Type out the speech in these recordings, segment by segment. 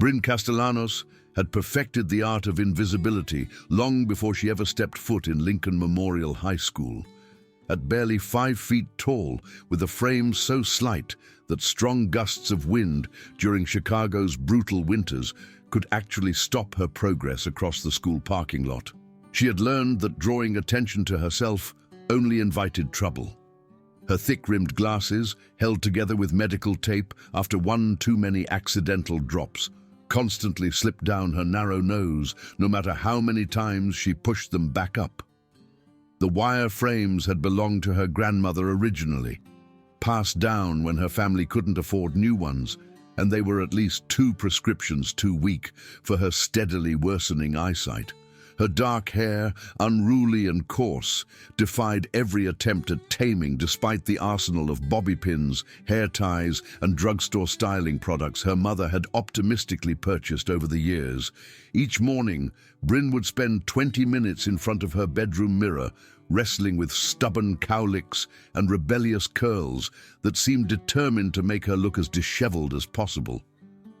Bryn Castellanos had perfected the art of invisibility long before she ever stepped foot in Lincoln Memorial High School. At barely 5 feet tall, with a frame so slight that strong gusts of wind during Chicago's brutal winters could actually stop her progress across the school parking lot. She had learned that drawing attention to herself only invited trouble. Her thick-rimmed glasses, held together with medical tape after one too many accidental drops, constantly slipped down her narrow nose, no matter how many times she pushed them back up. The wire frames had belonged to her grandmother originally, passed down when her family couldn't afford new ones, and they were at least 2 prescriptions too weak for her steadily worsening eyesight. Her dark hair, unruly and coarse, defied every attempt at taming despite the arsenal of bobby pins, hair ties, and drugstore styling products her mother had optimistically purchased over the years. Each morning, Bryn would spend 20 minutes in front of her bedroom mirror, wrestling with stubborn cowlicks and rebellious curls that seemed determined to make her look as disheveled as possible.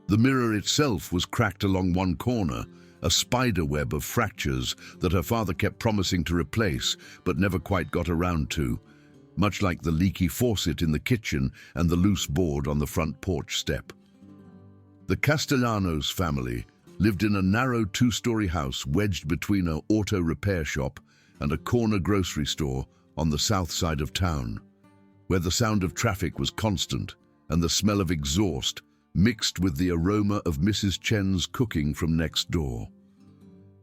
The mirror itself was cracked along one corner, a spider web of fractures that her father kept promising to replace but never quite got around to, much like the leaky faucet in the kitchen and the loose board on the front porch step. The Castellanos family lived in a narrow 2-story house wedged between an auto repair shop and a corner grocery store on the south side of town, where the sound of traffic was constant and the smell of exhaust mixed with the aroma of Mrs. Chen's cooking from next door.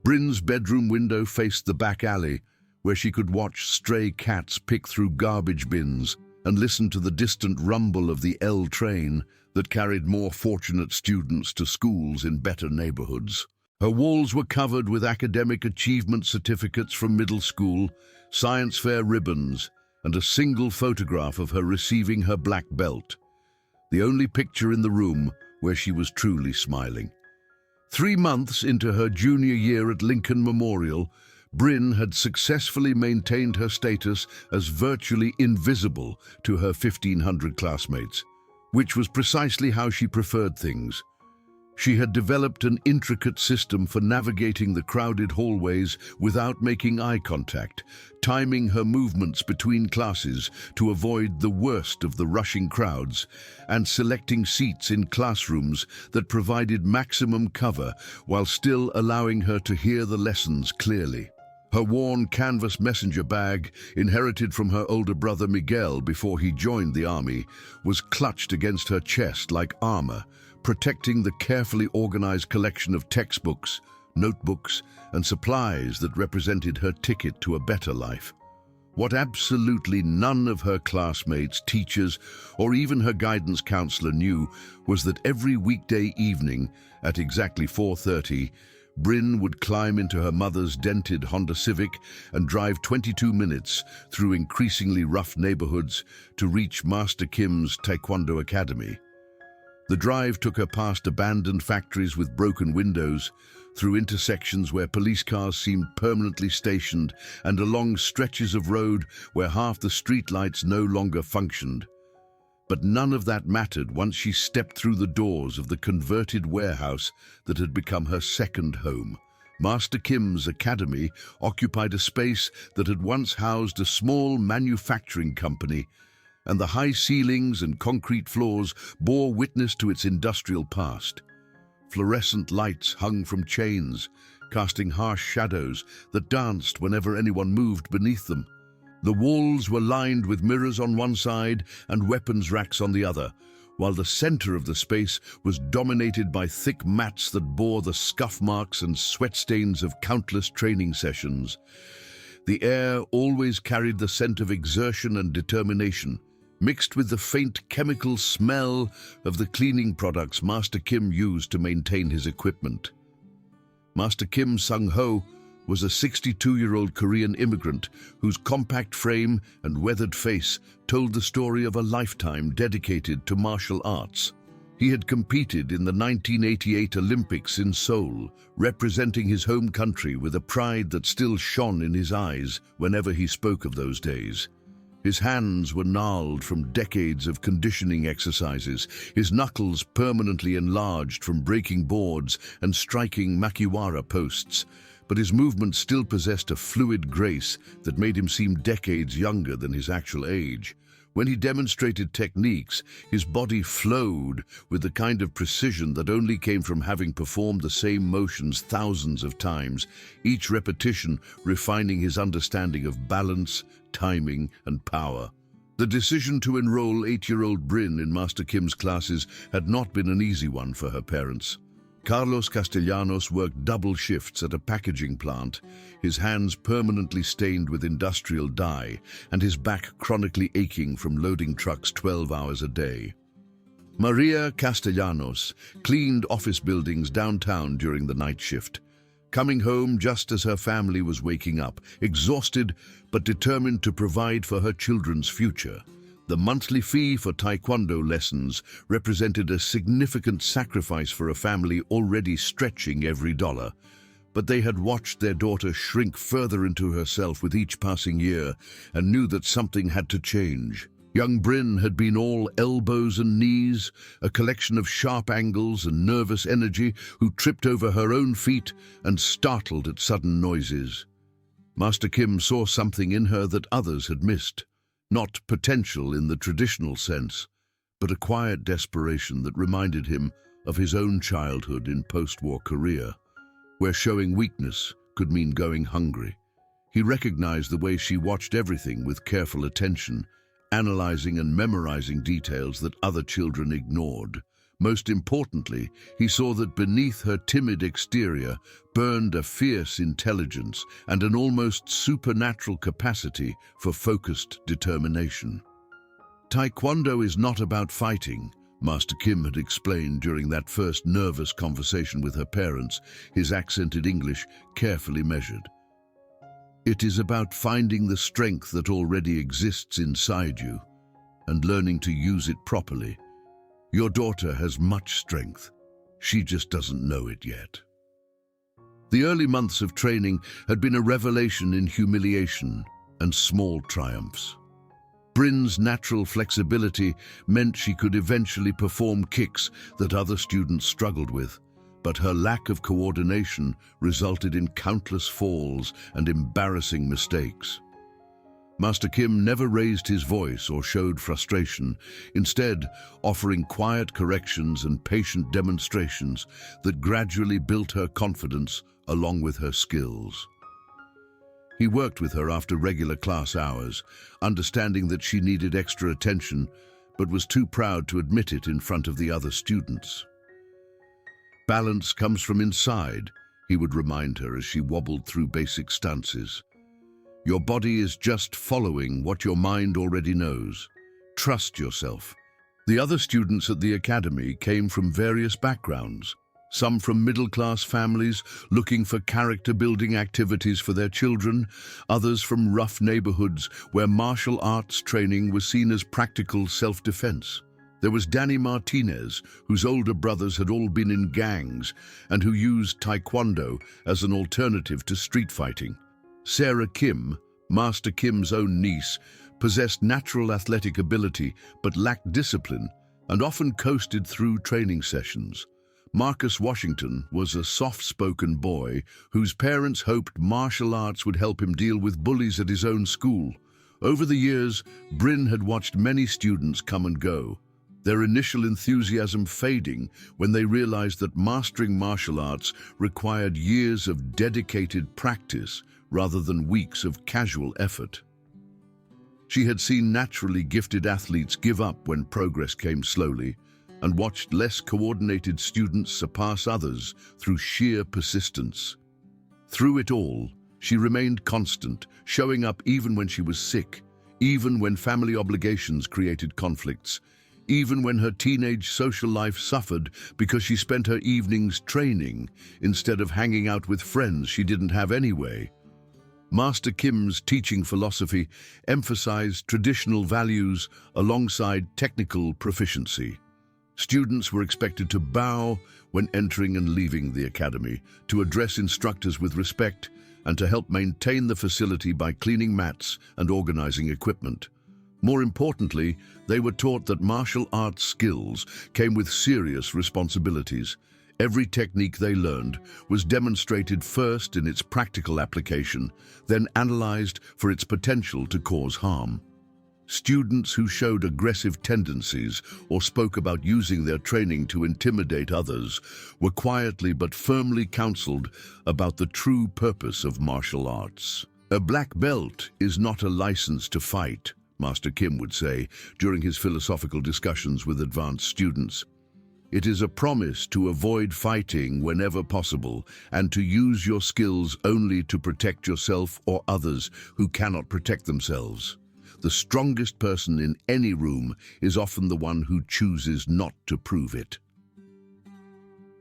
Bryn's bedroom window faced the back alley, where she could watch stray cats pick through garbage bins and listen to the distant rumble of the L train that carried more fortunate students to schools in better neighborhoods. Her walls were covered with academic achievement certificates from middle school, science fair ribbons, and a single photograph of her receiving her black belt, the only picture in the room where she was truly smiling. 3 months into her junior year at Lincoln Memorial, Bryn had successfully maintained her status as virtually invisible to her 1,500 classmates, which was precisely how she preferred things. She had developed an intricate system for navigating the crowded hallways without making eye contact, timing her movements between classes to avoid the worst of the rushing crowds, and selecting seats in classrooms that provided maximum cover while still allowing her to hear the lessons clearly. Her worn canvas messenger bag, inherited from her older brother Miguel before he joined the army, was clutched against her chest like armor, protecting the carefully organized collection of textbooks, notebooks, and supplies that represented her ticket to a better life. What absolutely none of her classmates, teachers, or even her guidance counselor knew was that every weekday evening at exactly 4:30, Bryn would climb into her mother's dented Honda Civic and drive 22 minutes through increasingly rough neighborhoods to reach Master Kim's Taekwondo Academy. The drive took her past abandoned factories with broken windows, through intersections where police cars seemed permanently stationed, and along stretches of road where half the streetlights no longer functioned. But none of that mattered once she stepped through the doors of the converted warehouse that had become her second home. Master Kim's Academy occupied a space that had once housed a small manufacturing company, and the high ceilings and concrete floors bore witness to its industrial past. Fluorescent lights hung from chains, casting harsh shadows that danced whenever anyone moved beneath them. The walls were lined with mirrors on one side and weapons racks on the other, while the center of the space was dominated by thick mats that bore the scuff marks and sweat stains of countless training sessions. The air always carried the scent of exertion and determination, mixed with the faint chemical smell of the cleaning products Master Kim used to maintain his equipment. Master Kim Sung-ho was a 62-year-old Korean immigrant whose compact frame and weathered face told the story of a lifetime dedicated to martial arts. He had competed in the 1988 Olympics in Seoul, representing his home country with a pride that still shone in his eyes whenever he spoke of those days. His hands were gnarled from decades of conditioning exercises, his knuckles permanently enlarged from breaking boards and striking makiwara posts, but his movements still possessed a fluid grace that made him seem decades younger than his actual age. When he demonstrated techniques, his body flowed with the kind of precision that only came from having performed the same motions thousands of times, each repetition refining his understanding of balance, timing, and power. The decision to enroll 8-year-old Bryn in Master Kim's classes had not been an easy one for her parents. Carlos Castellanos worked double shifts at a packaging plant, his hands permanently stained with industrial dye and his back chronically aching from loading trucks 12 hours a day. Maria Castellanos cleaned office buildings downtown during the night shift, coming home just as her family was waking up, exhausted but determined to provide for her children's future. The monthly fee for taekwondo lessons represented a significant sacrifice for a family already stretching every dollar. But they had watched their daughter shrink further into herself with each passing year and knew that something had to change. Young Bryn had been all elbows and knees, a collection of sharp angles and nervous energy, who tripped over her own feet and startled at sudden noises. Master Kim saw something in her that others had missed. Not potential in the traditional sense, but a quiet desperation that reminded him of his own childhood in post-war Korea, where showing weakness could mean going hungry. He recognized the way she watched everything with careful attention, analyzing and memorizing details that other children ignored. Most importantly, he saw that beneath her timid exterior burned a fierce intelligence and an almost supernatural capacity for focused determination. Taekwondo is not about fighting, Master Kim had explained during that first nervous conversation with her parents, his accented English carefully measured. It is about finding the strength that already exists inside you and learning to use it properly. Your daughter has much strength. She just doesn't know it yet. The early months of training had been a revelation in humiliation and small triumphs. Bryn's natural flexibility meant she could eventually perform kicks that other students struggled with, but her lack of coordination resulted in countless falls and embarrassing mistakes. Master Kim never raised his voice or showed frustration, instead offering quiet corrections and patient demonstrations that gradually built her confidence along with her skills. He worked with her after regular class hours, understanding that she needed extra attention, but was too proud to admit it in front of the other students. Balance comes from inside, he would remind her as she wobbled through basic stances. Your body is just following what your mind already knows. Trust yourself. The other students at the academy came from various backgrounds, some from middle-class families looking for character-building activities for their children, others from rough neighborhoods where martial arts training was seen as practical self-defense. There was Danny Martinez, whose older brothers had all been in gangs and who used taekwondo as an alternative to street fighting. Sarah Kim, Master Kim's own niece, possessed natural athletic ability but lacked discipline and often coasted through training sessions. Marcus Washington was a soft-spoken boy whose parents hoped martial arts would help him deal with bullies at his own school. Over the years, Bryn had watched many students come and go, their initial enthusiasm fading when they realized that mastering martial arts required years of dedicated practice rather than weeks of casual effort. She had seen naturally gifted athletes give up when progress came slowly and watched less coordinated students surpass others through sheer persistence. Through it all, she remained constant, showing up even when she was sick, even when family obligations created conflicts, even when her teenage social life suffered because she spent her evenings training instead of hanging out with friends she didn't have anyway. Master Kim's teaching philosophy emphasized traditional values alongside technical proficiency. Students were expected to bow when entering and leaving the academy, to address instructors with respect, and to help maintain the facility by cleaning mats and organizing equipment. More importantly, they were taught that martial arts skills came with serious responsibilities. Every technique they learned was demonstrated first in its practical application, then analyzed for its potential to cause harm. Students who showed aggressive tendencies or spoke about using their training to intimidate others were quietly but firmly counseled about the true purpose of martial arts. A black belt is not a license to fight, Master Kim would say during his philosophical discussions with advanced students. It is a promise to avoid fighting whenever possible and to use your skills only to protect yourself or others who cannot protect themselves. The strongest person in any room is often the one who chooses not to prove it.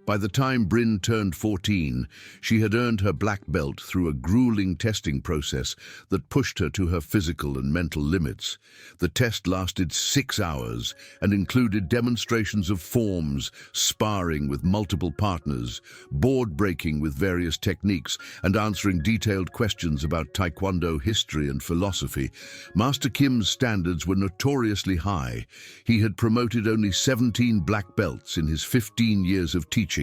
By the time Bryn turned 14, she had earned her black belt through a grueling testing process that pushed her to her physical and mental limits. The test lasted 6 hours and included demonstrations of forms, sparring with multiple partners, board breaking with various techniques, and answering detailed questions about Taekwondo history and philosophy. Master Kim's standards were notoriously high. He had promoted only 17 black belts in his 15 years of teaching,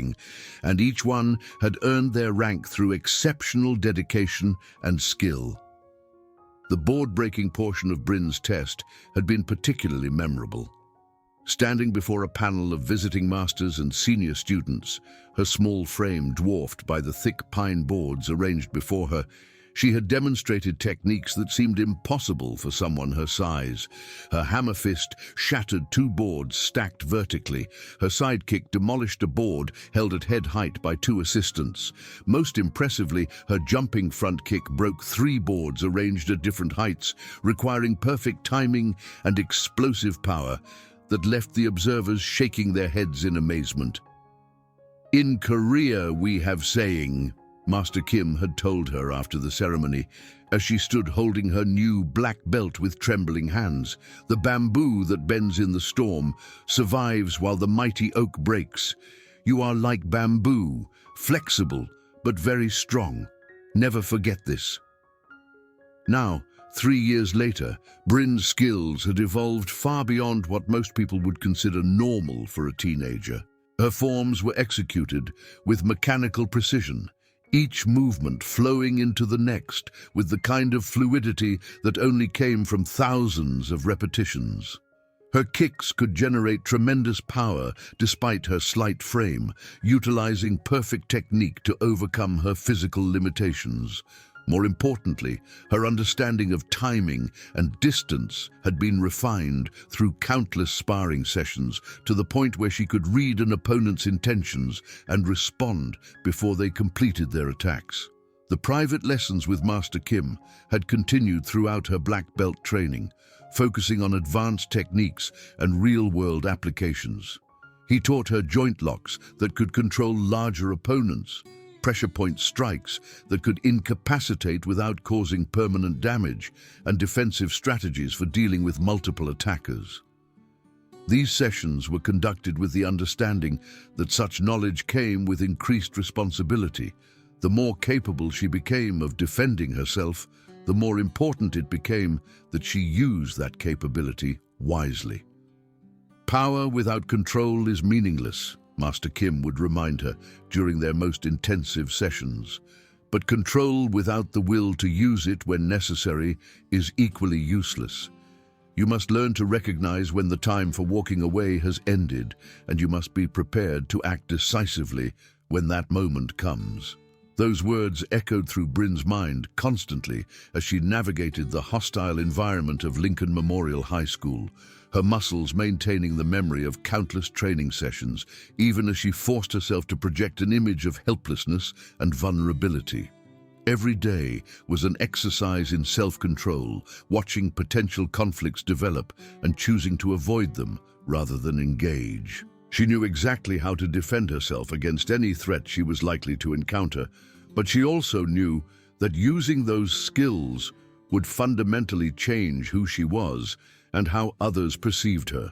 and each one had earned their rank through exceptional dedication and skill. The board-breaking portion of Bryn's test had been particularly memorable. Standing before a panel of visiting masters and senior students, her small frame dwarfed by the thick pine boards arranged before her, she had demonstrated techniques that seemed impossible for someone her size. Her hammer fist shattered 2 boards stacked vertically. Her sidekick demolished a board held at head height by 2 assistants. Most impressively, her jumping front kick broke 3 boards arranged at different heights, requiring perfect timing and explosive power that left the observers shaking their heads in amazement. "In Korea we have saying," Master Kim had told her after the ceremony, as she stood holding her new black belt with trembling hands. "The bamboo that bends in the storm survives while the mighty oak breaks. You are like bamboo, flexible but very strong. Never forget this." Now, 3 years later, Bryn's skills had evolved far beyond what most people would consider normal for a teenager. Her forms were executed with mechanical precision, each movement flowing into the next with the kind of fluidity that only came from thousands of repetitions. Her kicks could generate tremendous power despite her slight frame, utilizing perfect technique to overcome her physical limitations. More importantly, her understanding of timing and distance had been refined through countless sparring sessions to the point where she could read an opponent's intentions and respond before they completed their attacks. The private lessons with Master Kim had continued throughout her black belt training, focusing on advanced techniques and real-world applications. He taught her joint locks that could control larger opponents, pressure point strikes that could incapacitate without causing permanent damage, and defensive strategies for dealing with multiple attackers. These sessions were conducted with the understanding that such knowledge came with increased responsibility. The more capable she became of defending herself, the more important it became that she use that capability wisely. "Power without control is meaningless," Master Kim would remind her during their most intensive sessions. "But control without the will to use it when necessary is equally useless. You must learn to recognize when the time for walking away has ended, and you must be prepared to act decisively when that moment comes." Those words echoed through Bryn's mind constantly as she navigated the hostile environment of Lincoln Memorial High School, her muscles maintaining the memory of countless training sessions, even as she forced herself to project an image of helplessness and vulnerability. Every day was an exercise in self-control, watching potential conflicts develop and choosing to avoid them rather than engage. She knew exactly how to defend herself against any threat she was likely to encounter, but she also knew that using those skills would fundamentally change who she was and how others perceived her.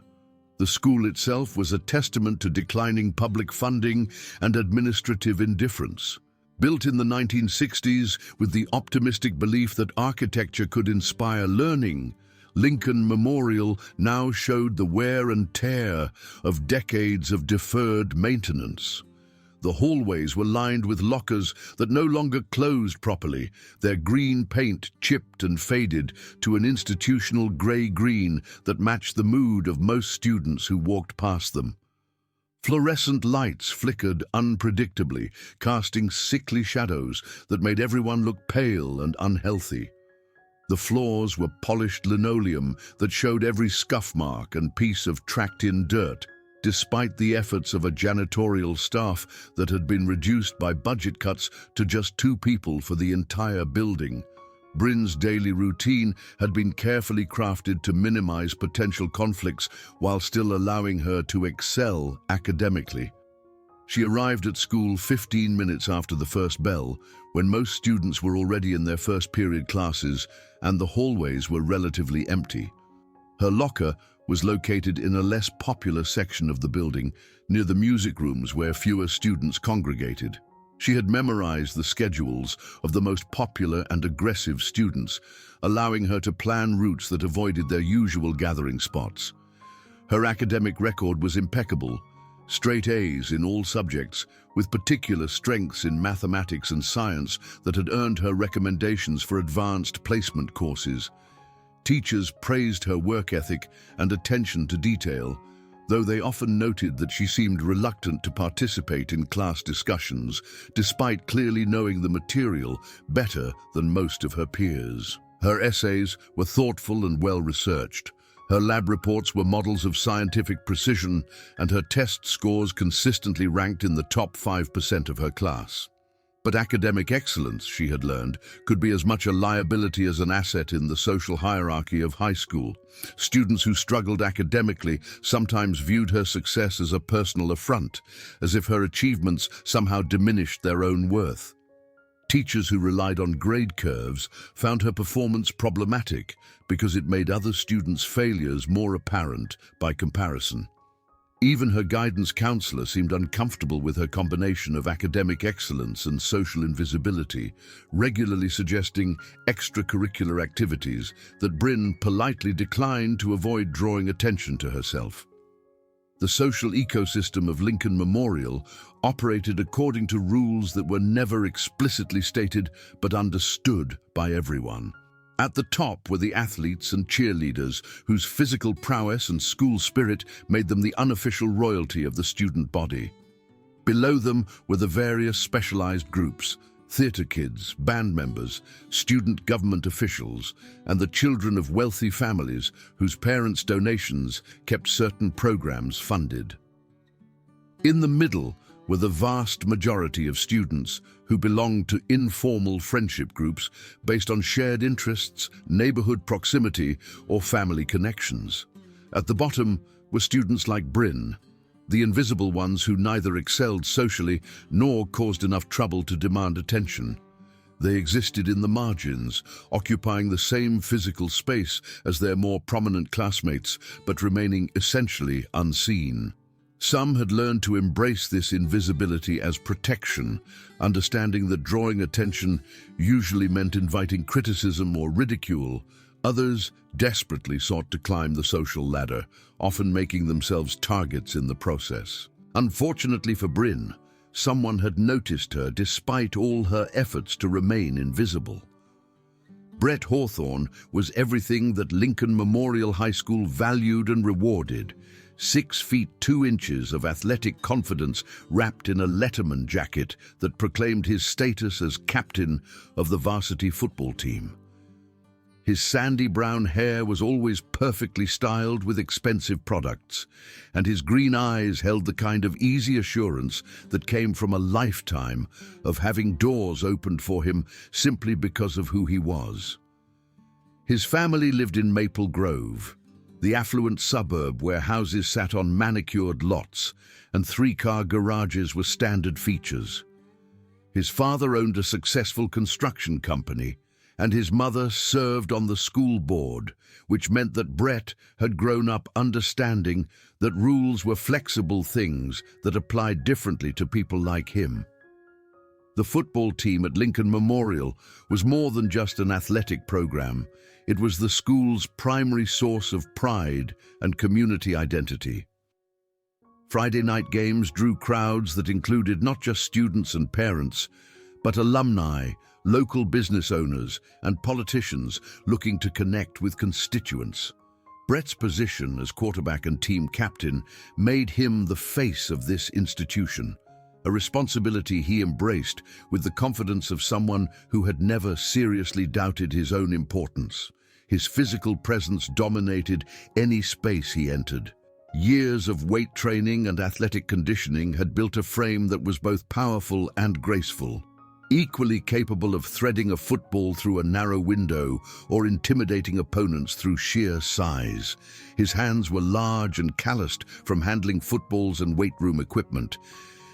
The school itself was a testament to declining public funding and administrative indifference. Built in the 1960s with the optimistic belief that architecture could inspire learning, Lincoln Memorial now showed the wear and tear of decades of deferred maintenance. The hallways were lined with lockers that no longer closed properly, their green paint chipped and faded to an institutional grey-green that matched the mood of most students who walked past them. Fluorescent lights flickered unpredictably, casting sickly shadows that made everyone look pale and unhealthy. The floors were polished linoleum that showed every scuff mark and piece of tracked-in dirt, despite the efforts of a janitorial staff that had been reduced by budget cuts to just 2 people for the entire building. Bryn's daily routine had been carefully crafted to minimize potential conflicts while still allowing her to excel academically. She arrived at school 15 minutes after the first bell, when most students were already in their first period classes and the hallways were relatively empty. Her locker was located in a less popular section of the building, near the music rooms where fewer students congregated. She had memorized the schedules of the most popular and aggressive students, allowing her to plan routes that avoided their usual gathering spots. Her academic record was impeccable, straight A's in all subjects, with particular strengths in mathematics and science that had earned her recommendations for advanced placement courses. Teachers praised her work ethic and attention to detail, though they often noted that she seemed reluctant to participate in class discussions, despite clearly knowing the material better than most of her peers. Her essays were thoughtful and well-researched. Her lab reports were models of scientific precision, and her test scores consistently ranked in the top 5% of her class. But academic excellence, she had learned, could be as much a liability as an asset in the social hierarchy of high school. Students who struggled academically sometimes viewed her success as a personal affront, as if her achievements somehow diminished their own worth. Teachers who relied on grade curves found her performance problematic because it made other students' failures more apparent by comparison. Even her guidance counselor seemed uncomfortable with her combination of academic excellence and social invisibility, regularly suggesting extracurricular activities that Bryn politely declined to avoid drawing attention to herself. The social ecosystem of Lincoln Memorial operated according to rules that were never explicitly stated but understood by everyone. At the top were the athletes and cheerleaders whose physical prowess and school spirit made them the unofficial royalty of the student body. Below them were the various specialized groups, theater kids, band members, student government officials, and the children of wealthy families whose parents' donations kept certain programs funded. In the middle were the vast majority of students who belonged to informal friendship groups based on shared interests, neighborhood proximity, or family connections. At the bottom were students like Bryn, the invisible ones who neither excelled socially nor caused enough trouble to demand attention. They existed in the margins, occupying the same physical space as their more prominent classmates, but remaining essentially unseen. Some had learned to embrace this invisibility as protection, understanding that drawing attention usually meant inviting criticism or ridicule. Others desperately sought to climb the social ladder, often making themselves targets in the process. Unfortunately for Bryn, someone had noticed her despite all her efforts to remain invisible. Brett Hawthorne was everything that Lincoln Memorial High School valued and rewarded. 6 feet 2 inches of athletic confidence wrapped in a Letterman jacket that proclaimed his status as captain of the varsity football team. His sandy brown hair was always perfectly styled with expensive products, and his green eyes held the kind of easy assurance that came from a lifetime of having doors opened for him simply because of who he was. His family lived in Maple Grove, the affluent suburb where houses sat on manicured lots and 3-car garages were standard features. His father owned a successful construction company, and his mother served on the school board, which meant that Brett had grown up understanding that rules were flexible things that applied differently to people like him. The football team at Lincoln Memorial was more than just an athletic program. It was the school's primary source of pride and community identity. Friday night games drew crowds that included not just students and parents, but alumni, local business owners, and politicians looking to connect with constituents. Brett's position as quarterback and team captain made him the face of this institution, a responsibility he embraced with the confidence of someone who had never seriously doubted his own importance. His physical presence dominated any space he entered. Years of weight training and athletic conditioning had built a frame that was both powerful and graceful, equally capable of threading a football through a narrow window or intimidating opponents through sheer size. His hands were large and calloused from handling footballs and weight room equipment,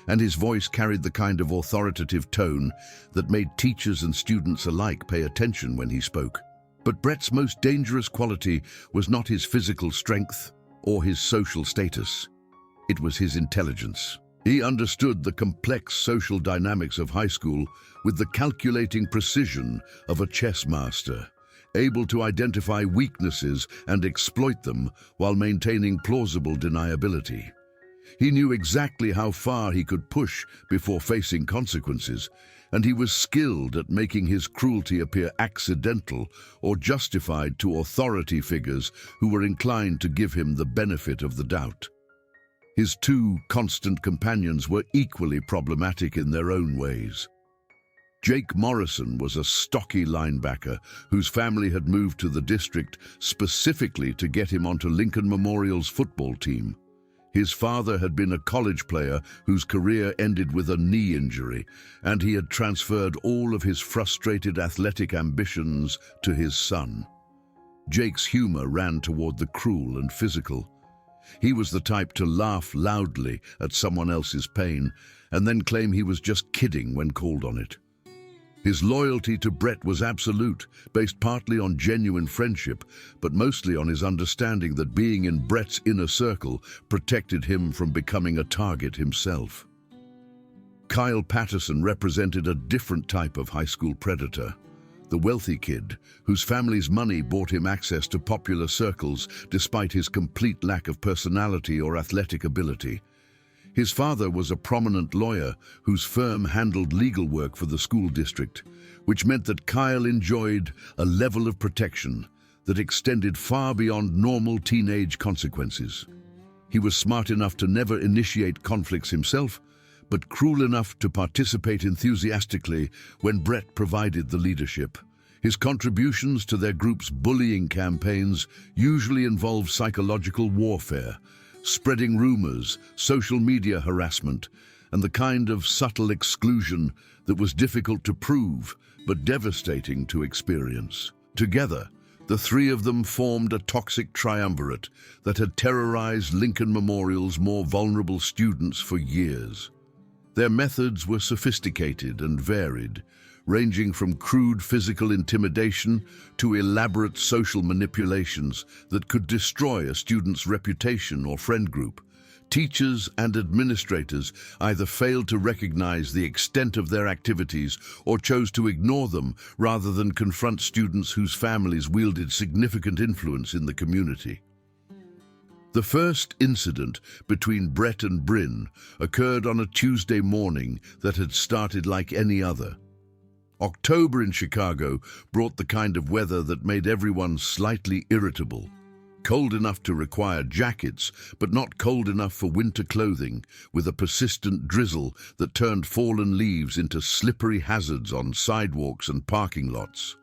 and his voice carried the kind of authoritative tone that made teachers and students alike pay attention when he spoke. But Brett's most dangerous quality was not his physical strength or his social status. It was his intelligence. He understood the complex social dynamics of high school with the calculating precision of a chess master, able to identify weaknesses and exploit them while maintaining plausible deniability. He knew exactly how far he could push before facing consequences, and he was skilled at making his cruelty appear accidental or justified to authority figures who were inclined to give him the benefit of the doubt. His two constant companions were equally problematic in their own ways. Jake Morrison was a stocky linebacker whose family had moved to the district specifically to get him onto Lincoln Memorial's football team. His father had been a college player whose career ended with a knee injury, and he had transferred all of his frustrated athletic ambitions to his son. Jake's humor ran toward the cruel and physical. He was the type to laugh loudly at someone else's pain and then claim he was just kidding when called on it. His loyalty to Brett was absolute, based partly on genuine friendship, but mostly on his understanding that being in Brett's inner circle protected him from becoming a target himself. Kyle Patterson represented a different type of high school predator, the wealthy kid whose family's money bought him access to popular circles despite his complete lack of personality or athletic ability. His father was a prominent lawyer whose firm handled legal work for the school district, which meant that Kyle enjoyed a level of protection that extended far beyond normal teenage consequences. He was smart enough to never initiate conflicts himself, but cruel enough to participate enthusiastically when Brett provided the leadership. His contributions to their group's bullying campaigns usually involved psychological warfare, spreading rumors, social media harassment, and the kind of subtle exclusion that was difficult to prove but devastating to experience. Together, the three of them formed a toxic triumvirate that had terrorized Lincoln Memorial's more vulnerable students for years. Their methods were sophisticated and varied, ranging from crude physical intimidation to elaborate social manipulations that could destroy a student's reputation or friend group. Teachers and administrators either failed to recognize the extent of their activities or chose to ignore them rather than confront students whose families wielded significant influence in the community. The first incident between Brett and Bryn occurred on a Tuesday morning that had started like any other. October in Chicago brought the kind of weather that made everyone slightly irritable. Cold enough to require jackets, but not cold enough for winter clothing, with a persistent drizzle that turned fallen leaves into slippery hazards on sidewalks and parking lots.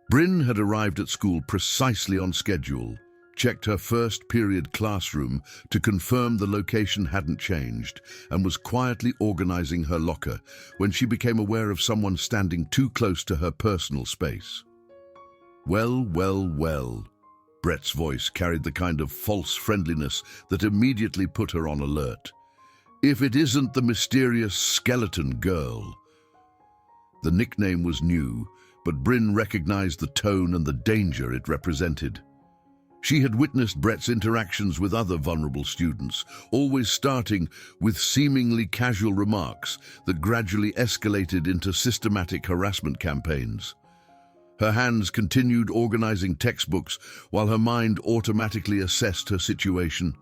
Bryn had arrived at school precisely on schedule, checked her first period classroom to confirm the location hadn't changed, and was quietly organizing her locker when she became aware of someone standing too close to her personal space. Well, well, well. Brett's voice carried the kind of false friendliness that immediately put her on alert. If it isn't the mysterious skeleton girl. The nickname was new, but Bryn recognized the tone and the danger it represented. She had witnessed Brett's interactions with other vulnerable students, always starting with seemingly casual remarks that gradually escalated into systematic harassment campaigns. Her hands continued organizing textbooks while her mind automatically assessed her situation.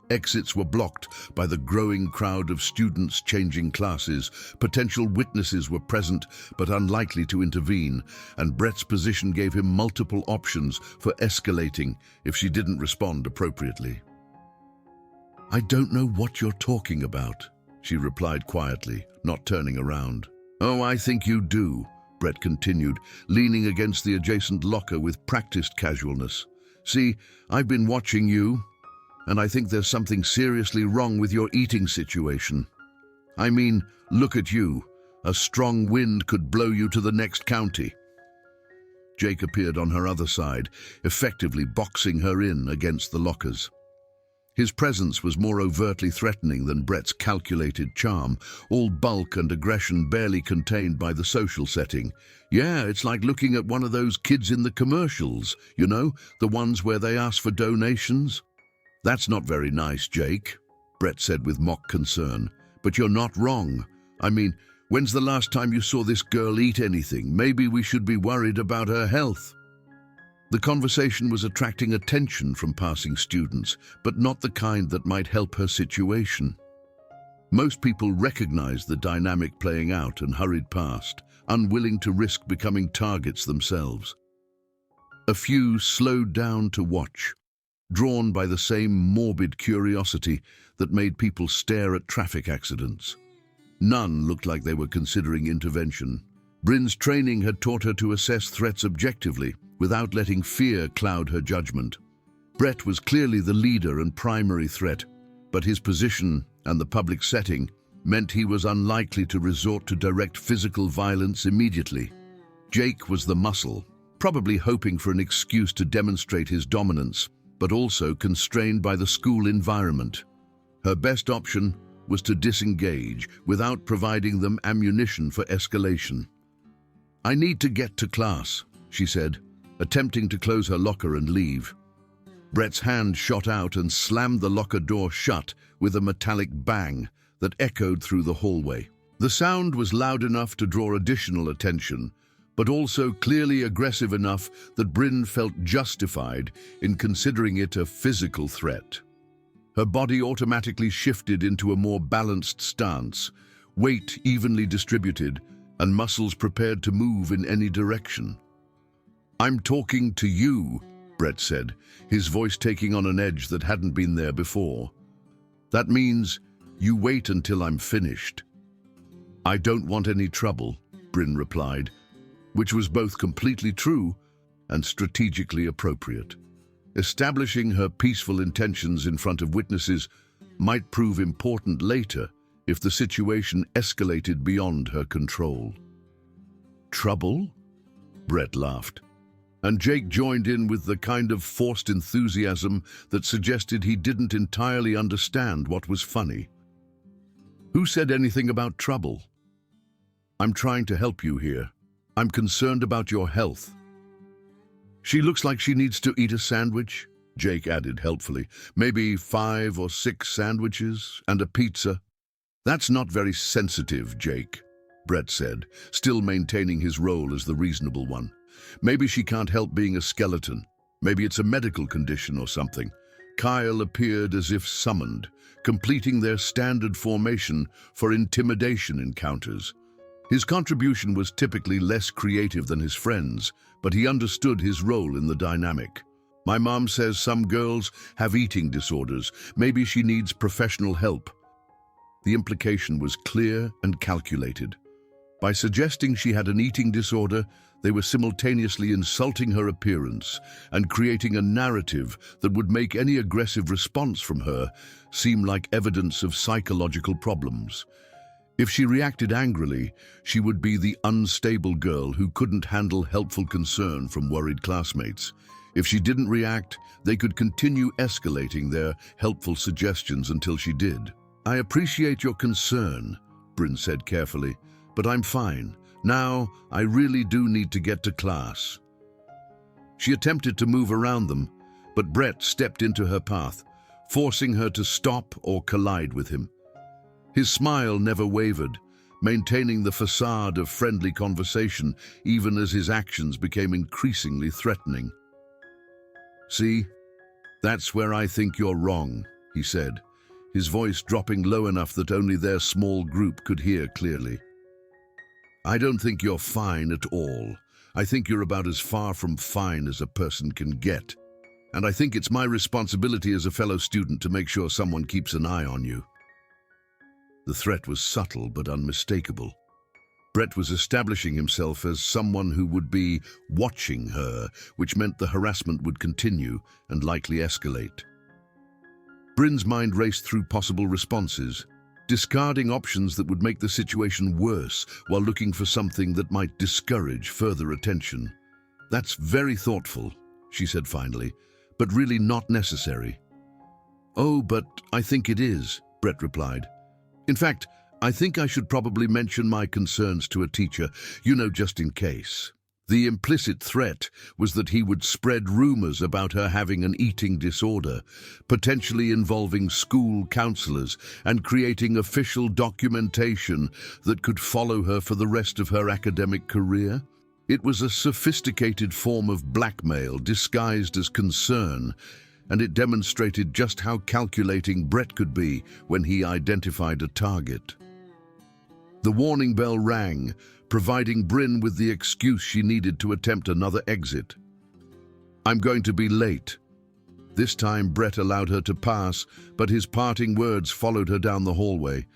Exits were blocked by the growing crowd of students changing classes. Potential witnesses were present but unlikely to intervene, and Brett's position gave him multiple options for escalating if she didn't respond appropriately. "I don't know what you're talking about," she replied quietly, not turning around. "Oh, I think you do," Brett continued, leaning against the adjacent locker with practiced casualness. "See, I've been watching you, and I think there's something seriously wrong with your eating situation. I mean, look at you. A strong wind could blow you to the next county." Jake appeared on her other side, effectively boxing her in against the lockers. His presence was more overtly threatening than Brett's calculated charm, all bulk and aggression barely contained by the social setting. "Yeah, it's like looking at one of those kids in the commercials, you know, the ones where they ask for donations." "That's not very nice, Jake," Brett said with mock concern. "But you're not wrong. I mean, when's the last time you saw this girl eat anything? Maybe we should be worried about her health." The conversation was attracting attention from passing students, but not the kind that might help her situation. Most people recognized the dynamic playing out and hurried past, unwilling to risk becoming targets themselves. A few slowed down to watch, drawn by the same morbid curiosity that made people stare at traffic accidents. None looked like they were considering intervention. Bryn's training had taught her to assess threats objectively, without letting fear cloud her judgment. Brett was clearly the leader and primary threat, but his position and the public setting meant he was unlikely to resort to direct physical violence immediately. Jake was the muscle, probably hoping for an excuse to demonstrate his dominance, but also constrained by the school environment. Her best option was to disengage without providing them ammunition for escalation. "I need to get to class," she said, attempting to close her locker and leave. Brett's hand shot out and slammed the locker door shut with a metallic bang that echoed through the hallway. The sound was loud enough to draw additional attention, but also clearly aggressive enough that Bryn felt justified in considering it a physical threat. Her body automatically shifted into a more balanced stance, weight evenly distributed, and muscles prepared to move in any direction. "I'm talking to you," Brett said, his voice taking on an edge that hadn't been there before. "That means you wait until I'm finished." "I don't want any trouble," Bryn replied, which was both completely true and strategically appropriate. Establishing her peaceful intentions in front of witnesses might prove important later if the situation escalated beyond her control. "Trouble?" Brett laughed, and Jake joined in with the kind of forced enthusiasm that suggested he didn't entirely understand what was funny. "Who said anything about trouble? I'm trying to help you here. I'm concerned about your health." "She looks like she needs to eat a sandwich," Jake added helpfully. "Maybe 5 or 6 sandwiches and a pizza." "That's not very sensitive, Jake," Brett said, still maintaining his role as the reasonable one. "Maybe she can't help being a skeleton. Maybe it's a medical condition or something." Kyle appeared as if summoned, completing their standard formation for intimidation encounters. His contribution was typically less creative than his friends, but he understood his role in the dynamic. "My mom says some girls have eating disorders. Maybe she needs professional help." The implication was clear and calculated. By suggesting she had an eating disorder, they were simultaneously insulting her appearance and creating a narrative that would make any aggressive response from her seem like evidence of psychological problems. If she reacted angrily, she would be the unstable girl who couldn't handle helpful concern from worried classmates. If she didn't react, they could continue escalating their helpful suggestions until she did. "I appreciate your concern," Bryn said carefully, "but I'm fine. Now, I really do need to get to class." She attempted to move around them, but Brett stepped into her path, forcing her to stop or collide with him. His smile never wavered, maintaining the facade of friendly conversation even as his actions became increasingly threatening. "See, that's where I think you're wrong," he said, his voice dropping low enough that only their small group could hear clearly. "I don't think you're fine at all. I think you're about as far from fine as a person can get. And I think it's my responsibility as a fellow student to make sure someone keeps an eye on you." The threat was subtle but unmistakable. Brett was establishing himself as someone who would be watching her, which meant the harassment would continue and likely escalate. Bryn's mind raced through possible responses, discarding options that would make the situation worse while looking for something that might discourage further attention. "That's very thoughtful," she said finally, "but really not necessary." "Oh, but I think it is," Brett replied. "In fact, I think I should probably mention my concerns to a teacher, just in case." The implicit threat was that he would spread rumors about her having an eating disorder, potentially involving school counselors and creating official documentation that could follow her for the rest of her academic career. It was a sophisticated form of blackmail disguised as concern, and it demonstrated just how calculating Brett could be when he identified a target. The warning bell rang, providing Bryn with the excuse she needed to attempt another exit. "I'm going to be late." This time Brett allowed her to pass, but his parting words followed her down the hallway.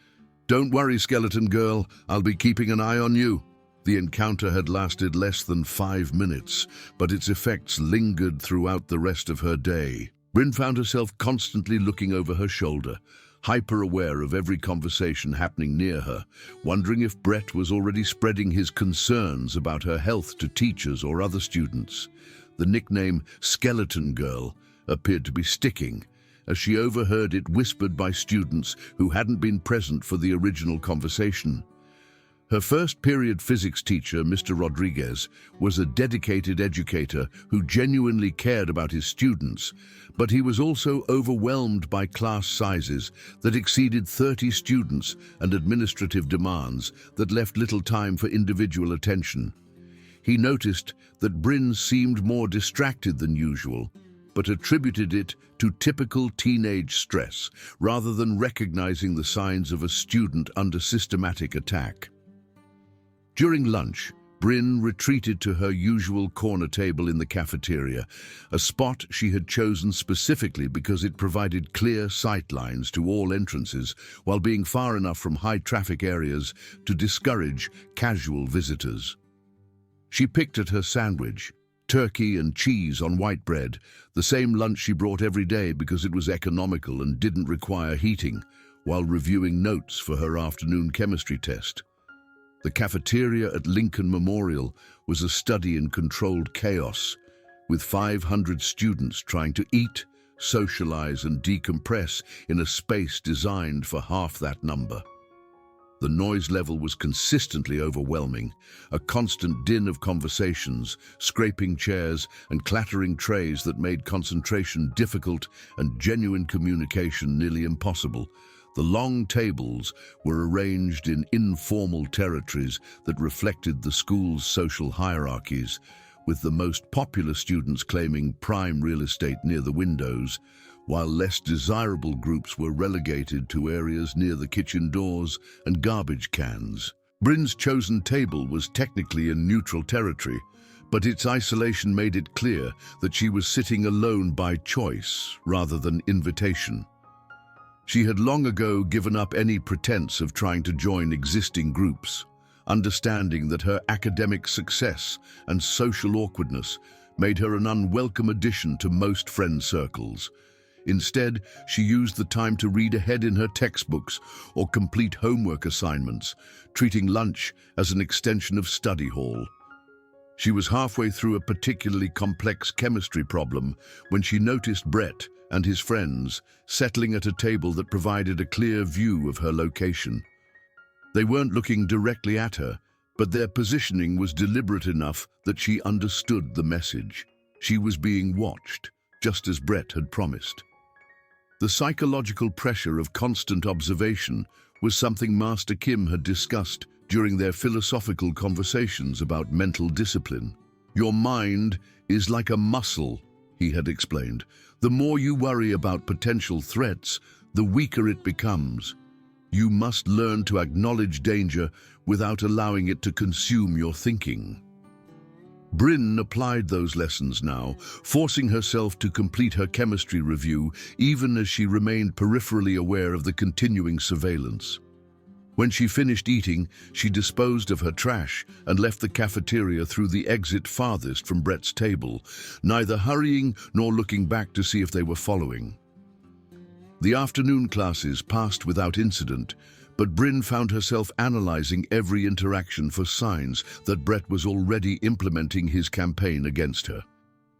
"Don't worry, skeleton girl, I'll be keeping an eye on you." The encounter had lasted less than 5 minutes, but its effects lingered throughout the rest of her day. Bryn found herself constantly looking over her shoulder, hyper-aware of every conversation happening near her, wondering if Brett was already spreading his concerns about her health to teachers or other students. The nickname Skeleton Girl appeared to be sticking, as she overheard it whispered by students who hadn't been present for the original conversation. Her first-period physics teacher, Mr. Rodriguez, was a dedicated educator who genuinely cared about his students, but he was also overwhelmed by class sizes that exceeded 30 students and administrative demands that left little time for individual attention. He noticed that Bryn seemed more distracted than usual, but attributed it to typical teenage stress rather than recognizing the signs of a student under systematic attack. During lunch, Bryn retreated to her usual corner table in the cafeteria, a spot she had chosen specifically because it provided clear sightlines to all entrances while being far enough from high-traffic areas to discourage casual visitors. She picked at her sandwich, turkey and cheese on white bread, the same lunch she brought every day because it was economical and didn't require heating, while reviewing notes for her afternoon chemistry test. The cafeteria at Lincoln Memorial was a study in controlled chaos, with 500 students trying to eat, socialize, and decompress in a space designed for half that number. The noise level was consistently overwhelming, a constant din of conversations, scraping chairs, and clattering trays that made concentration difficult and genuine communication nearly impossible. The long tables were arranged in informal territories that reflected the school's social hierarchies, with the most popular students claiming prime real estate near the windows, while less desirable groups were relegated to areas near the kitchen doors and garbage cans. Bryn's chosen table was technically in neutral territory, but its isolation made it clear that she was sitting alone by choice rather than invitation. She had long ago given up any pretense of trying to join existing groups, understanding that her academic success and social awkwardness made her an unwelcome addition to most friend circles. Instead, she used the time to read ahead in her textbooks or complete homework assignments, treating lunch as an extension of study hall. She was halfway through a particularly complex chemistry problem when she noticed Brett and his friends settling at a table that provided a clear view of her location. They weren't looking directly at her, but their positioning was deliberate enough that she understood the message. She was being watched, just as Brett had promised. The psychological pressure of constant observation was something Master Kim had discussed during their philosophical conversations about mental discipline. Your mind is like a muscle, he had explained. The more you worry about potential threats, the weaker it becomes. You must learn to acknowledge danger without allowing it to consume your thinking. Bryn applied those lessons now, forcing herself to complete her chemistry review even as she remained peripherally aware of the continuing surveillance. When she finished eating, she disposed of her trash and left the cafeteria through the exit farthest from Brett's table, neither hurrying nor looking back to see if they were following. The afternoon classes passed without incident, but Bryn found herself analyzing every interaction for signs that Brett was already implementing his campaign against her.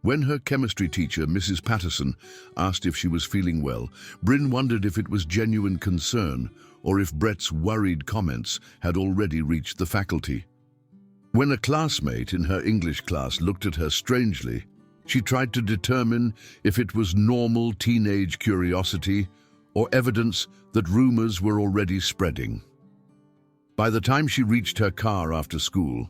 When her chemistry teacher, Mrs. Patterson, asked if she was feeling well, Bryn wondered if it was genuine concern or if Brett's worried comments had already reached the faculty. When a classmate in her English class looked at her strangely, she tried to determine if it was normal teenage curiosity or evidence that rumors were already spreading. By the time she reached her car after school,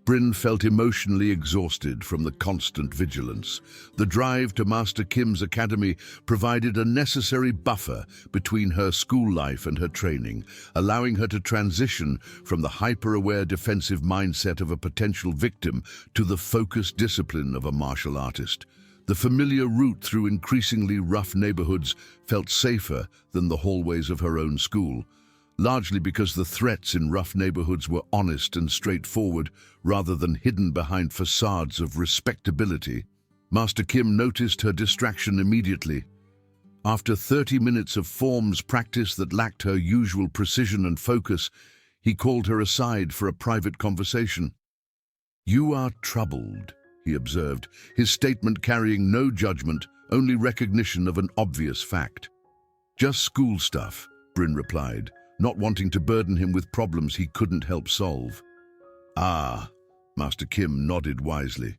Bryn felt emotionally exhausted from the constant vigilance. The drive to Master Kim's academy provided a necessary buffer between her school life and her training, allowing her to transition from the hyper-aware defensive mindset of a potential victim to the focused discipline of a martial artist. The familiar route through increasingly rough neighborhoods felt safer than the hallways of her own school, largely because the threats in rough neighborhoods were honest and straightforward rather than hidden behind facades of respectability. Master Kim noticed her distraction immediately. After 30 minutes of forms practice that lacked her usual precision and focus, he called her aside for a private conversation. "You are troubled," he observed, his statement carrying no judgment, only recognition of an obvious fact. "Just school stuff," Bryn replied, not wanting to burden him with problems he couldn't help solve. "Ah," Master Kim nodded wisely.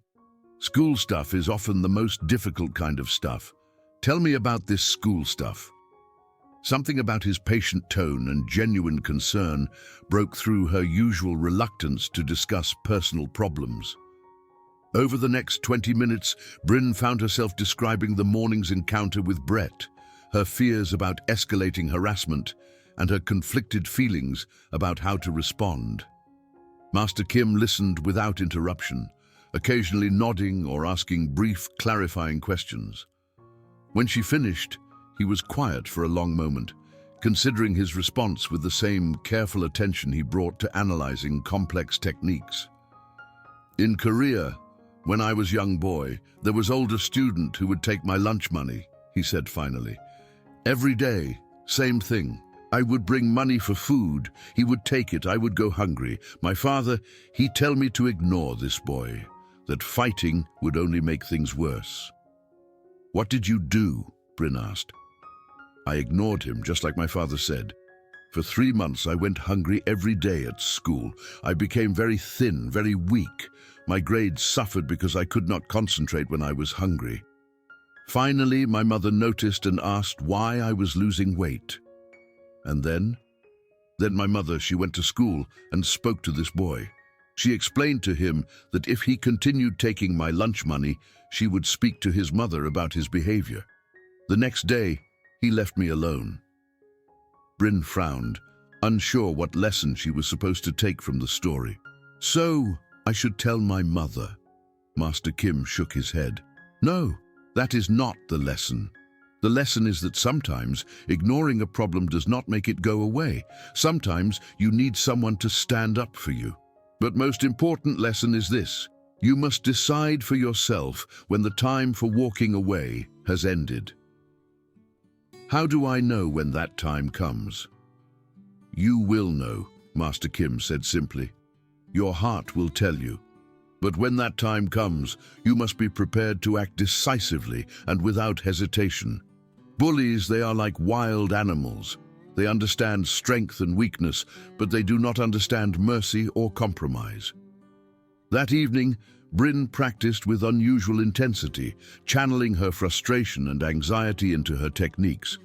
"School stuff is often the most difficult kind of stuff. Tell me about this school stuff." Something about his patient tone and genuine concern broke through her usual reluctance to discuss personal problems. Over the next 20 minutes, Bryn found herself describing the morning's encounter with Brett, her fears about escalating harassment, and her conflicted feelings about how to respond. Master Kim listened without interruption, occasionally nodding or asking brief, clarifying questions. When she finished, he was quiet for a long moment, considering his response with the same careful attention he brought to analyzing complex techniques. "In Korea, when I was a young boy, there was an older student who would take my lunch money," he said finally. "Every day, same thing. I would bring money for food. He would take it. I would go hungry. My father, he'd tell me to ignore this boy, that fighting would only make things worse." "What did you do?" Bryn asked. "I ignored him, just like my father said. For 3 months, I went hungry every day at school. I became very thin, very weak. My grades suffered because I could not concentrate when I was hungry. Finally, my mother noticed and asked why I was losing weight. And then my mother, she went to school and spoke to this boy. She explained to him that if he continued taking my lunch money, she would speak to his mother about his behavior. The next day, he left me alone." Bryn frowned, unsure what lesson she was supposed to take from the story. "So, I should tell my mother." Master Kim shook his head. "No, that is not the lesson. The lesson is that sometimes ignoring a problem does not make it go away. Sometimes you need someone to stand up for you. But most important lesson is this: you must decide for yourself when the time for walking away has ended." "How do I know when that time comes?" "You will know," Master Kim said simply. "Your heart will tell you. But when that time comes, you must be prepared to act decisively and without hesitation. Bullies, they are like wild animals. They understand strength and weakness, but they do not understand mercy or compromise." That evening, Bryn practiced with unusual intensity, channeling her frustration and anxiety into her techniques.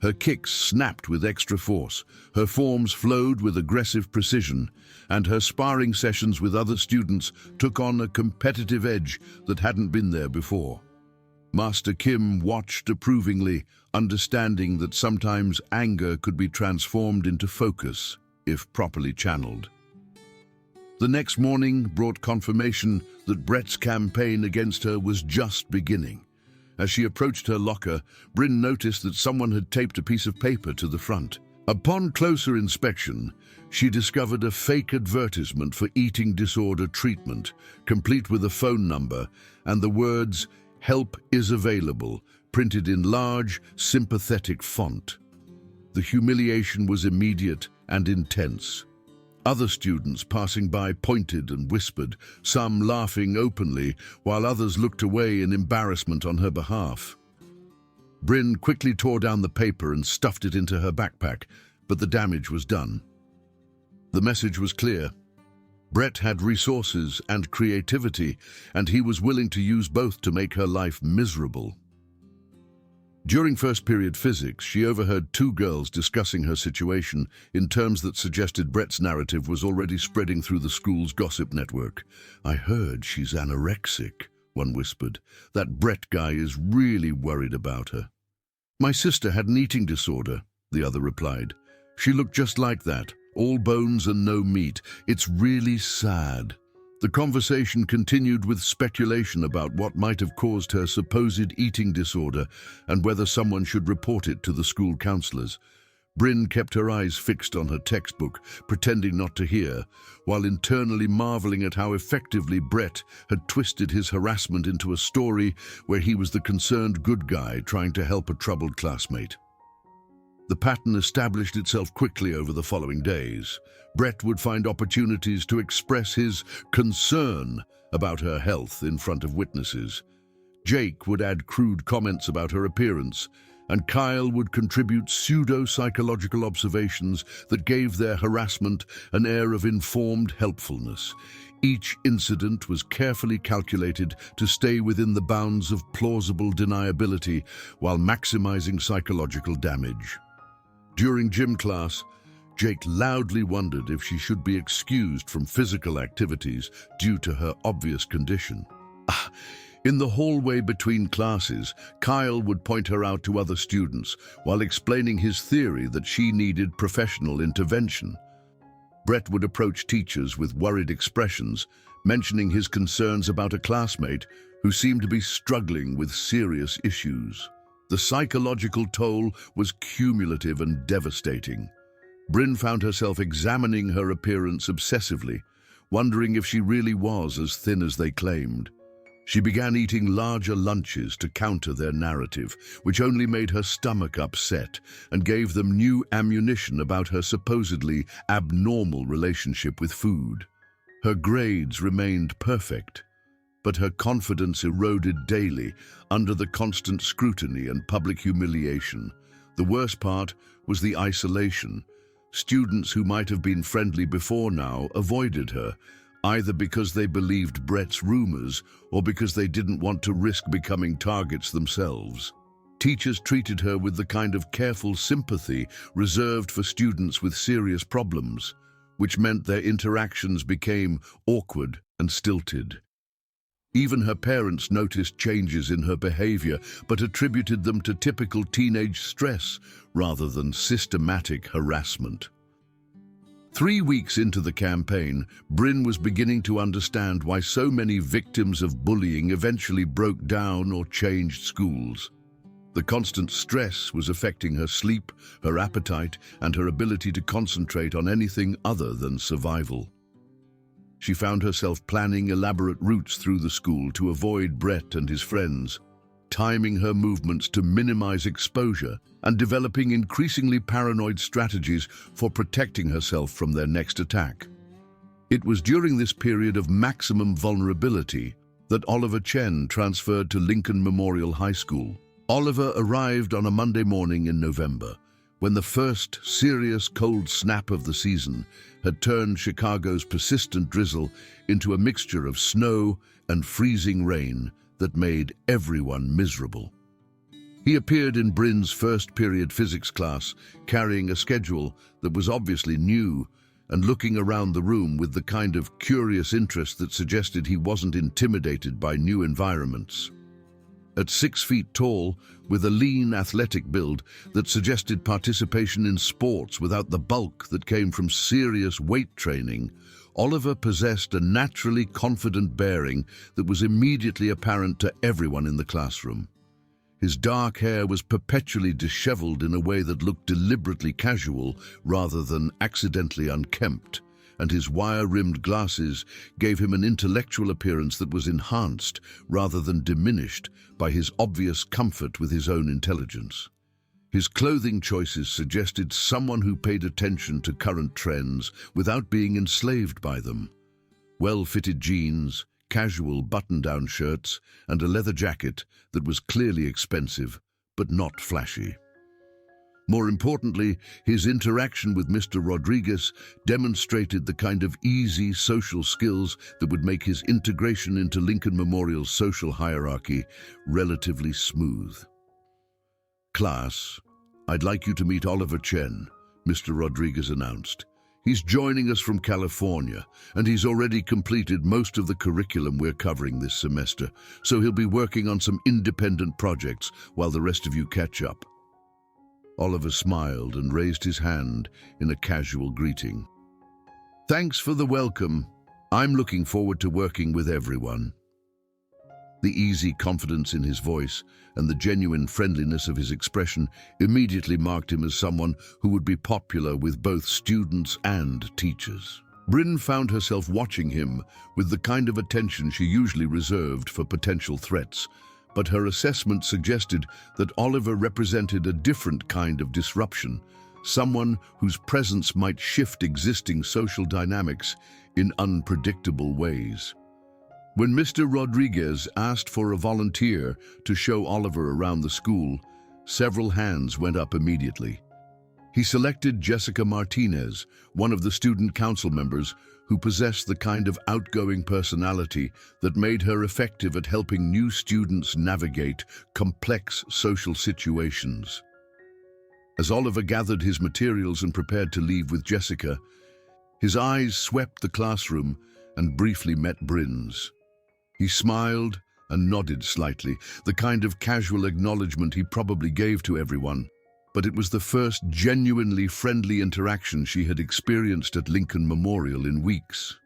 Her kicks snapped with extra force, her forms flowed with aggressive precision, and her sparring sessions with other students took on a competitive edge that hadn't been there before. Master Kim watched approvingly, understanding that sometimes anger could be transformed into focus, if properly channeled. The next morning brought confirmation that Brett's campaign against her was just beginning. As she approached her locker, Bryn noticed that someone had taped a piece of paper to the front. Upon closer inspection, she discovered a fake advertisement for eating disorder treatment, complete with a phone number and the words, "Help is available," printed in large, sympathetic font. The humiliation was immediate and intense. Other students passing by pointed and whispered, some laughing openly, while others looked away in embarrassment on her behalf. Bryn quickly tore down the paper and stuffed it into her backpack, but the damage was done. The message was clear. Brett had resources and creativity, and he was willing to use both to make her life miserable. During first period physics, she overheard two girls discussing her situation in terms that suggested Brett's narrative was already spreading through the school's gossip network. "I heard she's anorexic," one whispered. "That Brett guy is really worried about her." "My sister had an eating disorder," the other replied. "She looked just like that, all bones and no meat. It's really sad." The conversation continued with speculation about what might have caused her supposed eating disorder and whether someone should report it to the school counselors. Bryn kept her eyes fixed on her textbook, pretending not to hear, while internally marveling at how effectively Brett had twisted his harassment into a story where he was the concerned good guy trying to help a troubled classmate. The pattern established itself quickly over the following days. Brett would find opportunities to express his concern about her health in front of witnesses. Jake would add crude comments about her appearance, and Kyle would contribute pseudo-psychological observations that gave their harassment an air of informed helpfulness. Each incident was carefully calculated to stay within the bounds of plausible deniability while maximizing psychological damage. During gym class, Jake loudly wondered if she should be excused from physical activities due to her obvious condition. In the hallway between classes, Kyle would point her out to other students while explaining his theory that she needed professional intervention. Brett would approach teachers with worried expressions, mentioning his concerns about a classmate who seemed to be struggling with serious issues. The psychological toll was cumulative and devastating. Bryn found herself examining her appearance obsessively, wondering if she really was as thin as they claimed. She began eating larger lunches to counter their narrative, which only made her stomach upset and gave them new ammunition about her supposedly abnormal relationship with food. Her grades remained perfect, but her confidence eroded daily under the constant scrutiny and public humiliation. The worst part was the isolation. Students who might have been friendly before now avoided her, either because they believed Brett's rumors or because they didn't want to risk becoming targets themselves. Teachers treated her with the kind of careful sympathy reserved for students with serious problems, which meant their interactions became awkward and stilted. Even her parents noticed changes in her behavior, but attributed them to typical teenage stress rather than systematic harassment. 3 weeks into the campaign, Bryn was beginning to understand why so many victims of bullying eventually broke down or changed schools. The constant stress was affecting her sleep, her appetite, and her ability to concentrate on anything other than survival. She found herself planning elaborate routes through the school to avoid Brett and his friends, timing her movements to minimize exposure, and developing increasingly paranoid strategies for protecting herself from their next attack. It was during this period of maximum vulnerability that Oliver Chen transferred to Lincoln Memorial High School. Oliver arrived on a Monday morning in November, when the first serious cold snap of the season had turned Chicago's persistent drizzle into a mixture of snow and freezing rain that made everyone miserable. He appeared in Bryn's first period physics class, carrying a schedule that was obviously new and looking around the room with the kind of curious interest that suggested he wasn't intimidated by new environments. At 6 feet tall, with a lean athletic build that suggested participation in sports without the bulk that came from serious weight training, Oliver possessed a naturally confident bearing that was immediately apparent to everyone in the classroom. His dark hair was perpetually disheveled in a way that looked deliberately casual rather than accidentally unkempt, and his wire-rimmed glasses gave him an intellectual appearance that was enhanced rather than diminished by his obvious comfort with his own intelligence. His clothing choices suggested someone who paid attention to current trends without being enslaved by them. Well-fitted jeans, casual button-down shirts, and a leather jacket that was clearly expensive, but not flashy. More importantly, his interaction with Mr. Rodriguez demonstrated the kind of easy social skills that would make his integration into Lincoln Memorial's social hierarchy relatively smooth. "Class, I'd like you to meet Oliver Chen," Mr. Rodriguez announced. "He's joining us from California, and he's already completed most of the curriculum we're covering this semester, so he'll be working on some independent projects while the rest of you catch up." Oliver smiled and raised his hand in a casual greeting. "Thanks for the welcome. I'm looking forward to working with everyone." The easy confidence in his voice and the genuine friendliness of his expression immediately marked him as someone who would be popular with both students and teachers. Bryn found herself watching him with the kind of attention she usually reserved for potential threats, but her assessment suggested that Oliver represented a different kind of disruption, someone whose presence might shift existing social dynamics in unpredictable ways. When Mr. Rodriguez asked for a volunteer to show Oliver around the school, several hands went up immediately. He selected Jessica Martinez, one of the student council members, who possessed the kind of outgoing personality that made her effective at helping new students navigate complex social situations. As Oliver gathered his materials and prepared to leave with Jessica, his eyes swept the classroom and briefly met Bryn's. He smiled and nodded slightly, the kind of casual acknowledgement he probably gave to everyone, but it was the first genuinely friendly interaction she had experienced at Lincoln Memorial in weeks.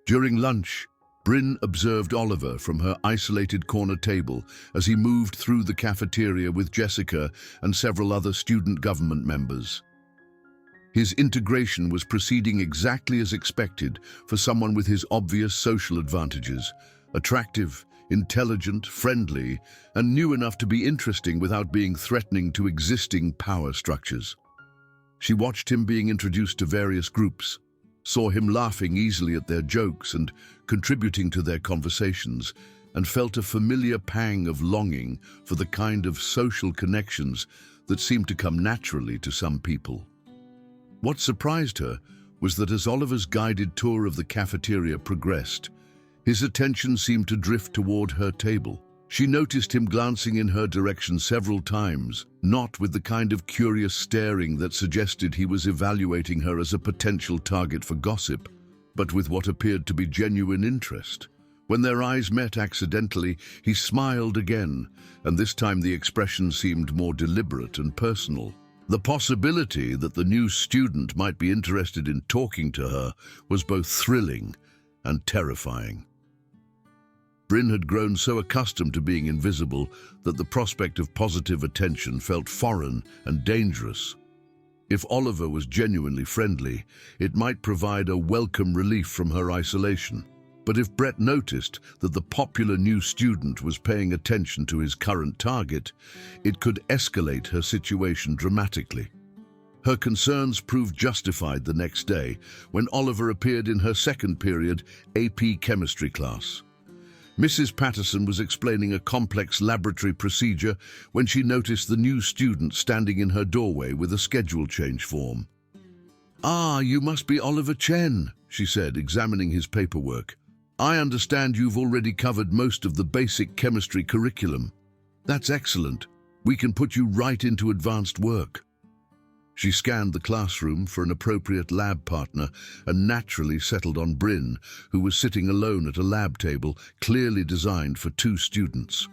During lunch, Bryn observed Oliver from her isolated corner table as he moved through the cafeteria with Jessica and several other student government members. His integration was proceeding exactly as expected for someone with his obvious social advantages: attractive, intelligent, friendly, and new enough to be interesting without being threatening to existing power structures. She watched him being introduced to various groups, saw him laughing easily at their jokes and contributing to their conversations, and felt a familiar pang of longing for the kind of social connections that seemed to come naturally to some people. What surprised her was that as Oliver's guided tour of the cafeteria progressed, his attention seemed to drift toward her table. She noticed him glancing in her direction several times, not with the kind of curious staring that suggested he was evaluating her as a potential target for gossip, but with what appeared to be genuine interest. When their eyes met accidentally, he smiled again, and this time the expression seemed more deliberate and personal. The possibility that the new student might be interested in talking to her was both thrilling and terrifying. Bryn had grown so accustomed to being invisible that the prospect of positive attention felt foreign and dangerous. If Oliver was genuinely friendly, it might provide a welcome relief from her isolation. But if Brett noticed that the popular new student was paying attention to his current target, it could escalate her situation dramatically. Her concerns proved justified the next day when Oliver appeared in her second period AP chemistry class. Mrs. Patterson was explaining a complex laboratory procedure when she noticed the new student standing in her doorway with a schedule change form. "Ah, you must be Oliver Chen," she said, examining his paperwork. "I understand you've already covered most of the basic chemistry curriculum. That's excellent. We can put you right into advanced work." She scanned the classroom for an appropriate lab partner and naturally settled on Bryn, who was sitting alone at a lab table clearly designed for 2 students.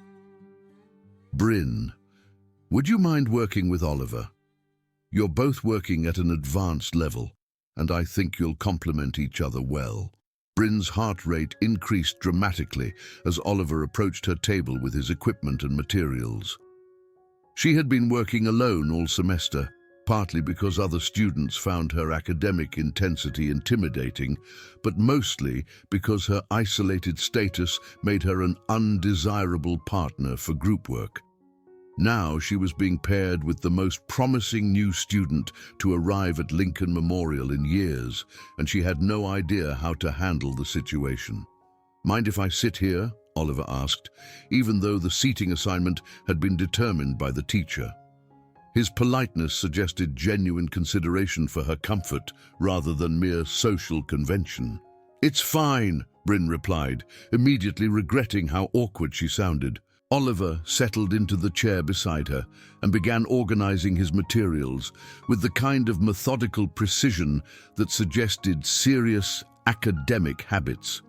"Bryn, would you mind working with Oliver? You're both working at an advanced level, and I think you'll complement each other well." Bryn's heart rate increased dramatically as Oliver approached her table with his equipment and materials. She had been working alone all semester, partly because other students found her academic intensity intimidating, but mostly because her isolated status made her an undesirable partner for group work. Now she was being paired with the most promising new student to arrive at Lincoln Memorial in years, and she had no idea how to handle the situation. "Mind if I sit here?" Oliver asked, even though the seating assignment had been determined by the teacher. His politeness suggested genuine consideration for her comfort rather than mere social convention. "It's fine," Bryn replied, immediately regretting how awkward she sounded. Oliver settled into the chair beside her and began organizing his materials with the kind of methodical precision that suggested serious academic habits.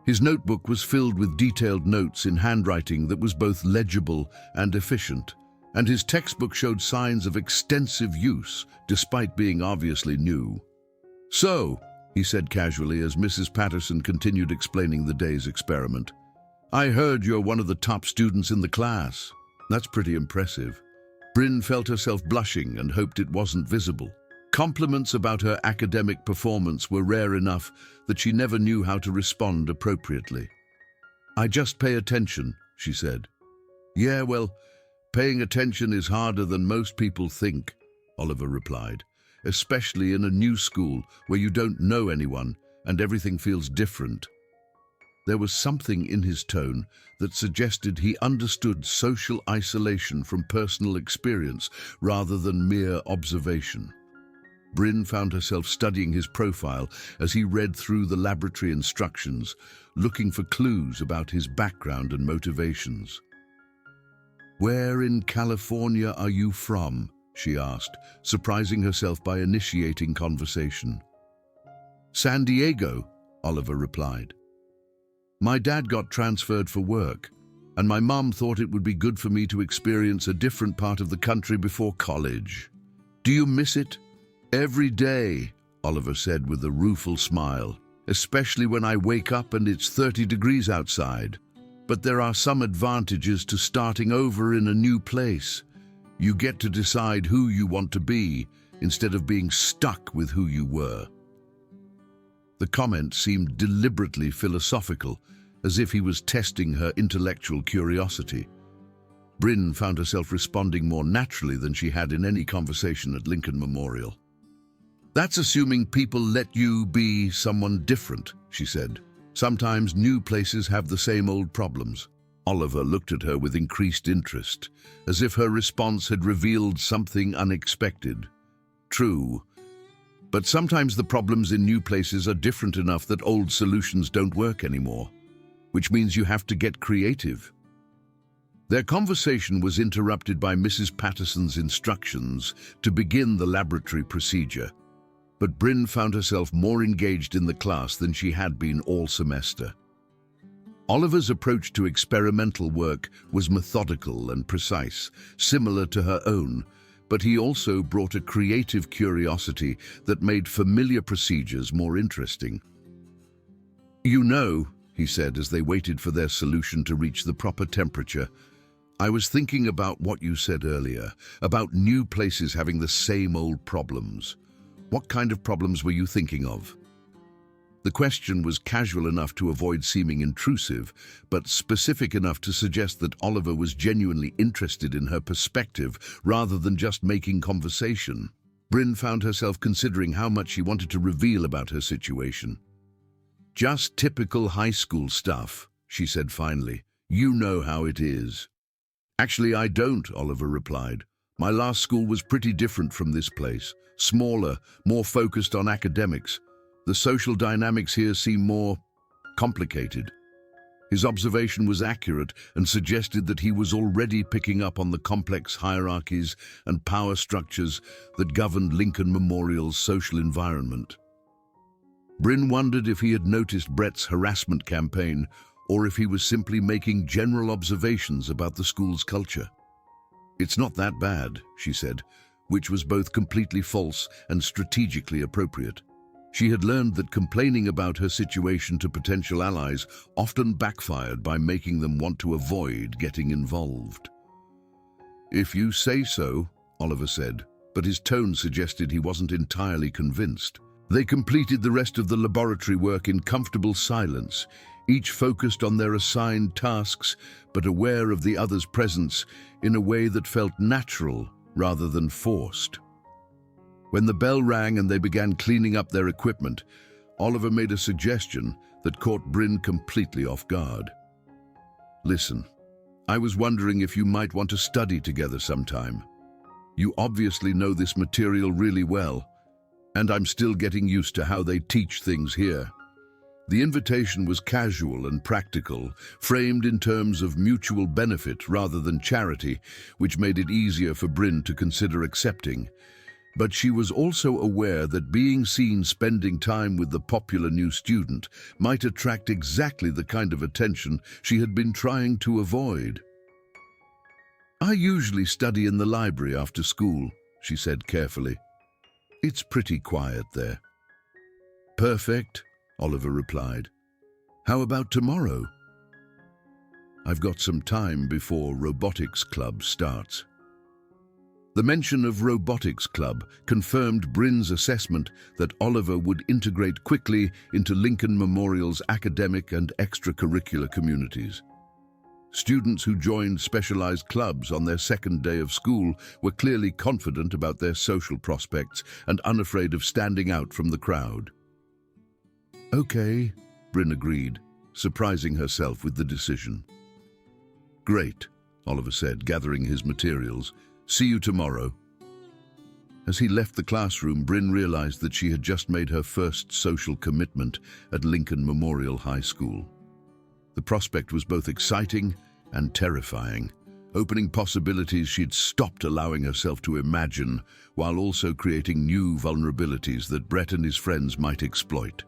His notebook was filled with detailed notes in handwriting that was both legible and efficient, and his textbook showed signs of extensive use despite being obviously new. "So," he said casually as Mrs. Patterson continued explaining the day's experiment, "I heard you're one of the top students in the class. That's pretty impressive." Bryn felt herself blushing and hoped it wasn't visible. Compliments about her academic performance were rare enough that she never knew how to respond appropriately. "I just pay attention," she said. "Yeah, well, paying attention is harder than most people think," Oliver replied, "especially in a new school where you don't know anyone and everything feels different." There was something in his tone that suggested he understood social isolation from personal experience rather than mere observation. Bryn found herself studying his profile as he read through the laboratory instructions, looking for clues about his background and motivations. "Where in California are you from?" she asked, surprising herself by initiating conversation. "San Diego," Oliver replied. "My dad got transferred for work, and my mom thought it would be good for me to experience a different part of the country before college." "Do you miss it?" "Every day," Oliver said with a rueful smile, "especially when I wake up and it's 30 degrees outside. But there are some advantages to starting over in a new place. You get to decide who you want to be instead of being stuck with who you were." The comment seemed deliberately philosophical, as if he was testing her intellectual curiosity. Bryn found herself responding more naturally than she had in any conversation at Lincoln Memorial. "That's assuming people let you be someone different," she said. "Sometimes new places have the same old problems." Oliver looked at her with increased interest, as if her response had revealed something unexpected. "True. But sometimes the problems in new places are different enough that old solutions don't work anymore, which means you have to get creative." Their conversation was interrupted by Mrs. Patterson's instructions to begin the laboratory procedure, but Bryn found herself more engaged in the class than she had been all semester. Oliver's approach to experimental work was methodical and precise, similar to her own, but he also brought a creative curiosity that made familiar procedures more interesting. "You know," he said as they waited for their solution to reach the proper temperature, "I was thinking about what you said earlier, about new places having the same old problems. What kind of problems were you thinking of?" The question was casual enough to avoid seeming intrusive, but specific enough to suggest that Oliver was genuinely interested in her perspective rather than just making conversation. Bryn found herself considering how much she wanted to reveal about her situation. "Just typical high school stuff," she said finally. "You know how it is." "Actually, I don't," Oliver replied. "My last school was pretty different from this place. Smaller, more focused on academics. The social dynamics here seem more complicated." His observation was accurate and suggested that he was already picking up on the complex hierarchies and power structures that governed Lincoln Memorial's social environment. Bryn wondered if he had noticed Brett's harassment campaign or if he was simply making general observations about the school's culture. "It's not that bad," she said, which was both completely false and strategically appropriate. She had learned that complaining about her situation to potential allies often backfired by making them want to avoid getting involved. "If you say so," Oliver said, but his tone suggested he wasn't entirely convinced. They completed the rest of the laboratory work in comfortable silence, each focused on their assigned tasks but aware of the other's presence in a way that felt natural rather than forced. When the bell rang and they began cleaning up their equipment, Oliver made a suggestion that caught Bryn completely off guard. "Listen, I was wondering if you might want to study together sometime. You obviously know this material really well, and I'm still getting used to how they teach things here." The invitation was casual and practical, framed in terms of mutual benefit rather than charity, which made it easier for Bryn to consider accepting. But she was also aware that being seen spending time with the popular new student might attract exactly the kind of attention she had been trying to avoid. "I usually study in the library after school," she said carefully. "It's pretty quiet there." "Perfect," Oliver replied. "How about tomorrow?" "I've got some time before robotics club starts." The mention of robotics club confirmed Bryn's assessment that Oliver would integrate quickly into Lincoln Memorial's academic and extracurricular communities. Students who joined specialized clubs on their second day of school were clearly confident about their social prospects and unafraid of standing out from the crowd. "Okay," Bryn agreed, surprising herself with the decision. "Great," Oliver said, gathering his materials. "See you tomorrow." As he left the classroom, Bryn realized that she had just made her first social commitment at Lincoln Memorial High School. The prospect was both exciting and terrifying, opening possibilities she'd stopped allowing herself to imagine, while also creating new vulnerabilities that Brett and his friends might exploit.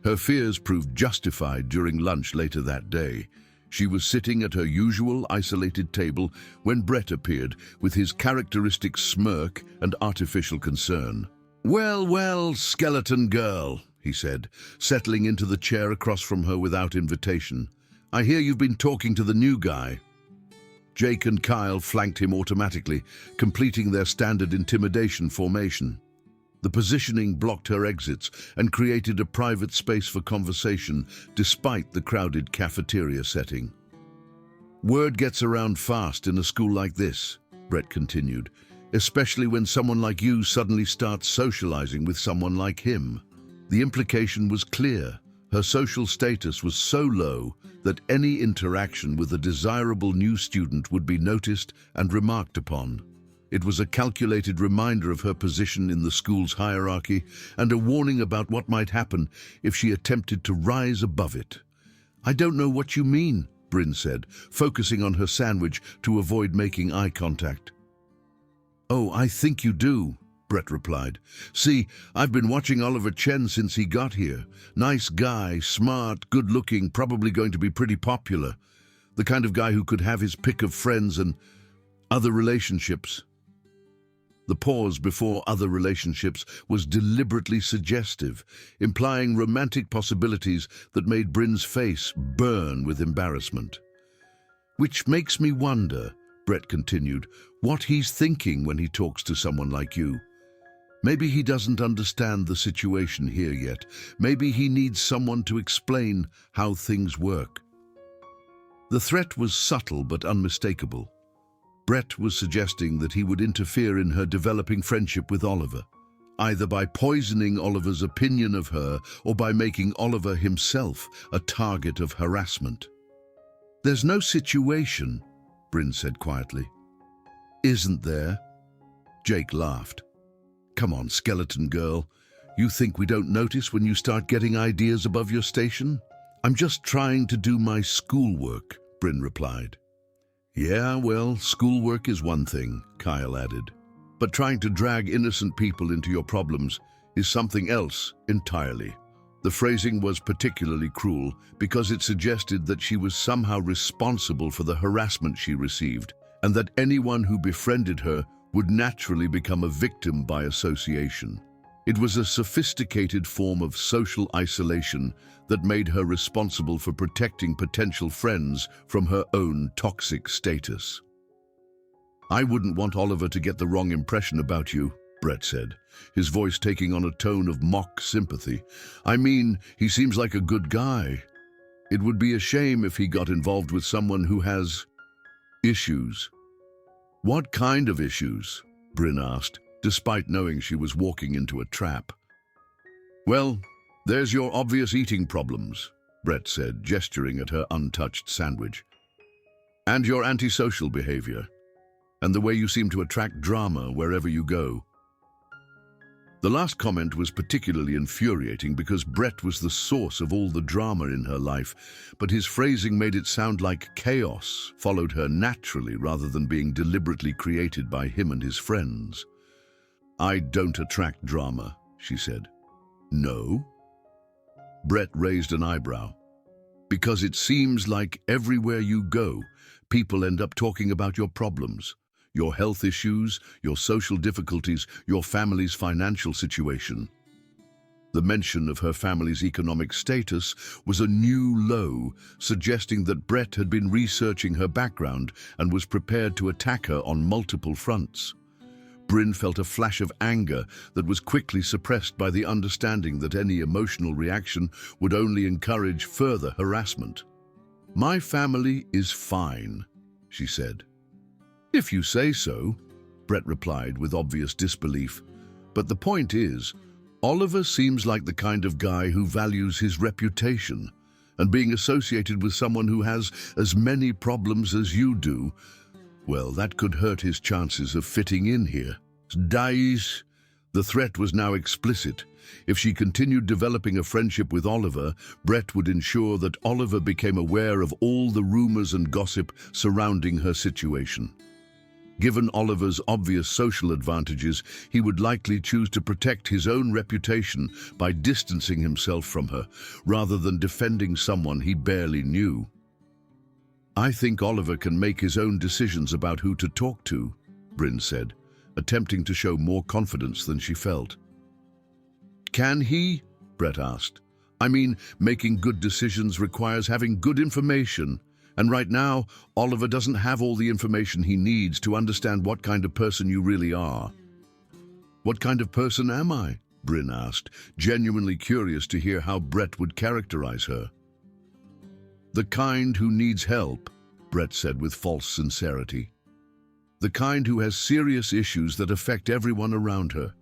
Her fears proved justified during lunch later that day. She was sitting at her usual isolated table when Brett appeared with his characteristic smirk and artificial concern. "Well, well, skeleton girl," he said, settling into the chair across from her without invitation. "I hear you've been talking to the new guy." Jake and Kyle flanked him automatically, completing their standard intimidation formation. The positioning blocked her exits and created a private space for conversation despite the crowded cafeteria setting. "Word gets around fast in a school like this," Brett continued, "especially when someone like you suddenly starts socializing with someone like him." The implication was clear. Her social status was so low that any interaction with a desirable new student would be noticed and remarked upon. It was a calculated reminder of her position in the school's hierarchy and a warning about what might happen if she attempted to rise above it. "I don't know what you mean," Bryn said, focusing on her sandwich to avoid making eye contact. "Oh, I think you do," Brett replied. "See, I've been watching Oliver Chen since he got here. Nice guy, smart, good-looking, probably going to be pretty popular. The kind of guy who could have his pick of friends and other relationships." The pause before other relationships was deliberately suggestive, implying romantic possibilities that made Bryn's face burn with embarrassment. "Which makes me wonder," Brett continued, "what he's thinking when he talks to someone like you. Maybe he doesn't understand the situation here yet. Maybe he needs someone to explain how things work." The threat was subtle but unmistakable. Brett was suggesting that he would interfere in her developing friendship with Oliver, either by poisoning Oliver's opinion of her or by making Oliver himself a target of harassment. There's no situation, Bryn said quietly. Isn't there? Jake laughed. Come on, skeleton girl. You think we don't notice when you start getting ideas above your station? I'm just trying to do my schoolwork, Bryn replied. Yeah, well, schoolwork is one thing, Kyle added. But trying to drag innocent people into your problems is something else entirely. The phrasing was particularly cruel because it suggested that she was somehow responsible for the harassment she received, and that anyone who befriended her would naturally become a victim by association. It was a sophisticated form of social isolation that made her responsible for protecting potential friends from her own toxic status. I wouldn't want Oliver to get the wrong impression about you, Brett said, his voice taking on a tone of mock sympathy. I mean, he seems like a good guy. It would be a shame if he got involved with someone who has issues. What kind of issues? Bryn asked, despite knowing she was walking into a trap. Well, there's your obvious eating problems, Brett said, gesturing at her untouched sandwich. And your antisocial behavior, and the way you seem to attract drama wherever you go. The last comment was particularly infuriating because Brett was the source of all the drama in her life, but his phrasing made it sound like chaos followed her naturally rather than being deliberately created by him and his friends. I don't attract drama, she said. No? Brett raised an eyebrow. Because it seems like everywhere you go, people end up talking about your problems. Your health issues, your social difficulties, your family's financial situation. The mention of her family's economic status was a new low, suggesting that Brett had been researching her background and was prepared to attack her on multiple fronts. Bryn felt a flash of anger that was quickly suppressed by the understanding that any emotional reaction would only encourage further harassment. My family is fine, she said. If you say so, Brett replied with obvious disbelief. But the point is, Oliver seems like the kind of guy who values his reputation, and being associated with someone who has as many problems as you do, well, that could hurt his chances of fitting in here. Dies. The threat was now explicit. If she continued developing a friendship with Oliver, Brett would ensure that Oliver became aware of all the rumors and gossip surrounding her situation. Given Oliver's obvious social advantages, he would likely choose to protect his own reputation by distancing himself from her, rather than defending someone he barely knew. I think Oliver can make his own decisions about who to talk to, Bryn said, attempting to show more confidence than she felt. Can he? Brett asked. I mean, making good decisions requires having good information. And right now, Oliver doesn't have all the information he needs to understand what kind of person you really are. What kind of person am I? Bryn asked, genuinely curious to hear how Brett would characterize her. The kind who needs help, Brett said with false sincerity. The kind who has serious issues that affect everyone around her.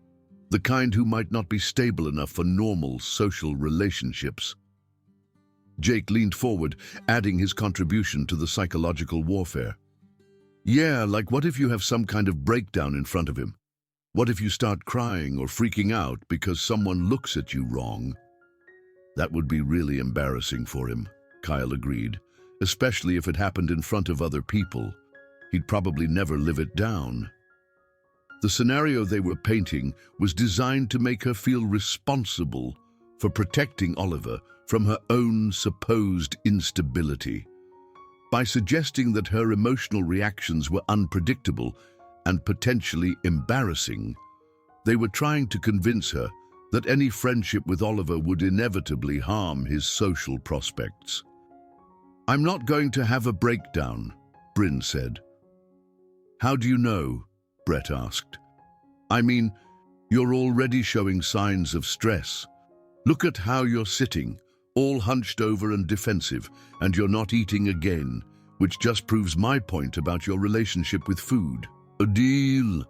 The kind who might not be stable enough for normal social relationships. Jake leaned forward, adding his contribution to the psychological warfare. Yeah, like what if you have some kind of breakdown in front of him? What if you start crying or freaking out because someone looks at you wrong? That would be really embarrassing for him, Kyle agreed, especially if it happened in front of other people. He'd probably never live it down. The scenario they were painting was designed to make her feel responsible for protecting Oliver from her own supposed instability. By suggesting that her emotional reactions were unpredictable and potentially embarrassing, they were trying to convince her that any friendship with Oliver would inevitably harm his social prospects. I'm not going to have a breakdown, Bryn said. How do you know? Brett asked. I mean, you're already showing signs of stress. Look at how you're sitting, all hunched over and defensive, and you're not eating again, which just proves my point about your relationship with food. A deal.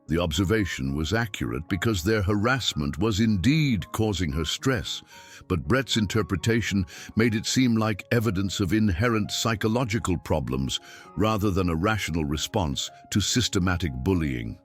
The observation was accurate because their harassment was indeed causing her stress, but Brett's interpretation made it seem like evidence of inherent psychological problems rather than a rational response to systematic bullying.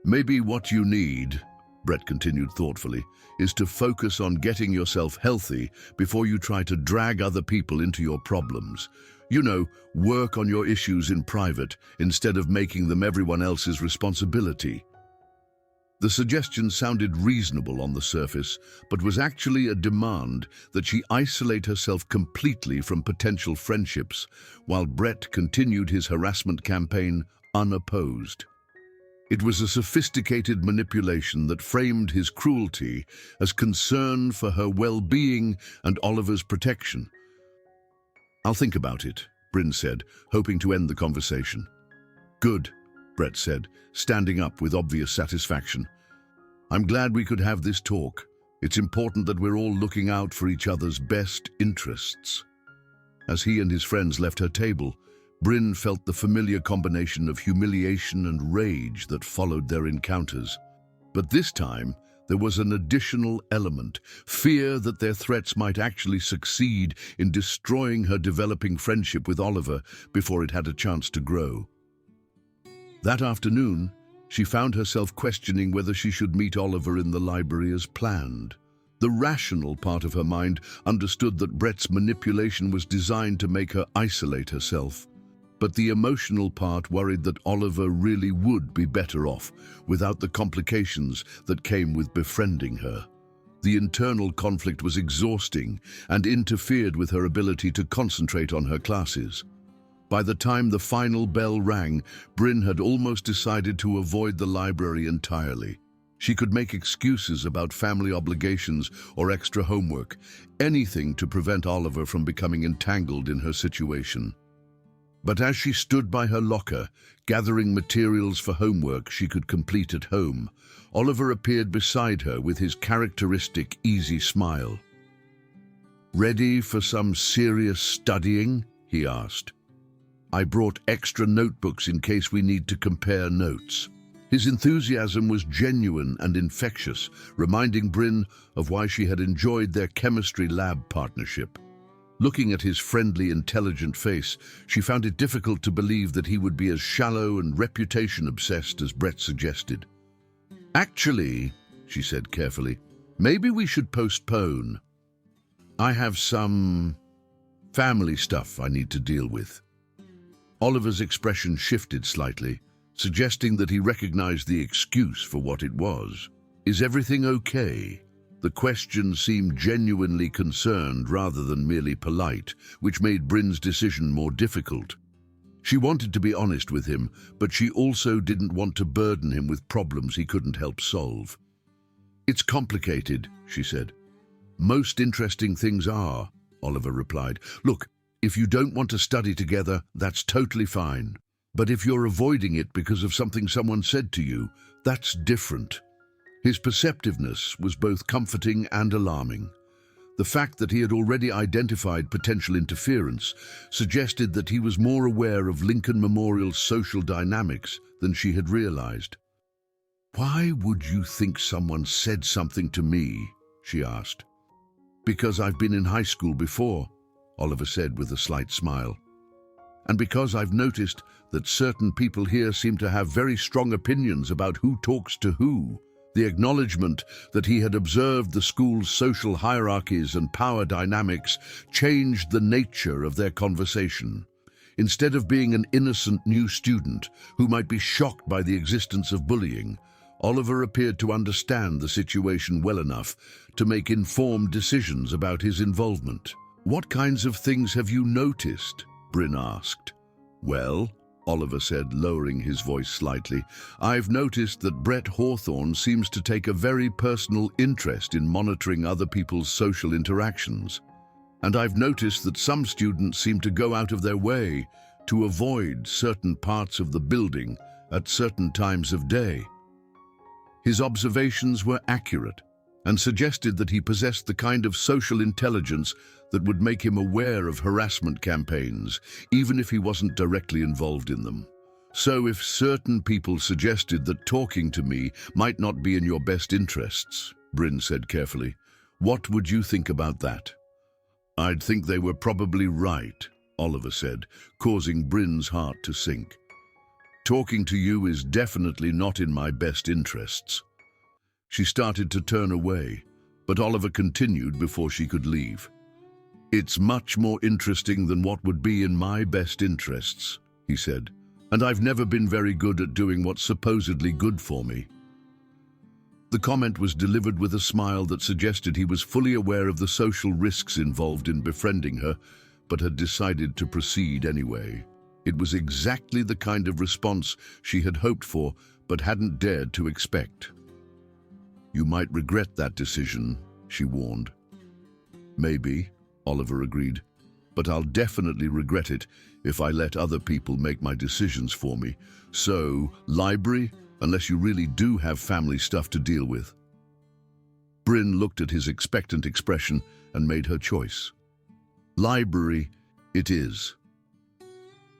Maybe what you need, Brett continued thoughtfully, is to focus on getting yourself healthy before you try to drag other people into your problems. You know, work on your issues in private instead of making them everyone else's responsibility. The suggestion sounded reasonable on the surface, but was actually a demand that she isolate herself completely from potential friendships, while Brett continued his harassment campaign unopposed. It was a sophisticated manipulation that framed his cruelty as concern for her well-being and Oliver's protection. "I'll think about it," Bryn said, hoping to end the conversation. "Good," Brett said, standing up with obvious satisfaction. "I'm glad we could have this talk. It's important that we're all looking out for each other's best interests." As he and his friends left her table, Bryn felt the familiar combination of humiliation and rage that followed their encounters. But this time, there was an additional element, fear that their threats might actually succeed in destroying her developing friendship with Oliver before it had a chance to grow. That afternoon, she found herself questioning whether she should meet Oliver in the library as planned. The rational part of her mind understood that Brett's manipulation was designed to make her isolate herself. But the emotional part worried that Oliver really would be better off without the complications that came with befriending her. The internal conflict was exhausting and interfered with her ability to concentrate on her classes. By the time the final bell rang, Bryn had almost decided to avoid the library entirely. She could make excuses about family obligations or extra homework, anything to prevent Oliver from becoming entangled in her situation. But as she stood by her locker, gathering materials for homework she could complete at home, Oliver appeared beside her with his characteristic easy smile. "Ready for some serious studying?" he asked. "I brought extra notebooks in case we need to compare notes." His enthusiasm was genuine and infectious, reminding Bryn of why she had enjoyed their chemistry lab partnership. Looking at his friendly, intelligent face, she found it difficult to believe that he would be as shallow and reputation-obsessed as Brett suggested. "Actually," she said carefully, "maybe we should postpone. I have some family stuff I need to deal with." Oliver's expression shifted slightly, suggesting that he recognized the excuse for what it was. "Is everything okay?" The question seemed genuinely concerned rather than merely polite, which made Bryn's decision more difficult. She wanted to be honest with him, but she also didn't want to burden him with problems he couldn't help solve. "It's complicated," she said. "Most interesting things are," Oliver replied. "Look, if you don't want to study together, that's totally fine. But if you're avoiding it because of something someone said to you, that's different." His perceptiveness was both comforting and alarming. The fact that he had already identified potential interference suggested that he was more aware of Lincoln Memorial's social dynamics than she had realized. "Why would you think someone said something to me?" she asked. "Because I've been in high school before," Oliver said with a slight smile. "And because I've noticed that certain people here seem to have very strong opinions about who talks to who." The acknowledgement that he had observed the school's social hierarchies and power dynamics changed the nature of their conversation. Instead of being an innocent new student who might be shocked by the existence of bullying, Oliver appeared to understand the situation well enough to make informed decisions about his involvement. "What kinds of things have you noticed?" Bryn asked. "Well," Oliver said, lowering his voice slightly, "I've noticed that Brett Hawthorne seems to take a very personal interest in monitoring other people's social interactions. And I've noticed that some students seem to go out of their way to avoid certain parts of the building at certain times of day." His observations were accurate and suggested that he possessed the kind of social intelligence that would make him aware of harassment campaigns, even if he wasn't directly involved in them. So if certain people suggested that talking to me might not be in your best interests, Bryn said carefully, what would you think about that? I'd think they were probably right, Oliver said, causing Bryn's heart to sink. Talking to you is definitely not in my best interests. She started to turn away, but Oliver continued before she could leave. It's much more interesting than what would be in my best interests, he said, and I've never been very good at doing what's supposedly good for me. The comment was delivered with a smile that suggested he was fully aware of the social risks involved in befriending her, but had decided to proceed anyway. It was exactly the kind of response she had hoped for, but hadn't dared to expect. You might regret that decision, she warned. Maybe, Oliver agreed, but I'll definitely regret it if I let other people make my decisions for me. So, library, unless you really do have family stuff to deal with. Bryn looked at his expectant expression and made her choice. Library it is.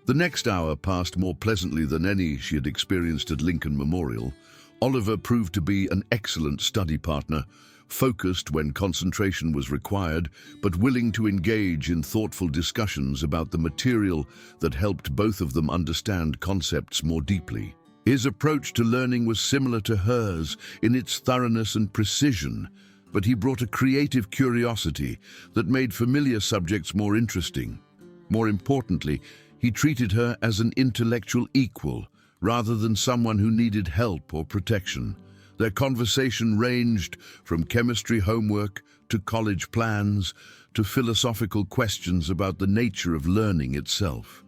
The next hour passed more pleasantly than any she had experienced at Lincoln Memorial. Oliver proved to be an excellent study partner, focused when concentration was required, but willing to engage in thoughtful discussions about the material that helped both of them understand concepts more deeply. His approach to learning was similar to hers in its thoroughness and precision, but he brought a creative curiosity that made familiar subjects more interesting. More importantly, he treated her as an intellectual equal, rather than someone who needed help or protection. Their conversation ranged from chemistry homework to college plans to philosophical questions about the nature of learning itself.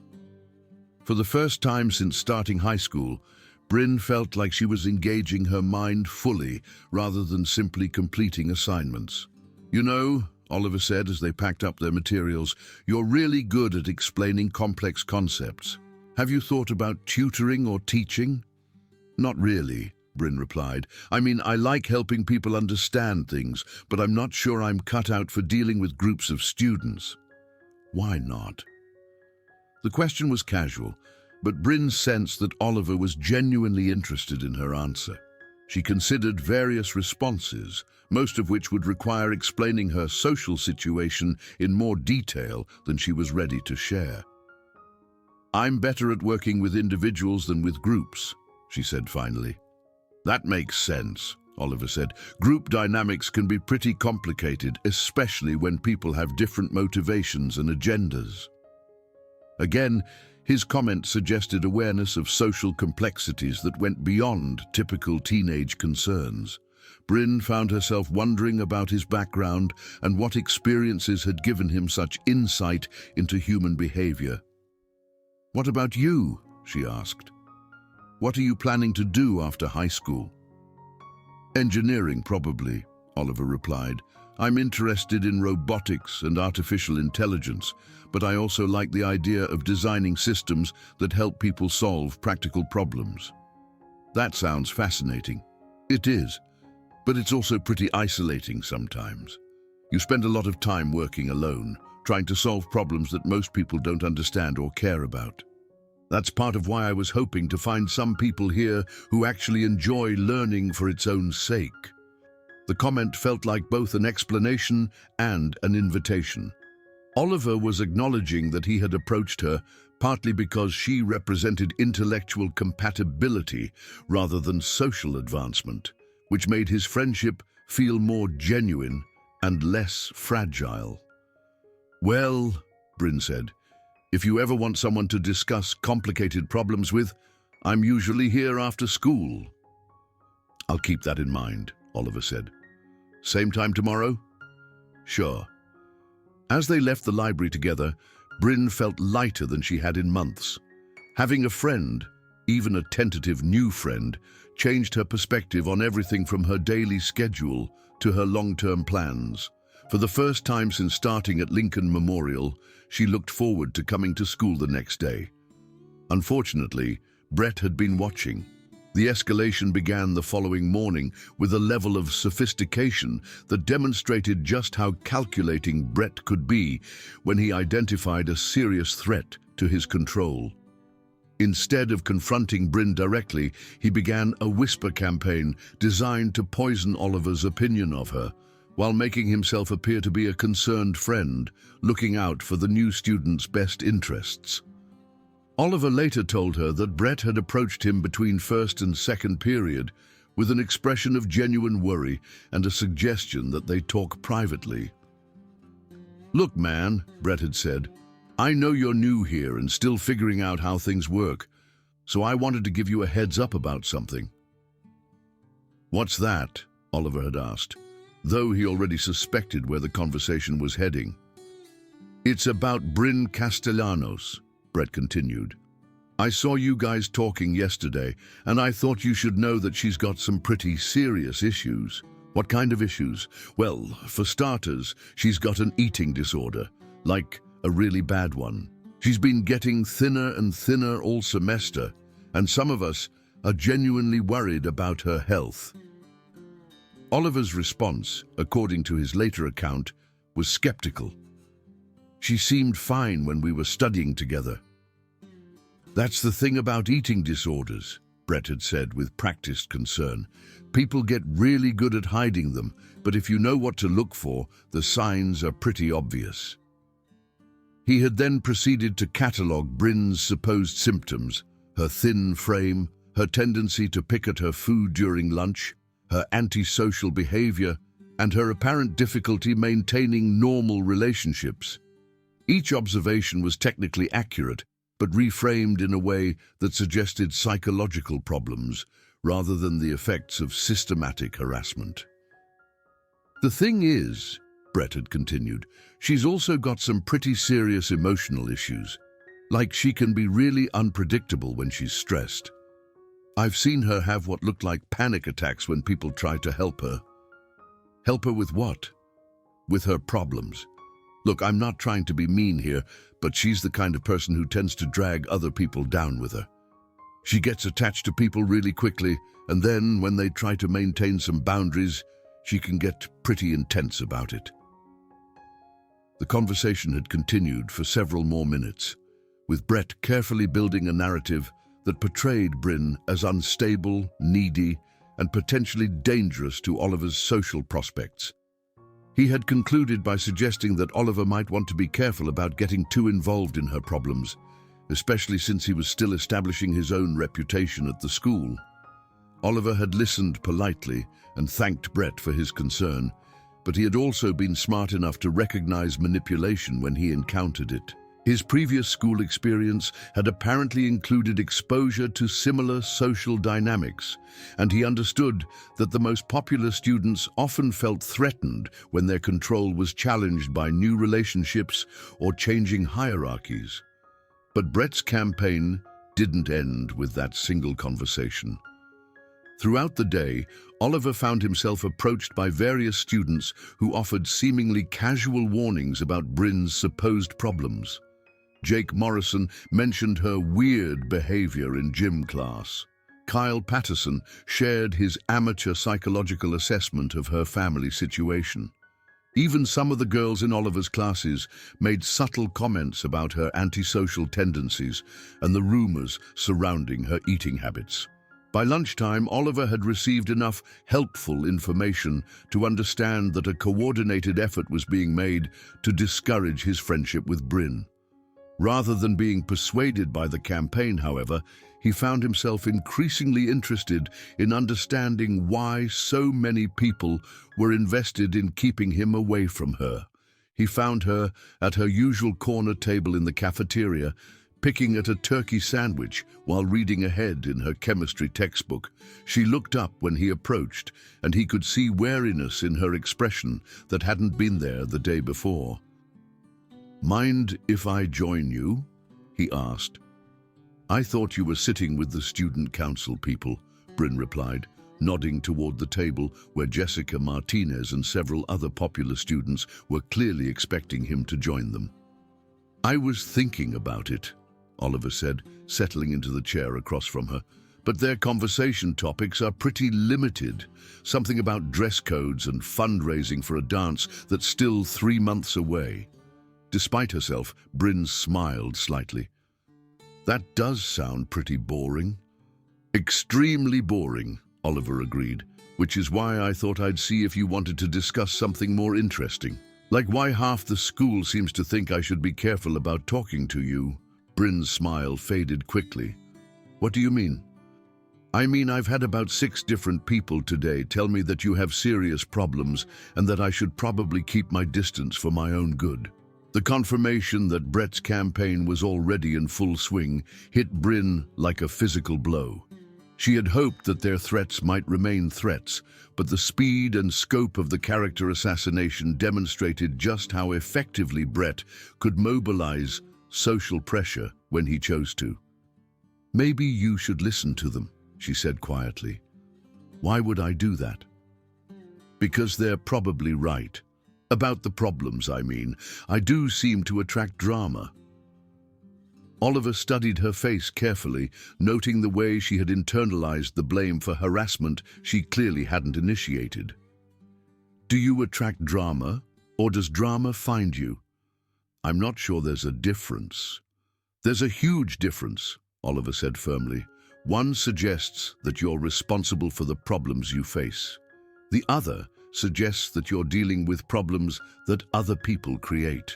For the first time since starting high school, Bryn felt like she was engaging her mind fully rather than simply completing assignments. You know, Oliver said as they packed up their materials, you're really good at explaining complex concepts. Have you thought about tutoring or teaching? Not really, Bryn replied. I mean, I like helping people understand things, but I'm not sure I'm cut out for dealing with groups of students. Why not? The question was casual, but Bryn sensed that Oliver was genuinely interested in her answer. She considered various responses, most of which would require explaining her social situation in more detail than she was ready to share. I'm better at working with individuals than with groups, she said finally. That makes sense, Oliver said. Group dynamics can be pretty complicated, especially when people have different motivations and agendas. Again, his comment suggested awareness of social complexities that went beyond typical teenage concerns. Bryn found herself wondering about his background and what experiences had given him such insight into human behavior. What about you? She asked. What are you planning to do after high school? Engineering, probably, Oliver replied. I'm interested in robotics and artificial intelligence, but I also like the idea of designing systems that help people solve practical problems. That sounds fascinating. It is, but it's also pretty isolating sometimes. You spend a lot of time working alone, trying to solve problems that most people don't understand or care about. That's part of why I was hoping to find some people here who actually enjoy learning for its own sake. The comment felt like both an explanation and an invitation. Oliver was acknowledging that he had approached her partly because she represented intellectual compatibility rather than social advancement, which made his friendship feel more genuine and less fragile. Well, Bryn said, if you ever want someone to discuss complicated problems with, I'm usually here after school. I'll keep that in mind, Oliver said. Same time tomorrow? Sure. As they left the library together, Bryn felt lighter than she had in months. Having a friend, even a tentative new friend, changed her perspective on everything from her daily schedule to her long-term plans. For the first time since starting at Lincoln Memorial, she looked forward to coming to school the next day. Unfortunately, Brett had been watching. The escalation began the following morning with a level of sophistication that demonstrated just how calculating Brett could be when he identified a serious threat to his control. Instead of confronting Bryn directly, he began a whisper campaign designed to poison Oliver's opinion of her, while making himself appear to be a concerned friend, looking out for the new student's best interests. Oliver later told her that Brett had approached him between first and second period with an expression of genuine worry and a suggestion that they talk privately. "Look, man," Brett had said, "I know you're new here and still figuring out how things work, so I wanted to give you a heads up about something." "What's that?" Oliver had asked, though he already suspected where the conversation was heading. "It's about Bryn Castellanos," Brett continued. "I saw you guys talking yesterday, and I thought you should know that she's got some pretty serious issues." "What kind of issues?" "Well, for starters, she's got an eating disorder, like a really bad one. She's been getting thinner and thinner all semester, and some of us are genuinely worried about her health." Oliver's response, according to his later account, was skeptical. "She seemed fine when we were studying together." "That's the thing about eating disorders," Brett had said with practiced concern. "People get really good at hiding them, but if you know what to look for, the signs are pretty obvious." He had then proceeded to catalogue Bryn's supposed symptoms: her thin frame, her tendency to pick at her food during lunch, her antisocial behavior, and her apparent difficulty maintaining normal relationships. Each observation was technically accurate, but reframed in a way that suggested psychological problems rather than the effects of systematic harassment. "The thing is," Brett had continued, "she's also got some pretty serious emotional issues. Like, she can be really unpredictable when she's stressed. I've seen her have what looked like panic attacks when people try to help her." "Help her with what?" "With her problems. Look, I'm not trying to be mean here, but she's the kind of person who tends to drag other people down with her. She gets attached to people really quickly, and then, when they try to maintain some boundaries, she can get pretty intense about it." The conversation had continued for several more minutes, with Brett carefully building a narrative that portrayed Bryn as unstable, needy, and potentially dangerous to Oliver's social prospects. He had concluded by suggesting that Oliver might want to be careful about getting too involved in her problems, especially since he was still establishing his own reputation at the school. Oliver had listened politely and thanked Brett for his concern, but he had also been smart enough to recognize manipulation when he encountered it. His previous school experience had apparently included exposure to similar social dynamics, and he understood that the most popular students often felt threatened when their control was challenged by new relationships or changing hierarchies. But Brett's campaign didn't end with that single conversation. Throughout the day, Oliver found himself approached by various students who offered seemingly casual warnings about Bryn's supposed problems. Jake Morrison mentioned her weird behavior in gym class. Kyle Patterson shared his amateur psychological assessment of her family situation. Even some of the girls in Oliver's classes made subtle comments about her antisocial tendencies and the rumors surrounding her eating habits. By lunchtime, Oliver had received enough helpful information to understand that a coordinated effort was being made to discourage his friendship with Bryn. Rather than being persuaded by the campaign, however, he found himself increasingly interested in understanding why so many people were invested in keeping him away from her. He found her at her usual corner table in the cafeteria, picking at a turkey sandwich while reading ahead in her chemistry textbook. She looked up when he approached, and he could see wariness in her expression that hadn't been there the day before. "Mind if I join you?" he asked. "I thought you were sitting with the student council people," Bryn replied, nodding toward the table where Jessica Martinez and several other popular students were clearly expecting him to join them. "I was thinking about it," Oliver said, settling into the chair across from her. "But their conversation topics are pretty limited. Something about dress codes and fundraising for a dance that's still 3 months away." Despite herself, Bryn smiled slightly. That does sound pretty boring. Extremely boring, Oliver agreed, which is why I thought I'd see if you wanted to discuss something more interesting. Like why half the school seems to think I should be careful about talking to you. Bryn's smile faded quickly. What do you mean? I mean, I've had about 6 different people today tell me that you have serious problems and that I should probably keep my distance for my own good. The confirmation that Brett's campaign was already in full swing hit Bryn like a physical blow. She had hoped that their threats might remain threats, but the speed and scope of the character assassination demonstrated just how effectively Brett could mobilize social pressure when he chose to. Maybe you should listen to them, she said quietly. Why would I do that? Because they're probably right. About the problems, I mean. I do seem to attract drama. Oliver studied her face carefully, noting the way she had internalized the blame for harassment she clearly hadn't initiated. Do you attract drama, or does drama find you? I'm not sure there's a difference. There's a huge difference, Oliver said firmly. One suggests that you're responsible for the problems you face. The other suggests that you're dealing with problems that other people create.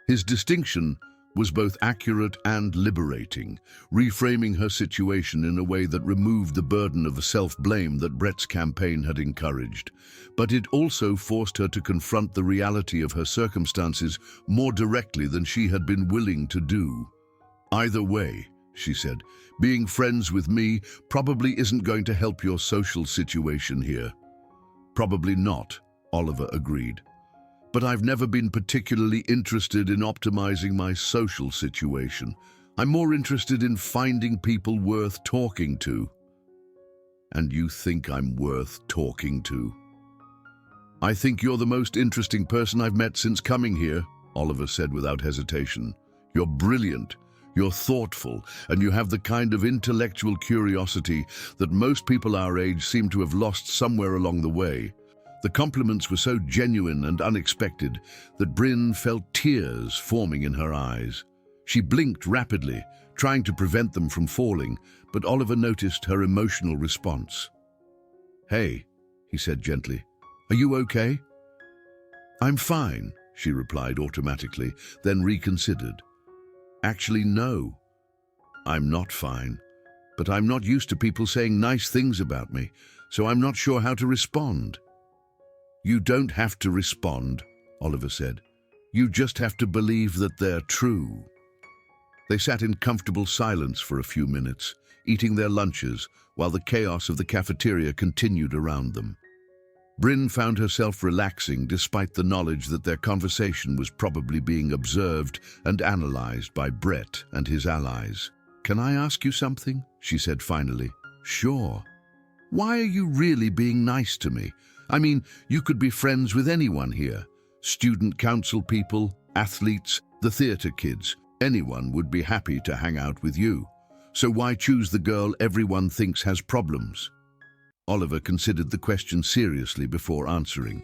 His distinction was both accurate and liberating, reframing her situation in a way that removed the burden of self-blame that Brett's campaign had encouraged. But it also forced her to confront the reality of her circumstances more directly than she had been willing to do. Either way, she said, being friends with me probably isn't going to help your social situation here. Probably not, Oliver agreed. But I've never been particularly interested in optimizing my social situation. I'm more interested in finding people worth talking to. And you think I'm worth talking to? I think you're the most interesting person I've met since coming here, Oliver said without hesitation. You're brilliant, you're thoughtful, and you have the kind of intellectual curiosity that most people our age seem to have lost somewhere along the way. The compliments were so genuine and unexpected that Bryn felt tears forming in her eyes. She blinked rapidly, trying to prevent them from falling, but Oliver noticed her emotional response. "Hey," he said gently, "are you okay?" "I'm fine," she replied automatically, then reconsidered. "Actually, no. I'm not fine, but I'm not used to people saying nice things about me, so I'm not sure how to respond." "You don't have to respond," Oliver said. "You just have to believe that they're true." They sat in comfortable silence for a few minutes, eating their lunches while the chaos of the cafeteria continued around them. Bryn found herself relaxing despite the knowledge that their conversation was probably being observed and analyzed by Brett and his allies. "Can I ask you something?" she said finally. "Sure. Why are you really being nice to me? I mean, you could be friends with anyone here. Student council people, athletes, the theater kids. Anyone would be happy to hang out with you. So why choose the girl everyone thinks has problems?" Oliver considered the question seriously before answering.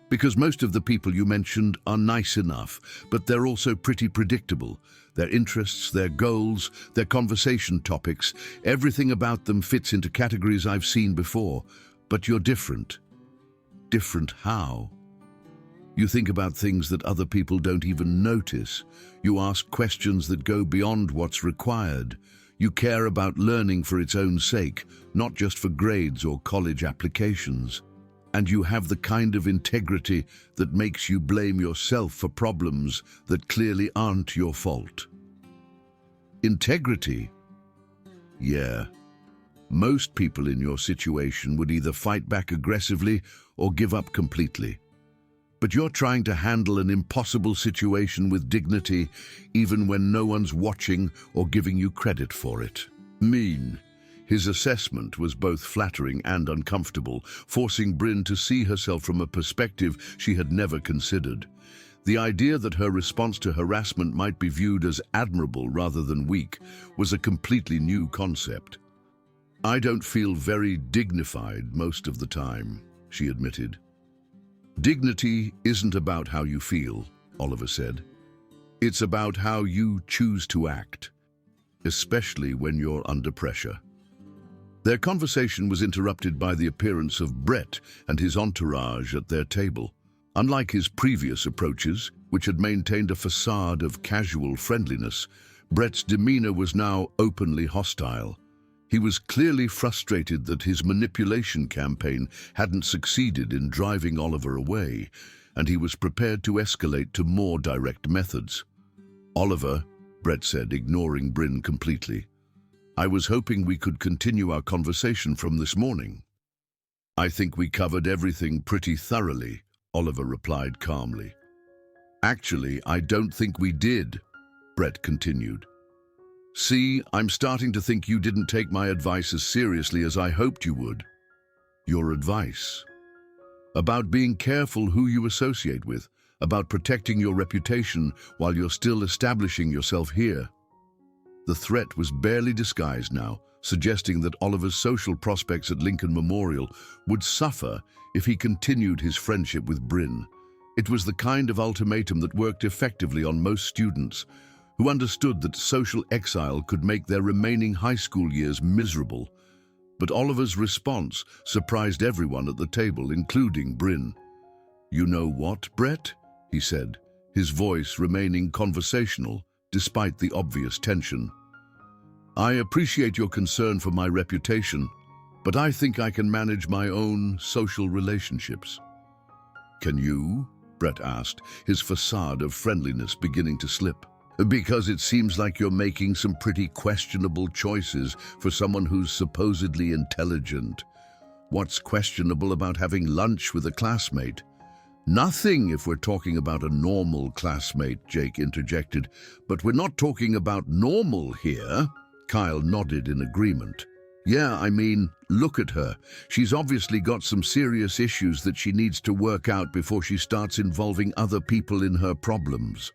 "Because most of the people you mentioned are nice enough, but they're also pretty predictable. Their interests, their goals, their conversation topics, everything about them fits into categories I've seen before. But you're different." "Different how?" "You think about things that other people don't even notice. You ask questions that go beyond what's required. You care about learning for its own sake, not just for grades or college applications. And you have the kind of integrity that makes you blame yourself for problems that clearly aren't your fault." Integrity? Yeah. Most people in your situation would either fight back aggressively or give up completely. But you're trying to handle an impossible situation with dignity, even when no one's watching or giving you credit for it. His assessment was both flattering and uncomfortable, forcing Bryn to see herself from a perspective she had never considered. The idea that her response to harassment might be viewed as admirable rather than weak was a completely new concept. "I don't feel very dignified most of the time," she admitted. "Dignity isn't about how you feel," Oliver said. "It's about how you choose to act. especially when you're under pressure. Their conversation was interrupted by the appearance of Brett and his entourage at their table. Unlike his previous approaches, which had maintained a facade of casual friendliness, Brett's demeanor was now openly hostile. He was clearly frustrated that his manipulation campaign hadn't succeeded in driving Oliver away, and he was prepared to escalate to more direct methods. "Oliver," Brett said, ignoring Bryn completely, "I was hoping we could continue our conversation from this morning." "I think we covered everything pretty thoroughly," Oliver replied calmly. "Actually, I don't think we did," Brett continued. "See, I'm starting to think you didn't take my advice as seriously as I hoped you would." "Your advice?" "About being careful who you associate with, about protecting your reputation while you're still establishing yourself here." The threat was barely disguised now, suggesting that Oliver's social prospects at Lincoln Memorial would suffer if he continued his friendship with Bryn. It was the kind of ultimatum that worked effectively on most students, who understood that social exile could make their remaining high school years miserable. But Oliver's response surprised everyone at the table, including Bryn. "You know what, Brett?" he said, his voice remaining conversational despite the obvious tension. "I appreciate your concern for my reputation, but I think I can manage my own social relationships." "Can you?" Brett asked, his facade of friendliness beginning to slip. "Because it seems like you're making some pretty questionable choices for someone who's supposedly intelligent. What's questionable about having lunch with a classmate?" "Nothing if we're talking about a normal classmate," Jake interjected. "But we're not talking about normal here." Kyle nodded in agreement. "Yeah, I mean, look at her. She's obviously got some serious issues that she needs to work out before she starts involving other people in her problems."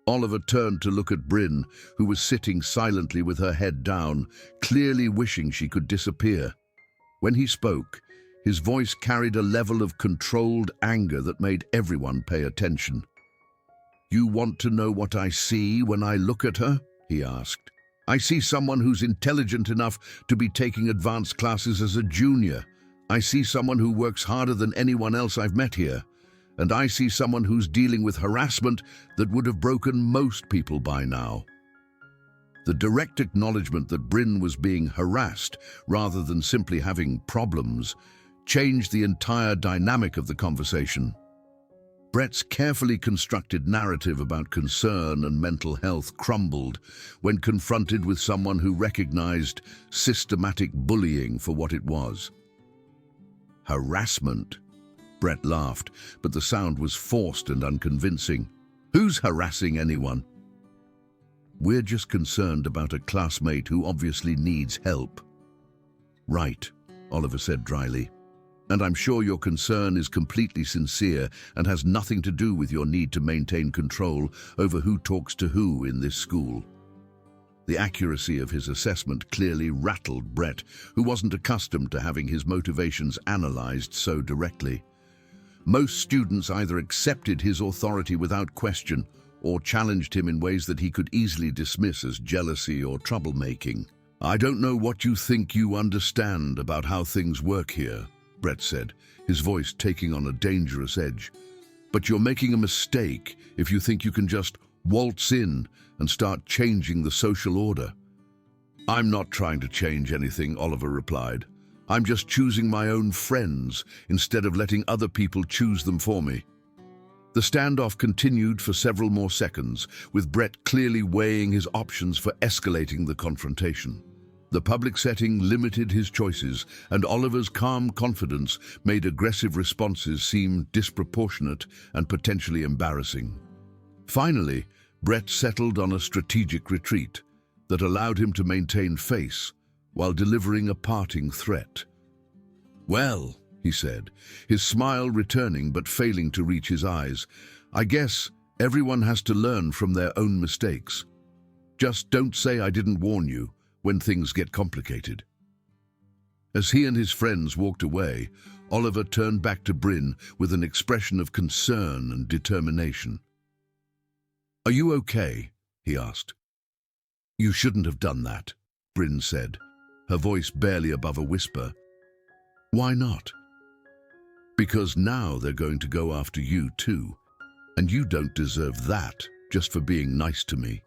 Oliver turned to look at Bryn, who was sitting silently with her head down, clearly wishing she could disappear. When he spoke, his voice carried a level of controlled anger that made everyone pay attention. "You want to know what I see when I look at her?" he asked. "I see someone who's intelligent enough to be taking advanced classes as a junior. I see someone who works harder than anyone else I've met here. And I see someone who's dealing with harassment that would have broken most people by now." The direct acknowledgement that Bryn was being harassed rather than simply having problems changed the entire dynamic of the conversation. Brett's carefully constructed narrative about concern and mental health crumbled when confronted with someone who recognized systematic bullying for what it was. "Harassment?" Brett laughed, but the sound was forced and unconvincing. "Who's harassing anyone?" "We're just concerned about a classmate who obviously needs help." "Right," Oliver said dryly. "And I'm sure your concern is completely sincere and has nothing to do with your need to maintain control over who talks to who in this school." The accuracy of his assessment clearly rattled Brett, who wasn't accustomed to having his motivations analyzed so directly. Most students either accepted his authority without question or challenged him in ways that he could easily dismiss as jealousy or troublemaking. "I don't know what you think you understand about how things work here," Brett said, his voice taking on a dangerous edge. "But you're making a mistake if you think you can just waltz in and start changing the social order." "I'm not trying to change anything," Oliver replied. "I'm just choosing my own friends instead of letting other people choose them for me." The standoff continued for several more seconds, with Brett clearly weighing his options for escalating the confrontation. The public setting limited his choices, and Oliver's calm confidence made aggressive responses seem disproportionate and potentially embarrassing. Finally, Brett settled on a strategic retreat that allowed him to maintain face while delivering a parting threat. "Well," he said, his smile returning but failing to reach his eyes, "I guess everyone has to learn from their own mistakes. Just don't say I didn't warn you when things get complicated." As he and his friends walked away, Oliver turned back to Bryn with an expression of concern and determination. "Are you okay?" he asked. "You shouldn't have done that," Bryn said, her voice barely above a whisper. "Why not?" "Because now they're going to go after you too, and you don't deserve that just for being nice to me."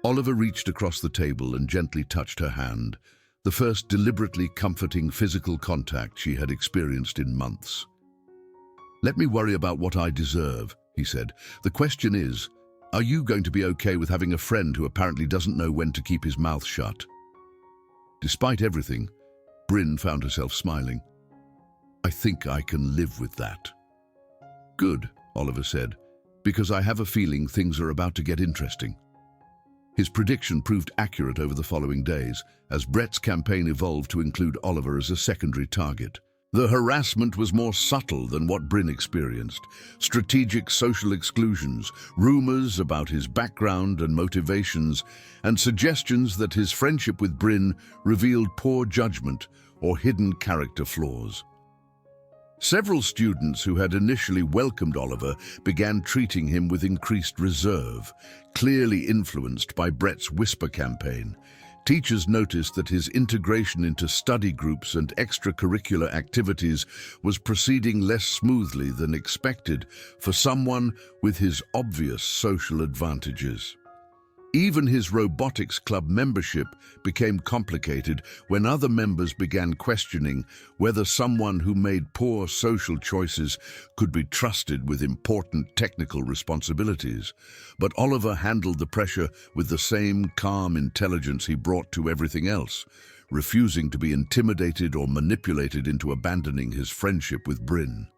Oliver reached across the table and gently touched her hand, the first deliberately comforting physical contact she had experienced in months. "Let me worry about what I deserve," he said. "The question is, are you going to be okay with having a friend who apparently doesn't know when to keep his mouth shut?" Despite everything, Bryn found herself smiling. "I think I can live with that." "Good," Oliver said, "because I have a feeling things are about to get interesting." His prediction proved accurate over the following days, as Brett's campaign evolved to include Oliver as a secondary target. The harassment was more subtle than what Bryn experienced. Strategic social exclusions, rumors about his background and motivations, and suggestions that his friendship with Bryn revealed poor judgment or hidden character flaws. Several students who had initially welcomed Oliver began treating him with increased reserve, clearly influenced by Brett's whisper campaign. Teachers noticed that his integration into study groups and extracurricular activities was proceeding less smoothly than expected for someone with his obvious social advantages. Even his robotics club membership became complicated when other members began questioning whether someone who made poor social choices could be trusted with important technical responsibilities. But Oliver handled the pressure with the same calm intelligence he brought to everything else, refusing to be intimidated or manipulated into abandoning his friendship with Bryn.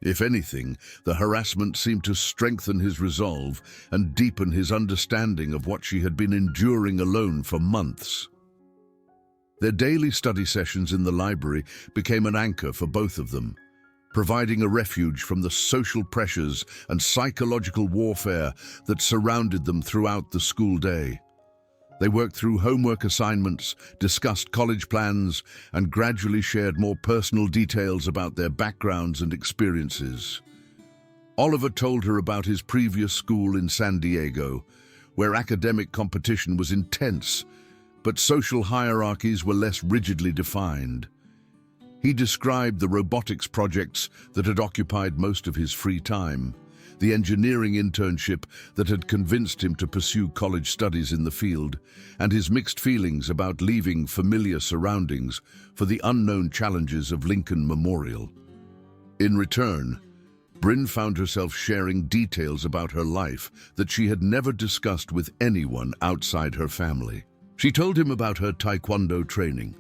If anything, the harassment seemed to strengthen his resolve and deepen his understanding of what she had been enduring alone for months. Their daily study sessions in the library became an anchor for both of them, providing a refuge from the social pressures and psychological warfare that surrounded them throughout the school day. They worked through homework assignments, discussed college plans, and gradually shared more personal details about their backgrounds and experiences. Oliver told her about his previous school in San Diego, where academic competition was intense, but social hierarchies were less rigidly defined. He described the robotics projects that had occupied most of his free time, the engineering internship that had convinced him to pursue college studies in the field, and his mixed feelings about leaving familiar surroundings for the unknown challenges of Lincoln Memorial. In return, Bryn found herself sharing details about her life that she had never discussed with anyone outside her family. She told him about her taekwondo training,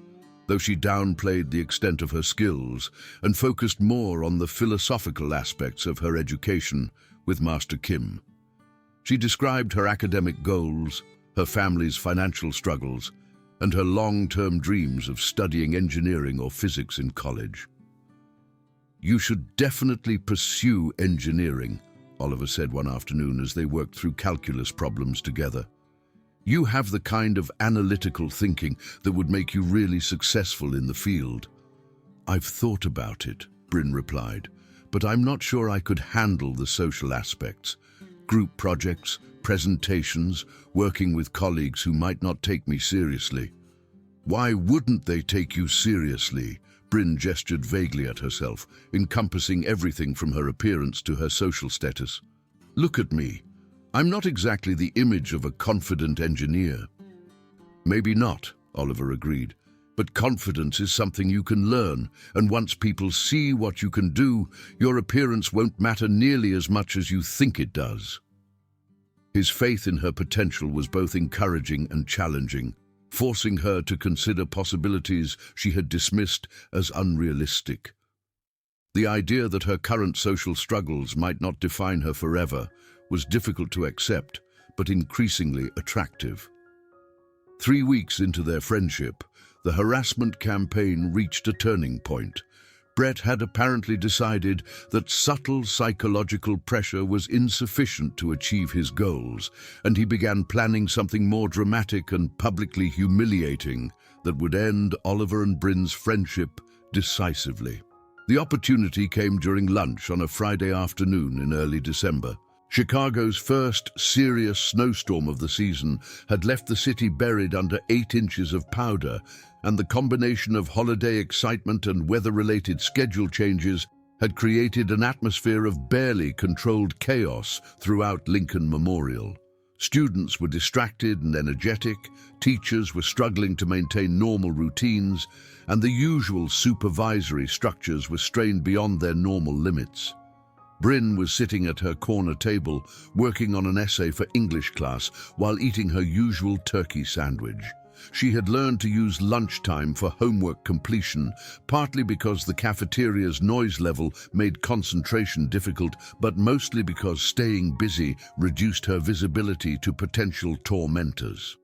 though she downplayed the extent of her skills and focused more on the philosophical aspects of her education with Master Kim. She described her academic goals, her family's financial struggles, and her long-term dreams of studying engineering or physics in college. "You should definitely pursue engineering," Oliver said one afternoon as they worked through calculus problems together. "You have the kind of analytical thinking that would make you really successful in the field." "I've thought about it," Bryn replied, "but I'm not sure I could handle the social aspects. Group projects, presentations, working with colleagues who might not take me seriously." "Why wouldn't they take you seriously?" Bryn gestured vaguely at herself, encompassing everything from her appearance to her social status. "Look at me. I'm not exactly the image of a confident engineer." "Maybe not," Oliver agreed. "But confidence is something you can learn, and once people see what you can do, your appearance won't matter nearly as much as you think it does." His faith in her potential was both encouraging and challenging, forcing her to consider possibilities she had dismissed as unrealistic. The idea that her current social struggles might not define her forever was difficult to accept, but increasingly attractive. 3 weeks into their friendship, the harassment campaign reached a turning point. Brett had apparently decided that subtle psychological pressure was insufficient to achieve his goals, and he began planning something more dramatic and publicly humiliating that would end Oliver and Bryn's friendship decisively. The opportunity came during lunch on a Friday afternoon in early December. Chicago's first serious snowstorm of the season had left the city buried under 8 inches of powder, and the combination of holiday excitement and weather-related schedule changes had created an atmosphere of barely controlled chaos throughout Lincoln Memorial. Students were distracted and energetic, teachers were struggling to maintain normal routines, and the usual supervisory structures were strained beyond their normal limits. Bryn was sitting at her corner table, working on an essay for English class while eating her usual turkey sandwich. She had learned to use lunchtime for homework completion, partly because the cafeteria's noise level made concentration difficult, but mostly because staying busy reduced her visibility to potential tormentors.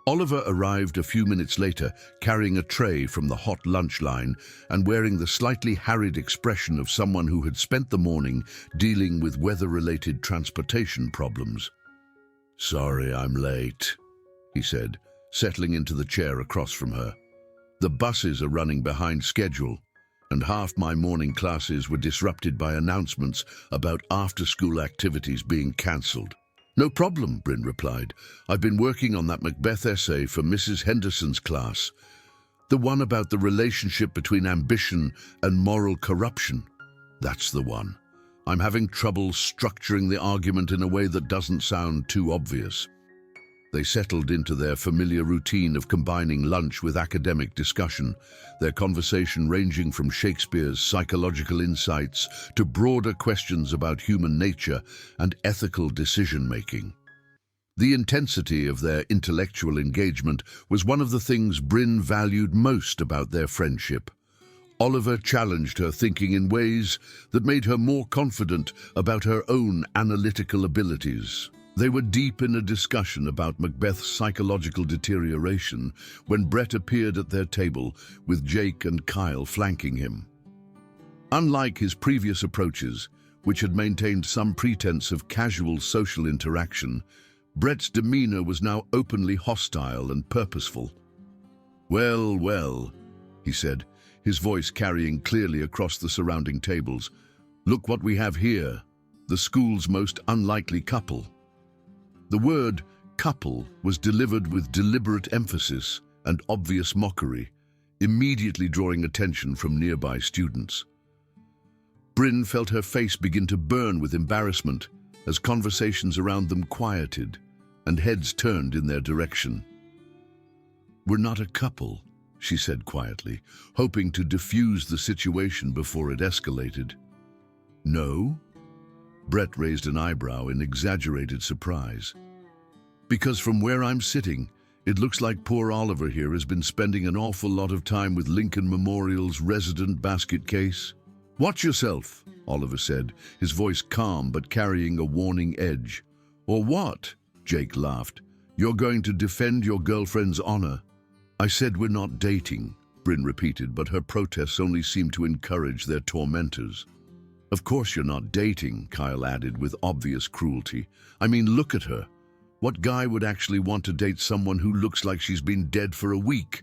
Oliver arrived a few minutes later, carrying a tray from the hot lunch line and wearing the slightly harried expression of someone who had spent the morning dealing with weather-related transportation problems. "Sorry I'm late," he said, settling into the chair across from her. "The buses are running behind schedule, and half my morning classes were disrupted by announcements about after-school activities being cancelled." "No problem," Bryn replied. "I've been working on that Macbeth essay for Mrs. Henderson's class. The one about the relationship between ambition and moral corruption. That's the one. I'm having trouble structuring the argument in a way that doesn't sound too obvious." They settled into their familiar routine of combining lunch with academic discussion, their conversation ranging from Shakespeare's psychological insights to broader questions about human nature and ethical decision-making. The intensity of their intellectual engagement was one of the things Bryn valued most about their friendship. Oliver challenged her thinking in ways that made her more confident about her own analytical abilities. They were deep in a discussion about Macbeth's psychological deterioration when Brett appeared at their table, with Jake and Kyle flanking him. Unlike his previous approaches, which had maintained some pretense of casual social interaction, Brett's demeanor was now openly hostile and purposeful. "Well, well," he said, his voice carrying clearly across the surrounding tables. "Look what we have here, the school's most unlikely couple." The word couple was delivered with deliberate emphasis and obvious mockery, immediately drawing attention from nearby students. Bryn felt her face begin to burn with embarrassment as conversations around them quieted and heads turned in their direction. "We're not a couple," she said quietly, hoping to diffuse the situation before it escalated. "No?" Brett raised an eyebrow in exaggerated surprise. "Because from where I'm sitting, it looks like poor Oliver here has been spending an awful lot of time with Lincoln Memorial's resident basket case." "Watch yourself," Oliver said, his voice calm but carrying a warning edge. "Or what?" Jake laughed. "You're going to defend your girlfriend's honor." "I said we're not dating," Bryn repeated, but her protests only seemed to encourage their tormentors. "Of course you're not dating," Kyle added with obvious cruelty. "I mean, look at her. What guy would actually want to date someone who looks like she's been dead for a week?"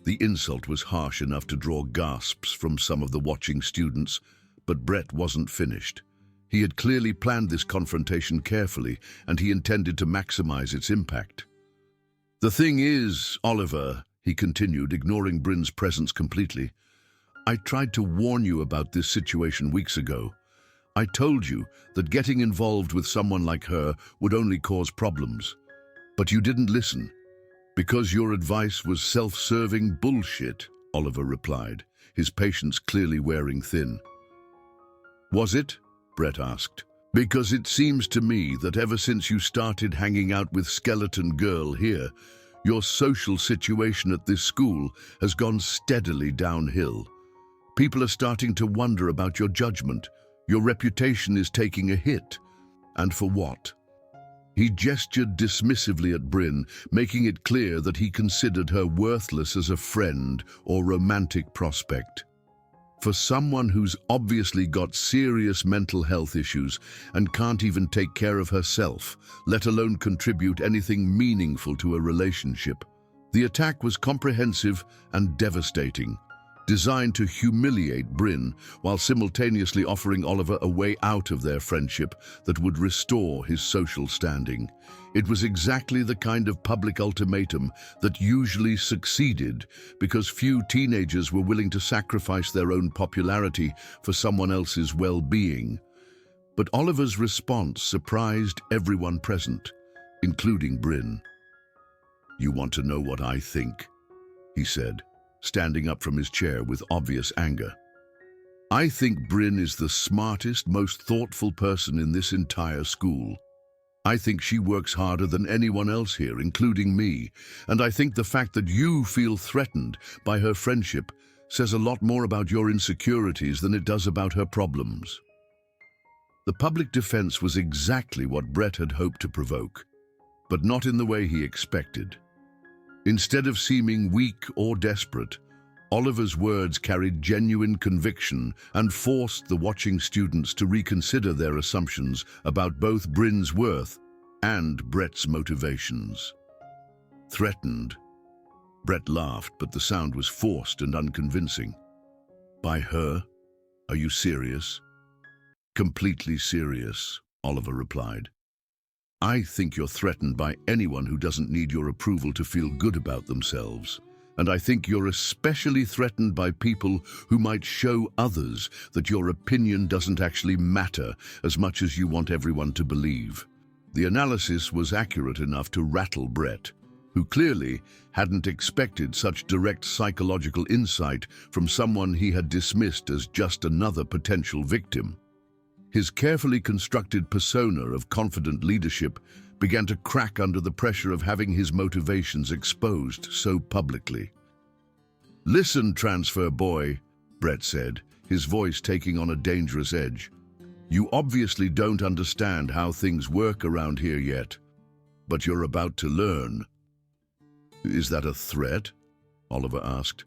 The insult was harsh enough to draw gasps from some of the watching students, but Brett wasn't finished. He had clearly planned this confrontation carefully, and he intended to maximize its impact. "The thing is, Oliver," he continued, ignoring Bryn's presence completely, "I tried to warn you about this situation weeks ago. I told you that getting involved with someone like her would only cause problems. But you didn't listen. Because your advice was self-serving bullshit," Oliver replied, his patience clearly wearing thin. "Was it?" Brett asked. "Because it seems to me that ever since you started hanging out with Skeleton Girl here, your social situation at this school has gone steadily downhill. People are starting to wonder about your judgment. Your reputation is taking a hit. And for what?" He gestured dismissively at Bryn, making it clear that he considered her worthless as a friend or romantic prospect. For someone who's obviously got serious mental health issues and can't even take care of herself, let alone contribute anything meaningful to a relationship. The attack was comprehensive and devastating. designed to humiliate Bryn while simultaneously offering Oliver a way out of their friendship that would restore his social standing. It was exactly the kind of public ultimatum that usually succeeded because few teenagers were willing to sacrifice their own popularity for someone else's well-being. But Oliver's response surprised everyone present, including Bryn. "You want to know what I think?" he said, standing up from his chair with obvious anger. "I think Bryn is the smartest, most thoughtful person in this entire school. I think she works harder than anyone else here, including me, and I think the fact that you feel threatened by her friendship says a lot more about your insecurities than it does about her problems." The public defense was exactly what Brett had hoped to provoke, but not in the way he expected. Instead of seeming weak or desperate, Oliver's words carried genuine conviction and forced the watching students to reconsider their assumptions about both Bryn's worth and Brett's motivations. "Threatened?" Brett laughed, but the sound was forced and unconvincing. "By her? Are you serious?" "Completely serious," Oliver replied. "I think you're threatened by anyone who doesn't need your approval to feel good about themselves. And I think you're especially threatened by people who might show others that your opinion doesn't actually matter as much as you want everyone to believe." The analysis was accurate enough to rattle Brett, who clearly hadn't expected such direct psychological insight from someone he had dismissed as just another potential victim. His carefully constructed persona of confident leadership began to crack under the pressure of having his motivations exposed so publicly. "Listen, transfer boy," Brett said, his voice taking on a dangerous edge. "You obviously don't understand how things work around here yet, but you're about to learn." "Is that a threat?" Oliver asked.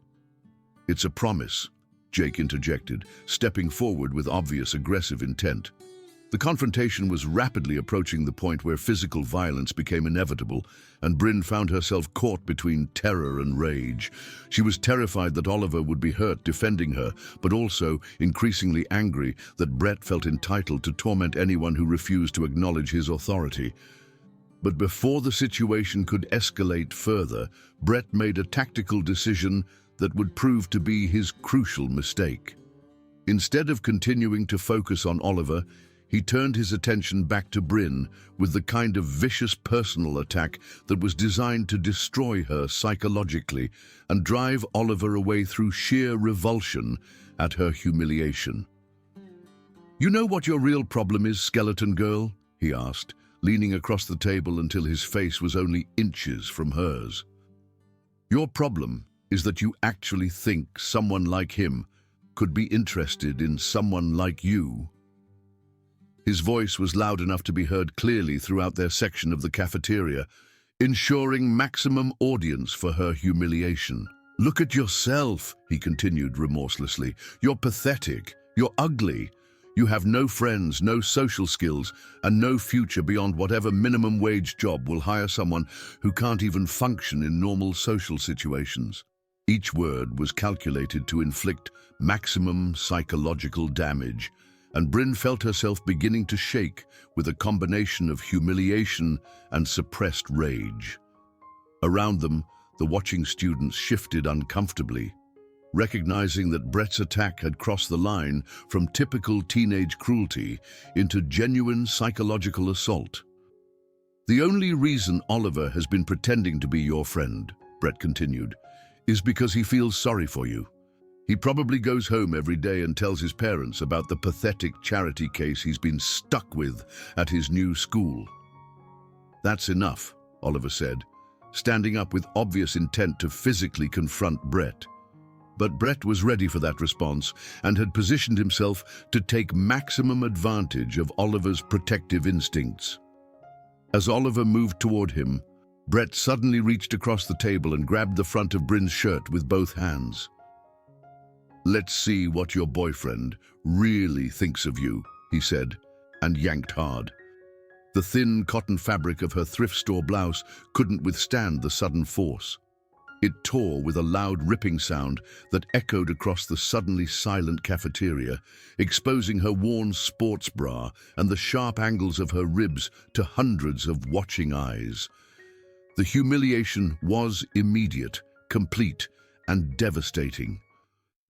"It's a promise," Jake interjected, stepping forward with obvious aggressive intent. The confrontation was rapidly approaching the point where physical violence became inevitable, and Bryn found herself caught between terror and rage. She was terrified that Oliver would be hurt defending her, but also increasingly angry that Brett felt entitled to torment anyone who refused to acknowledge his authority. But before the situation could escalate further, Brett made a tactical decision that would prove to be his crucial mistake. Instead of continuing to focus on Oliver, he turned his attention back to Bryn with the kind of vicious personal attack that was designed to destroy her psychologically and drive Oliver away through sheer revulsion at her humiliation. "You know what your real problem is, skeleton girl?" he asked, leaning across the table until his face was only inches from hers. "Your problem is that you actually think someone like him could be interested in someone like you." His voice was loud enough to be heard clearly throughout their section of the cafeteria, ensuring maximum audience for her humiliation. "Look at yourself," he continued remorselessly. "You're pathetic. You're ugly. You have no friends, no social skills, and no future beyond whatever minimum wage job will hire someone who can't even function in normal social situations." Each word was calculated to inflict maximum psychological damage, and Bryn felt herself beginning to shake with a combination of humiliation and suppressed rage. Around them, the watching students shifted uncomfortably, recognizing that Brett's attack had crossed the line from typical teenage cruelty into genuine psychological assault. "The only reason Oliver has been pretending to be your friend," Brett continued, "is because he feels sorry for you. He probably goes home every day and tells his parents about the pathetic charity case he's been stuck with at his new school." "That's enough," Oliver said, standing up with obvious intent to physically confront Brett. But Brett was ready for that response and had positioned himself to take maximum advantage of Oliver's protective instincts. As Oliver moved toward him, Brett suddenly reached across the table and grabbed the front of Bryn's shirt with both hands. "Let's see what your boyfriend really thinks of you," he said, and yanked hard. The thin cotton fabric of her thrift store blouse couldn't withstand the sudden force. It tore with a loud ripping sound that echoed across the suddenly silent cafeteria, exposing her worn sports bra and the sharp angles of her ribs to hundreds of watching eyes. The humiliation was immediate, complete, and devastating.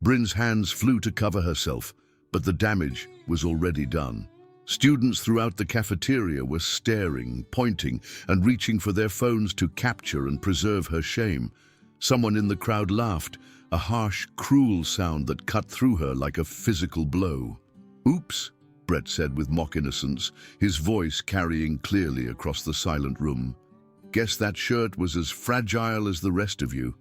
Bryn's hands flew to cover herself, but the damage was already done. Students throughout the cafeteria were staring, pointing, and reaching for their phones to capture and preserve her shame. Someone in the crowd laughed, a harsh, cruel sound that cut through her like a physical blow. "Oops," Brett said with mock innocence, his voice carrying clearly across the silent room. "Guess that shirt was as fragile as the rest of you."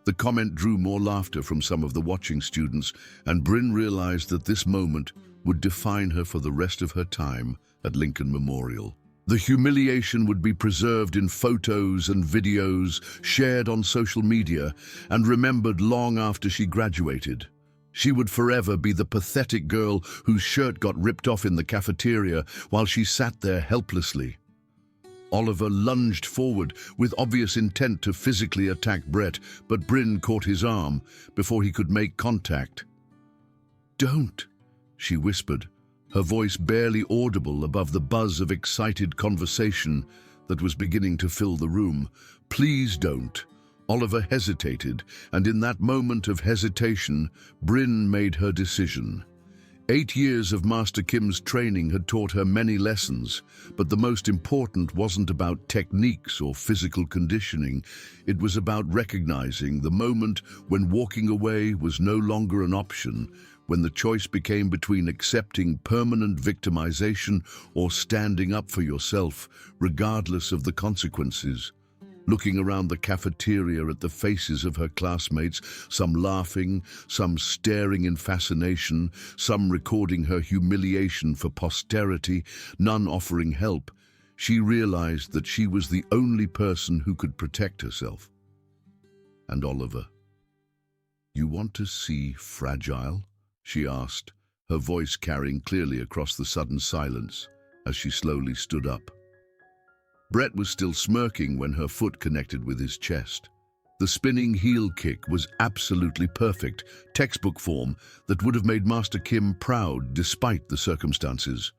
The comment drew more laughter from some of the watching students, and Bryn realized that this moment would define her for the rest of her time at Lincoln Memorial. The humiliation would be preserved in photos and videos, shared on social media, and remembered long after she graduated. She would forever be the pathetic girl whose shirt got ripped off in the cafeteria while she sat there helplessly. Oliver lunged forward with obvious intent to physically attack Brett, but Bryn caught his arm before he could make contact. "Don't," she whispered, her voice barely audible above the buzz of excited conversation that was beginning to fill the room. "Please don't." Oliver hesitated, and in that moment of hesitation, Bryn made her decision. 8 years of Master Kim's training had taught her many lessons, but the most important wasn't about techniques or physical conditioning. It was about recognizing the moment when walking away was no longer an option, when the choice became between accepting permanent victimization or standing up for yourself, regardless of the consequences. Looking around the cafeteria at the faces of her classmates, some laughing, some staring in fascination, some recording her humiliation for posterity, none offering help, she realized that she was the only person who could protect herself. And Oliver. "You want to see fragile?" she asked, her voice carrying clearly across the sudden silence as she slowly stood up. Brett was still smirking when her foot connected with his chest. The spinning heel kick was absolutely perfect, textbook form that would have made Master Kim proud despite the circumstances.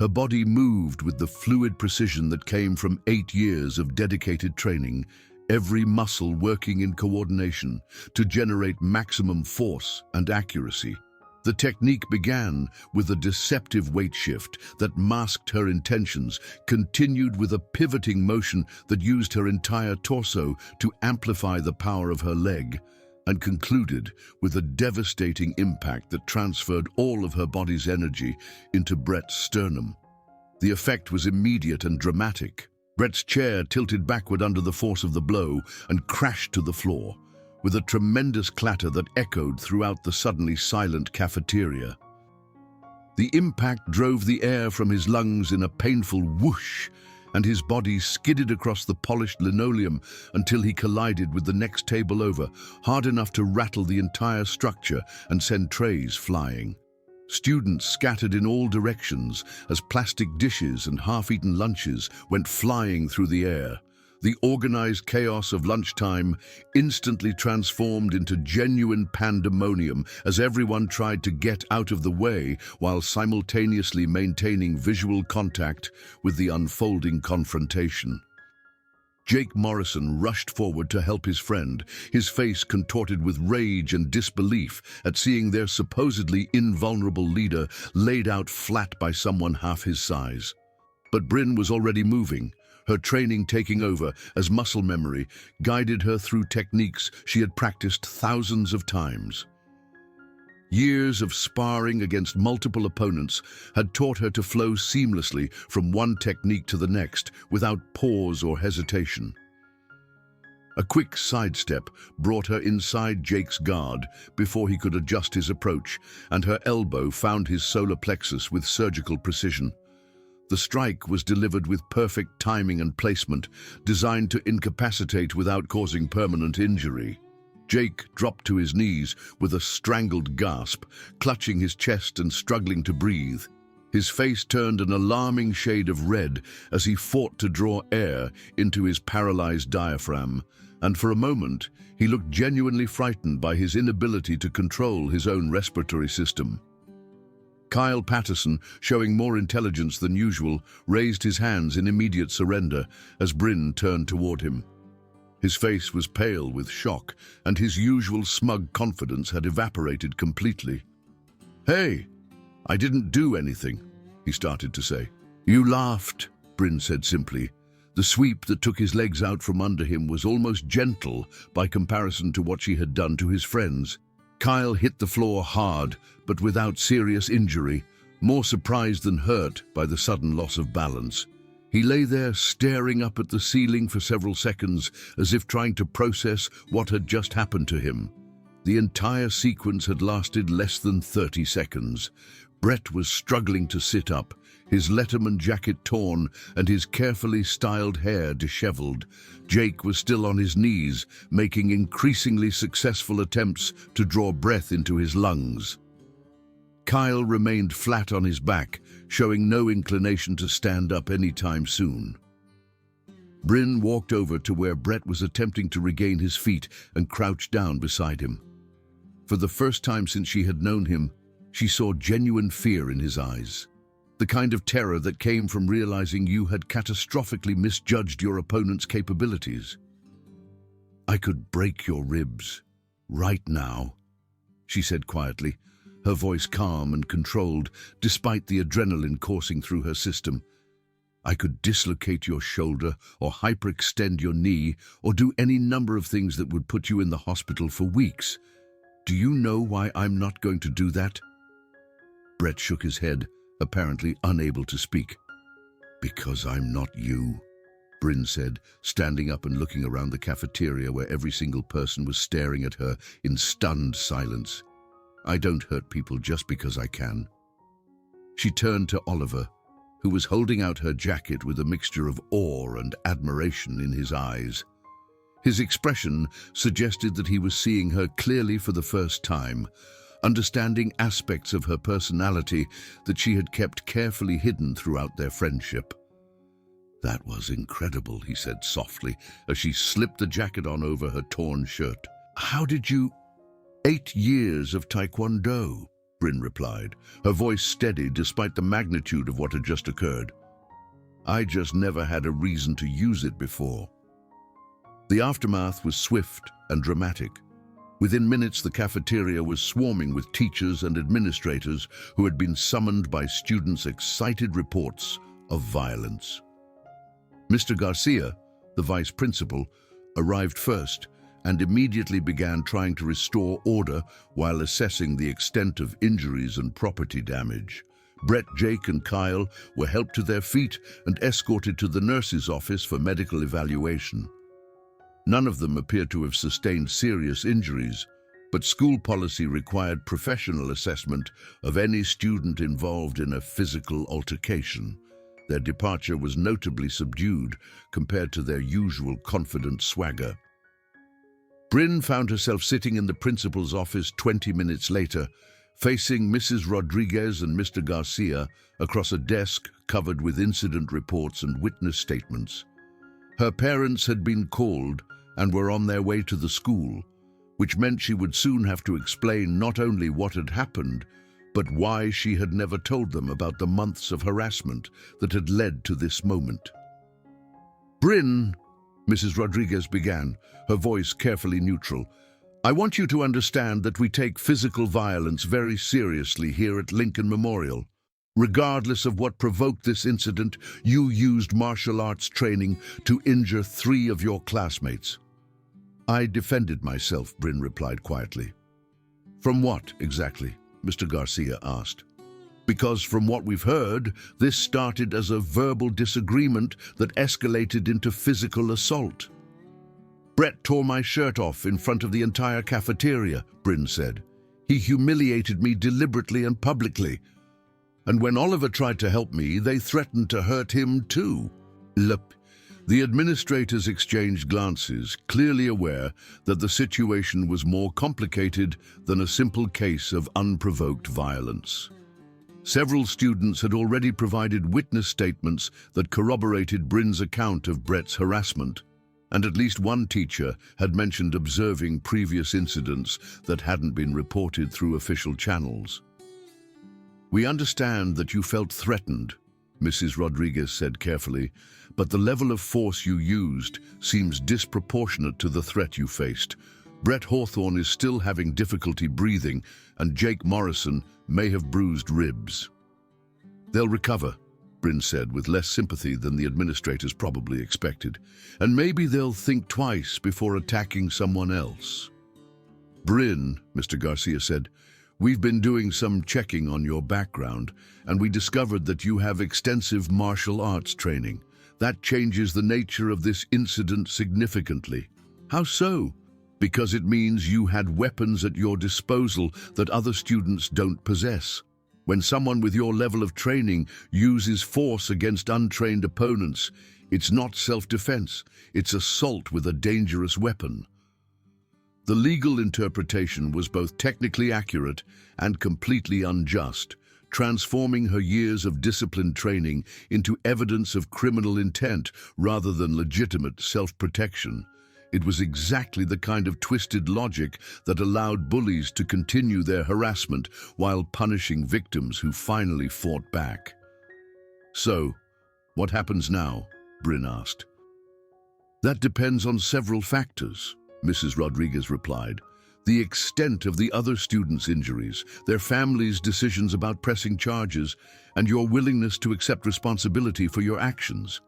Her body moved with the fluid precision that came from 8 years of dedicated training, every muscle working in coordination to generate maximum force and accuracy. The technique began with a deceptive weight shift that masked her intentions, continued with a pivoting motion that used her entire torso to amplify the power of her leg, and concluded with a devastating impact that transferred all of her body's energy into Brett's sternum. The effect was immediate and dramatic. Brett's chair tilted backward under the force of the blow and crashed to the floor, with a tremendous clatter that echoed throughout the suddenly silent cafeteria. The impact drove the air from his lungs in a painful whoosh, and his body skidded across the polished linoleum until he collided with the next table over, hard enough to rattle the entire structure and send trays flying. Students scattered in all directions as plastic dishes and half-eaten lunches went flying through the air. The organized chaos of lunchtime instantly transformed into genuine pandemonium as everyone tried to get out of the way while simultaneously maintaining visual contact with the unfolding confrontation. Jake Morrison rushed forward to help his friend, his face contorted with rage and disbelief at seeing their supposedly invulnerable leader laid out flat by someone half his size. But Bryn was already moving, her training taking over as muscle memory guided her through techniques she had practiced thousands of times. Years of sparring against multiple opponents had taught her to flow seamlessly from one technique to the next without pause or hesitation. A quick sidestep brought her inside Jake's guard before he could adjust his approach, and her elbow found his solar plexus with surgical precision. The strike was delivered with perfect timing and placement, designed to incapacitate without causing permanent injury. Jake dropped to his knees with a strangled gasp, clutching his chest and struggling to breathe. His face turned an alarming shade of red as he fought to draw air into his paralyzed diaphragm, and for a moment he looked genuinely frightened by his inability to control his own respiratory system. Kyle Patterson, showing more intelligence than usual, raised his hands in immediate surrender as Bryn turned toward him. His face was pale with shock, and his usual smug confidence had evaporated completely. "Hey, I didn't do anything," he started to say. "You laughed," Bryn said simply. The sweep that took his legs out from under him was almost gentle by comparison to what she had done to his friends. Kyle hit the floor hard, but without serious injury, more surprised than hurt by the sudden loss of balance. He lay there staring up at the ceiling for several seconds, as if trying to process what had just happened to him. The entire sequence had lasted less than 30 seconds. Brett was struggling to sit up, his Letterman jacket torn and his carefully styled hair disheveled. Jake was still on his knees, making increasingly successful attempts to draw breath into his lungs. Kyle remained flat on his back, showing no inclination to stand up anytime soon. Bryn walked over to where Brett was attempting to regain his feet and crouched down beside him. For the first time since she had known him, she saw genuine fear in his eyes. The kind of terror that came from realizing you had catastrophically misjudged your opponent's capabilities. "I could break your ribs, right now," she said quietly, her voice calm and controlled, despite the adrenaline coursing through her system. "I could dislocate your shoulder or hyperextend your knee or do any number of things that would put you in the hospital for weeks. Do you know why I'm not going to do that?" Brett shook his head, apparently unable to speak. "Because I'm not you," Bryn said, standing up and looking around the cafeteria where every single person was staring at her in stunned silence. "I don't hurt people just because I can." She turned to Oliver, who was holding out her jacket with a mixture of awe and admiration in his eyes. His expression suggested that he was seeing her clearly for the first time, understanding aspects of her personality that she had kept carefully hidden throughout their friendship. "That was incredible," he said softly, as she slipped the jacket on over her torn shirt. "How did you—" "8 years of Taekwondo," Bryn replied, her voice steady despite the magnitude of what had just occurred. "I just never had a reason to use it before." The aftermath was swift and dramatic. Within minutes, the cafeteria was swarming with teachers and administrators who had been summoned by students' excited reports of violence. Mr. Garcia, the vice principal, arrived first and immediately began trying to restore order while assessing the extent of injuries and property damage. Brett, Jake, and Kyle were helped to their feet and escorted to the nurse's office for medical evaluation. None of them appeared to have sustained serious injuries, but school policy required professional assessment of any student involved in a physical altercation. Their departure was notably subdued compared to their usual confident swagger. Bryn found herself sitting in the principal's office 20 minutes later, facing Mrs. Rodriguez and Mr. Garcia across a desk covered with incident reports and witness statements. Her parents had been called and were on their way to the school, which meant she would soon have to explain not only what had happened, but why she had never told them about the months of harassment that had led to this moment. "Bryn," Mrs. Rodriguez began, her voice carefully neutral, "I want you to understand that we take physical violence very seriously here at Lincoln Memorial. Regardless of what provoked this incident, you used martial arts training to injure 3 of your classmates." "I defended myself," Bryn replied quietly. "From what, exactly?" Mr. Garcia asked. "Because from what we've heard, this started as a verbal disagreement that escalated into physical assault." "Brett tore my shirt off in front of the entire cafeteria," Bryn said. "He humiliated me deliberately and publicly. And when Oliver tried to help me, they threatened to hurt him too." The administrators exchanged glances, clearly aware that the situation was more complicated than a simple case of unprovoked violence. Several students had already provided witness statements that corroborated Bryn's account of Brett's harassment. and at least one teacher had mentioned observing previous incidents that hadn't been reported through official channels. "We understand that you felt threatened," Mrs. Rodriguez said carefully, "but the level of force you used seems disproportionate to the threat you faced. Brett Hawthorne is still having difficulty breathing, and Jake Morrison may have bruised ribs." "They'll recover," Bryn said with less sympathy than the administrators probably expected. "And maybe they'll think twice before attacking someone else." "Bryn," Mr. Garcia said, "we've been doing some checking on your background, and we discovered that you have extensive martial arts training. That changes the nature of this incident significantly." "How so?" "Because it means you had weapons at your disposal that other students don't possess. When someone with your level of training uses force against untrained opponents, it's not self-defense, it's assault with a dangerous weapon." The legal interpretation was both technically accurate and completely unjust, transforming her years of disciplined training into evidence of criminal intent rather than legitimate self-protection. It was exactly the kind of twisted logic that allowed bullies to continue their harassment while punishing victims who finally fought back. "So, what happens now?" Bryn asked. "That depends on several factors," Mrs. Rodriguez replied. "The extent of the other students' injuries, their families' decisions about pressing charges, and your willingness to accept responsibility for your actions."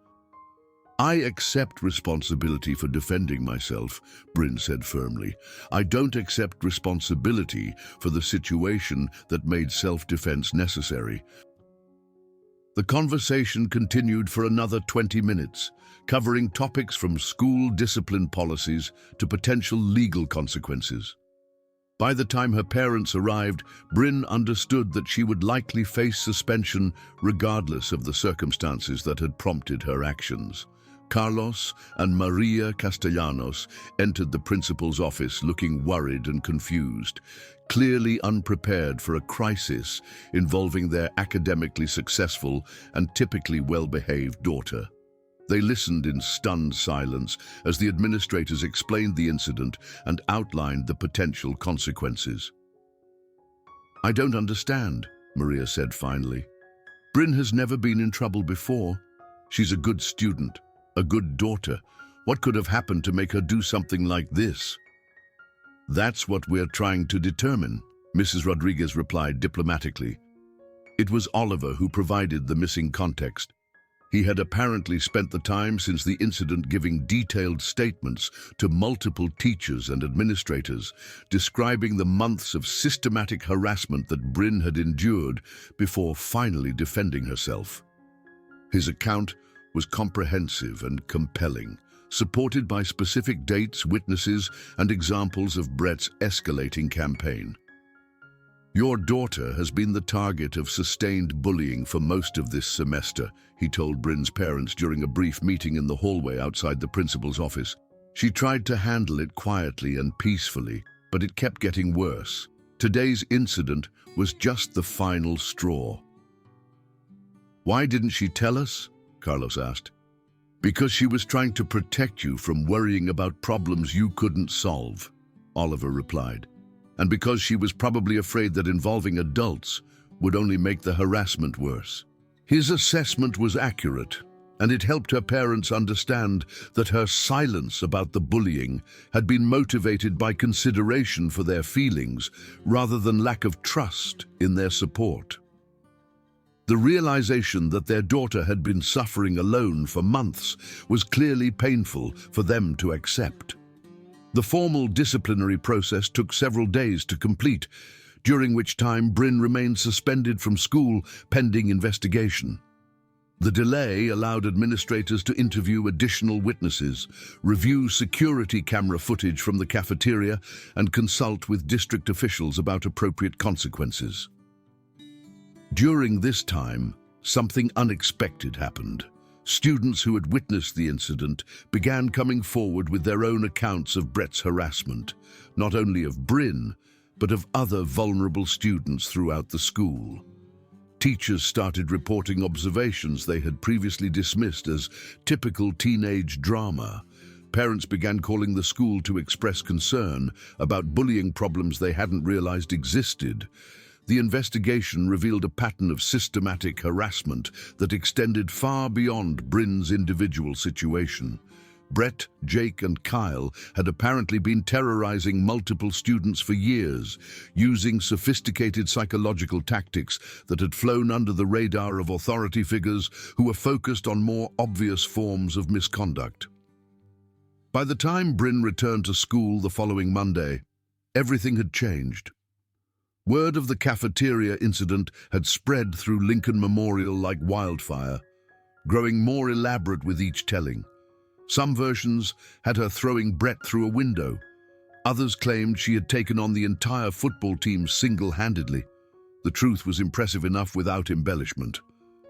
"I accept responsibility for defending myself," Bryn said firmly. "I don't accept responsibility for the situation that made self-defense necessary." The conversation continued for another 20 minutes, covering topics from school discipline policies to potential legal consequences. By the time her parents arrived, Bryn understood that she would likely face suspension regardless of the circumstances that had prompted her actions. Carlos and Maria Castellanos entered the principal's office looking worried and confused, clearly unprepared for a crisis involving their academically successful and typically well-behaved daughter. They listened in stunned silence as the administrators explained the incident and outlined the potential consequences. "I don't understand," Maria said finally. "Bryn has never been in trouble before. She's a good student, a good daughter. What could have happened to make her do something like this?" "That's what we're trying to determine," Mrs. Rodriguez replied diplomatically. It was Oliver who provided the missing context. He had apparently spent the time since the incident giving detailed statements to multiple teachers and administrators, describing the months of systematic harassment that Bryn had endured before finally defending herself. His account was comprehensive and compelling, supported by specific dates, witnesses, and examples of Brett's escalating campaign. "Your daughter has been the target of sustained bullying for most of this semester," he told Bryn's parents during a brief meeting in the hallway outside the principal's office. "She tried to handle it quietly and peacefully, but it kept getting worse. Today's incident was just the final straw." "Why didn't she tell us?" Carlos asked. "Because she was trying to protect you from worrying about problems you couldn't solve," Oliver replied. "And because she was probably afraid that involving adults would only make the harassment worse." His assessment was accurate, and it helped her parents understand that her silence about the bullying had been motivated by consideration for their feelings rather than lack of trust in their support. The realization that their daughter had been suffering alone for months was clearly painful for them to accept. The formal disciplinary process took several days to complete, during which time Bryn remained suspended from school pending investigation. The delay allowed administrators to interview additional witnesses, review security camera footage from the cafeteria, and consult with district officials about appropriate consequences. During this time, something unexpected happened. Students who had witnessed the incident began coming forward with their own accounts of Brett's harassment, not only of Bryn, but of other vulnerable students throughout the school. Teachers started reporting observations they had previously dismissed as typical teenage drama. parents began calling the school to express concern about bullying problems they hadn't realized existed. The investigation revealed a pattern of systematic harassment that extended far beyond Bryn's individual situation. Brett, Jake, and Kyle had apparently been terrorizing multiple students for years, using sophisticated psychological tactics that had flown under the radar of authority figures who were focused on more obvious forms of misconduct. By the time Bryn returned to school the following Monday, everything had changed. Word of the cafeteria incident had spread through Lincoln Memorial like wildfire, growing more elaborate with each telling. Some versions had her throwing Brett through a window. Others claimed she had taken on the entire football team single-handedly. The truth was impressive enough without embellishment.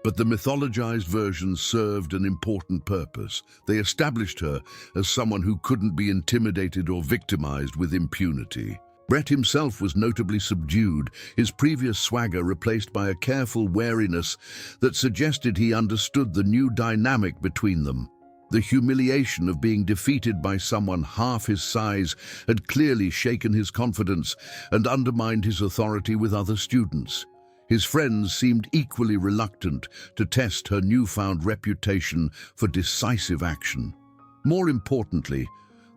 But the mythologized versions served an important purpose. They established her as someone who couldn't be intimidated or victimized with impunity. Brett himself was notably subdued, his previous swagger replaced by a careful wariness that suggested he understood the new dynamic between them. The humiliation of being defeated by someone half his size had clearly shaken his confidence and undermined his authority with other students. His friends seemed equally reluctant to test her newfound reputation for decisive action. More importantly,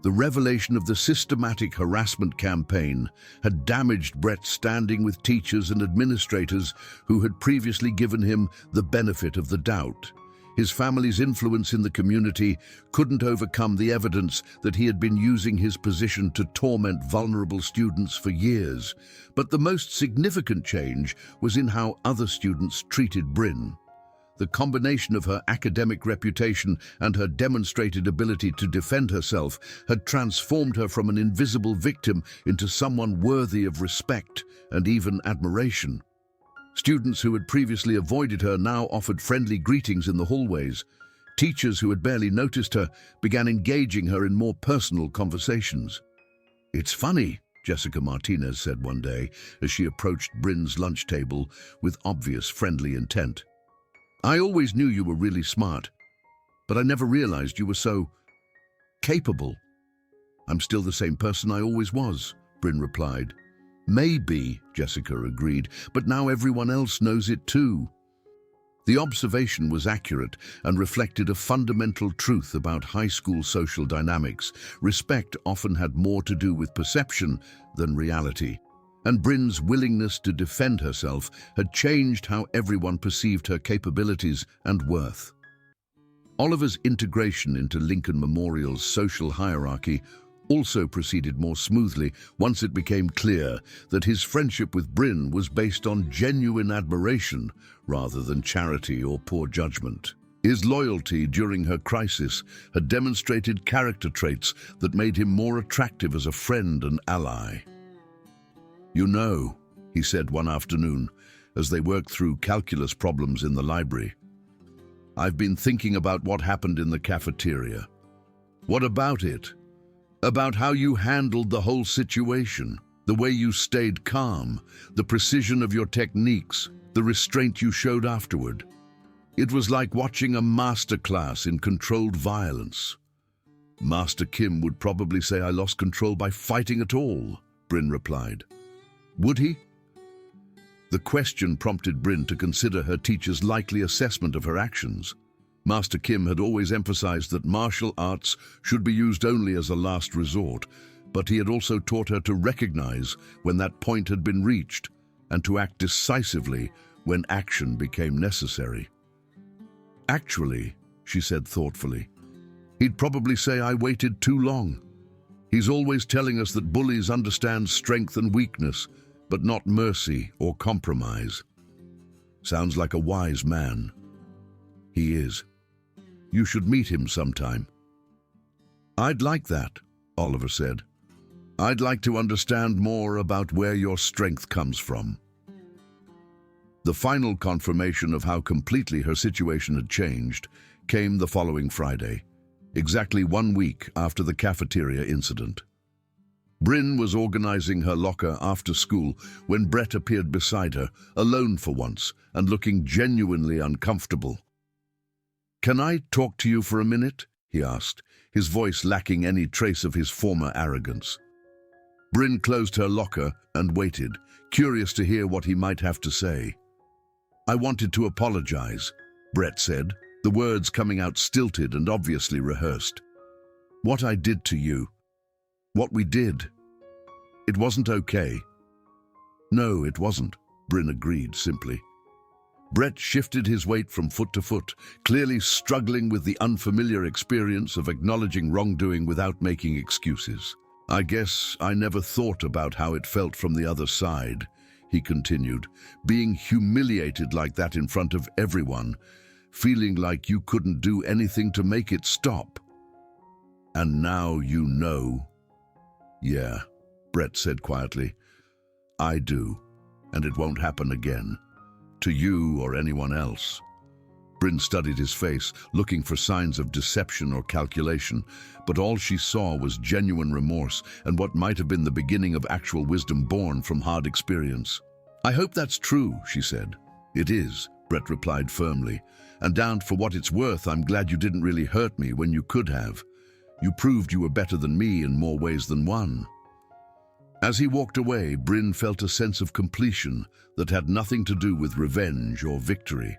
the revelation of the systematic harassment campaign had damaged Brett's standing with teachers and administrators who had previously given him the benefit of the doubt. His family's influence in the community couldn't overcome the evidence that he had been using his position to torment vulnerable students for years. But the most significant change was in how other students treated Bryn. The combination of her academic reputation and her demonstrated ability to defend herself had transformed her from an invisible victim into someone worthy of respect and even admiration. Students who had previously avoided her now offered friendly greetings in the hallways. Teachers who had barely noticed her began engaging her in more personal conversations. "It's funny," Jessica Martinez said one day as she approached Bryn's lunch table with obvious friendly intent. "I always knew you were really smart, but I never realized you were so capable." "I'm still the same person I always was," Bryn replied. "Maybe," Jessica agreed, "but now everyone else knows it too." The observation was accurate and reflected a fundamental truth about high school social dynamics. Respect often had more to do with perception than reality, and Bryn's willingness to defend herself had changed how everyone perceived her capabilities and worth. Oliver's integration into Lincoln Memorial's social hierarchy also proceeded more smoothly once it became clear that his friendship with Bryn was based on genuine admiration rather than charity or poor judgment. His loyalty during her crisis had demonstrated character traits that made him more attractive as a friend and ally. "You know," he said one afternoon as they worked through calculus problems in the library, "I've been thinking about what happened in the cafeteria." "What about it?" "About how you handled the whole situation, the way you stayed calm, the precision of your techniques, the restraint you showed afterward. It was like watching a masterclass in controlled violence." "Master Kim would probably say I lost control by fighting at all," Bryn replied. "Would he?" The question prompted Bryn to consider her teacher's likely assessment of her actions. Master Kim had always emphasized that martial arts should be used only as a last resort, but he had also taught her to recognize when that point had been reached and to act decisively when action became necessary. "Actually," she said thoughtfully, "he'd probably say I waited too long. He's always telling us that bullies understand strength and weakness, but not mercy or compromise." "Sounds like a wise man." "He is. You should meet him sometime." "I'd like that," Oliver said. "I'd like to understand more about where your strength comes from." The final confirmation of how completely her situation had changed came the following Friday, exactly 1 week after the cafeteria incident. Bryn was organizing her locker after school when Brett appeared beside her, alone for once and looking genuinely uncomfortable. "Can I talk to you for a minute?" he asked, his voice lacking any trace of his former arrogance. Bryn closed her locker and waited, curious to hear what he might have to say. "I wanted to apologize," Brett said, the words coming out stilted and obviously rehearsed. "What I did to you. What we did. It wasn't okay." "No, it wasn't," Bryn agreed simply. Brett shifted his weight from foot to foot, clearly struggling with the unfamiliar experience of acknowledging wrongdoing without making excuses. "I guess I never thought about how it felt from the other side," he continued, "being humiliated like that in front of everyone, feeling like you couldn't do anything to make it stop. And now you know." "Yeah," Brett said quietly. "I do, and it won't happen again. To you or anyone else." Bryn studied his face, looking for signs of deception or calculation, but all she saw was genuine remorse and what might have been the beginning of actual wisdom born from hard experience. "I hope that's true," she said. "It is," Brett replied firmly. "And down for what it's worth, I'm glad you didn't really hurt me when you could have. You proved you were better than me in more ways than one." As he walked away, Bryn felt a sense of completion that had nothing to do with revenge or victory.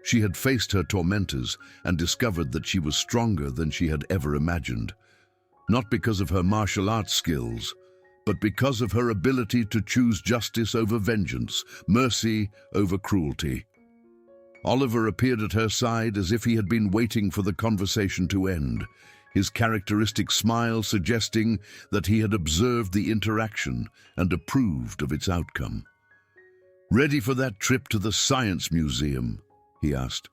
She had faced her tormentors and discovered that she was stronger than she had ever imagined. Not because of her martial arts skills, but because of her ability to choose justice over vengeance, mercy over cruelty. Oliver appeared at her side as if he had been waiting for the conversation to end, his characteristic smile suggesting that he had observed the interaction and approved of its outcome. "Ready for that trip to the Science Museum?" he asked.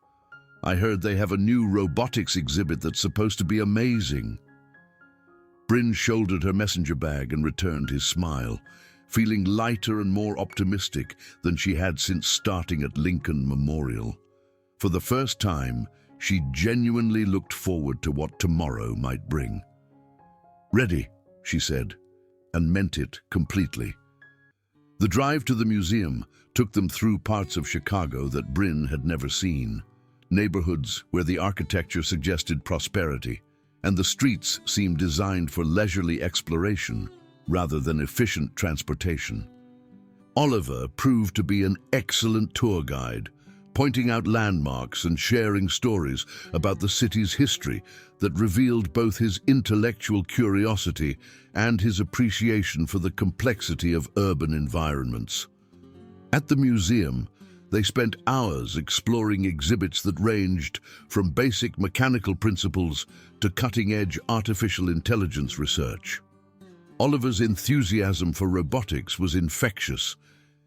"I heard they have a new robotics exhibit that's supposed to be amazing." Bryn shouldered her messenger bag and returned his smile, feeling lighter and more optimistic than she had since starting at Lincoln Memorial. For the first time, she genuinely looked forward to what tomorrow might bring. "Ready," she said, and meant it completely. The drive to the museum took them through parts of Chicago that Bryn had never seen, neighborhoods where the architecture suggested prosperity, and the streets seemed designed for leisurely exploration rather than efficient transportation. Oliver proved to be an excellent tour guide, pointing out landmarks and sharing stories about the city's history that revealed both his intellectual curiosity and his appreciation for the complexity of urban environments. At the museum, they spent hours exploring exhibits that ranged from basic mechanical principles to cutting-edge artificial intelligence research. Oliver's enthusiasm for robotics was infectious,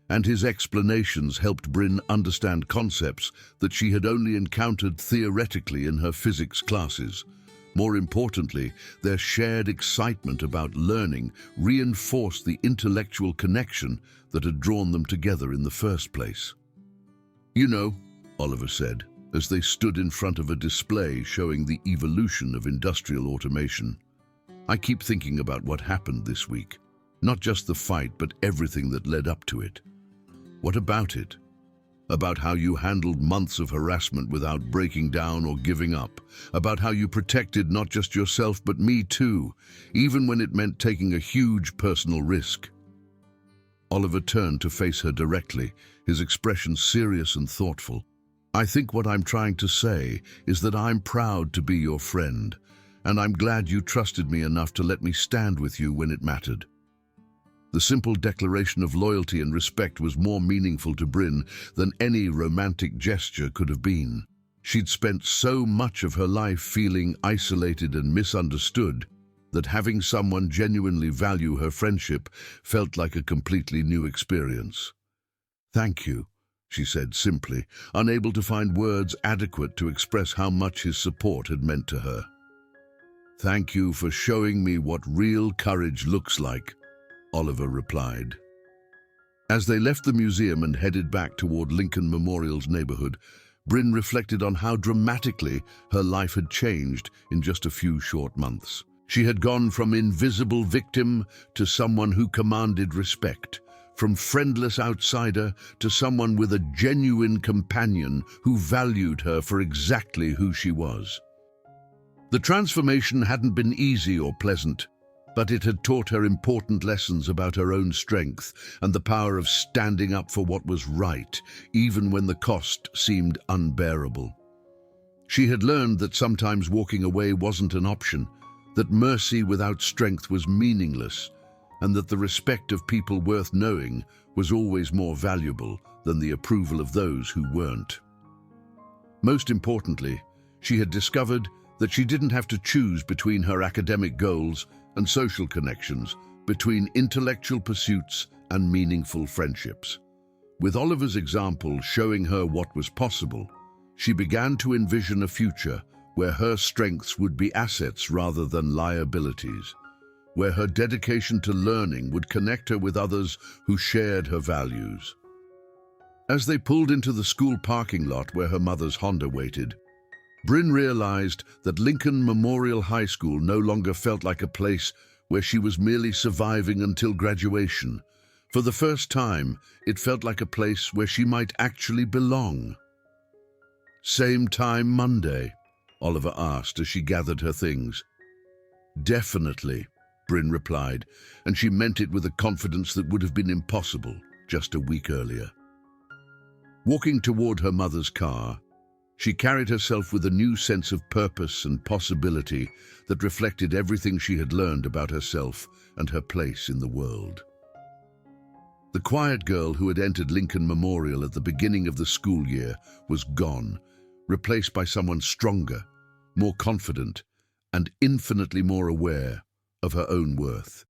and his explanations helped Bryn understand concepts that she had only encountered theoretically in her physics classes. More importantly, their shared excitement about learning reinforced the intellectual connection that had drawn them together in the first place. "You know," Oliver said, as they stood in front of a display showing the evolution of industrial automation, "I keep thinking about what happened this week. Not just the fight, but everything that led up to it. What about it? About how you handled months of harassment without breaking down or giving up. About how you protected not just yourself, but me too, even when it meant taking a huge personal risk." Oliver turned to face her directly, his expression serious and thoughtful. "I think what I'm trying to say is that I'm proud to be your friend, and I'm glad you trusted me enough to let me stand with you when it mattered." The simple declaration of loyalty and respect was more meaningful to Bryn than any romantic gesture could have been. She'd spent so much of her life feeling isolated and misunderstood that having someone genuinely value her friendship felt like a completely new experience. "Thank you," she said simply, unable to find words adequate to express how much his support had meant to her. "Thank you for showing me what real courage looks like," Oliver replied. As they left the museum and headed back toward Lincoln Memorial's neighborhood, Bryn reflected on how dramatically her life had changed in just a few short months. She had gone from invisible victim to someone who commanded respect, from friendless outsider to someone with a genuine companion who valued her for exactly who she was. The transformation hadn't been easy or pleasant, but it had taught her important lessons about her own strength and the power of standing up for what was right, even when the cost seemed unbearable. She had learned that sometimes walking away wasn't an option, that mercy without strength was meaningless, and that the respect of people worth knowing was always more valuable than the approval of those who weren't. Most importantly, she had discovered that she didn't have to choose between her academic goals and social connections, between intellectual pursuits and meaningful friendships. With Oliver's example showing her what was possible, she began to envision a future where her strengths would be assets rather than liabilities, where her dedication to learning would connect her with others who shared her values. As they pulled into the school parking lot where her mother's Honda waited, Bryn realized that Lincoln Memorial High School no longer felt like a place where she was merely surviving until graduation. For the first time, it felt like a place where she might actually belong. "Same time Monday?" Oliver asked as she gathered her things. "Definitely," Bryn replied, and she meant it with a confidence that would have been impossible just a week earlier. Walking toward her mother's car, she carried herself with a new sense of purpose and possibility that reflected everything she had learned about herself and her place in the world. The quiet girl who had entered Lincoln Memorial at the beginning of the school year was gone, replaced by someone stronger, more confident, and infinitely more aware of her own worth.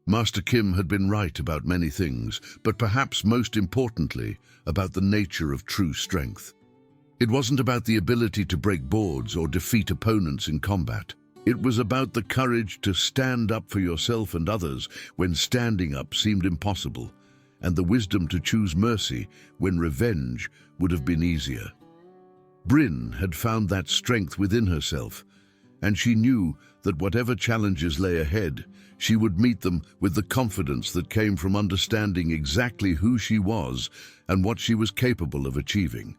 Master Kim had been right about many things, but perhaps most importantly, about the nature of true strength. It wasn't about the ability to break boards or defeat opponents in combat. It was about the courage to stand up for yourself and others when standing up seemed impossible, and the wisdom to choose mercy when revenge would have been easier. Bryn had found that strength within herself, and she knew that whatever challenges lay ahead, she would meet them with the confidence that came from understanding exactly who she was and what she was capable of achieving.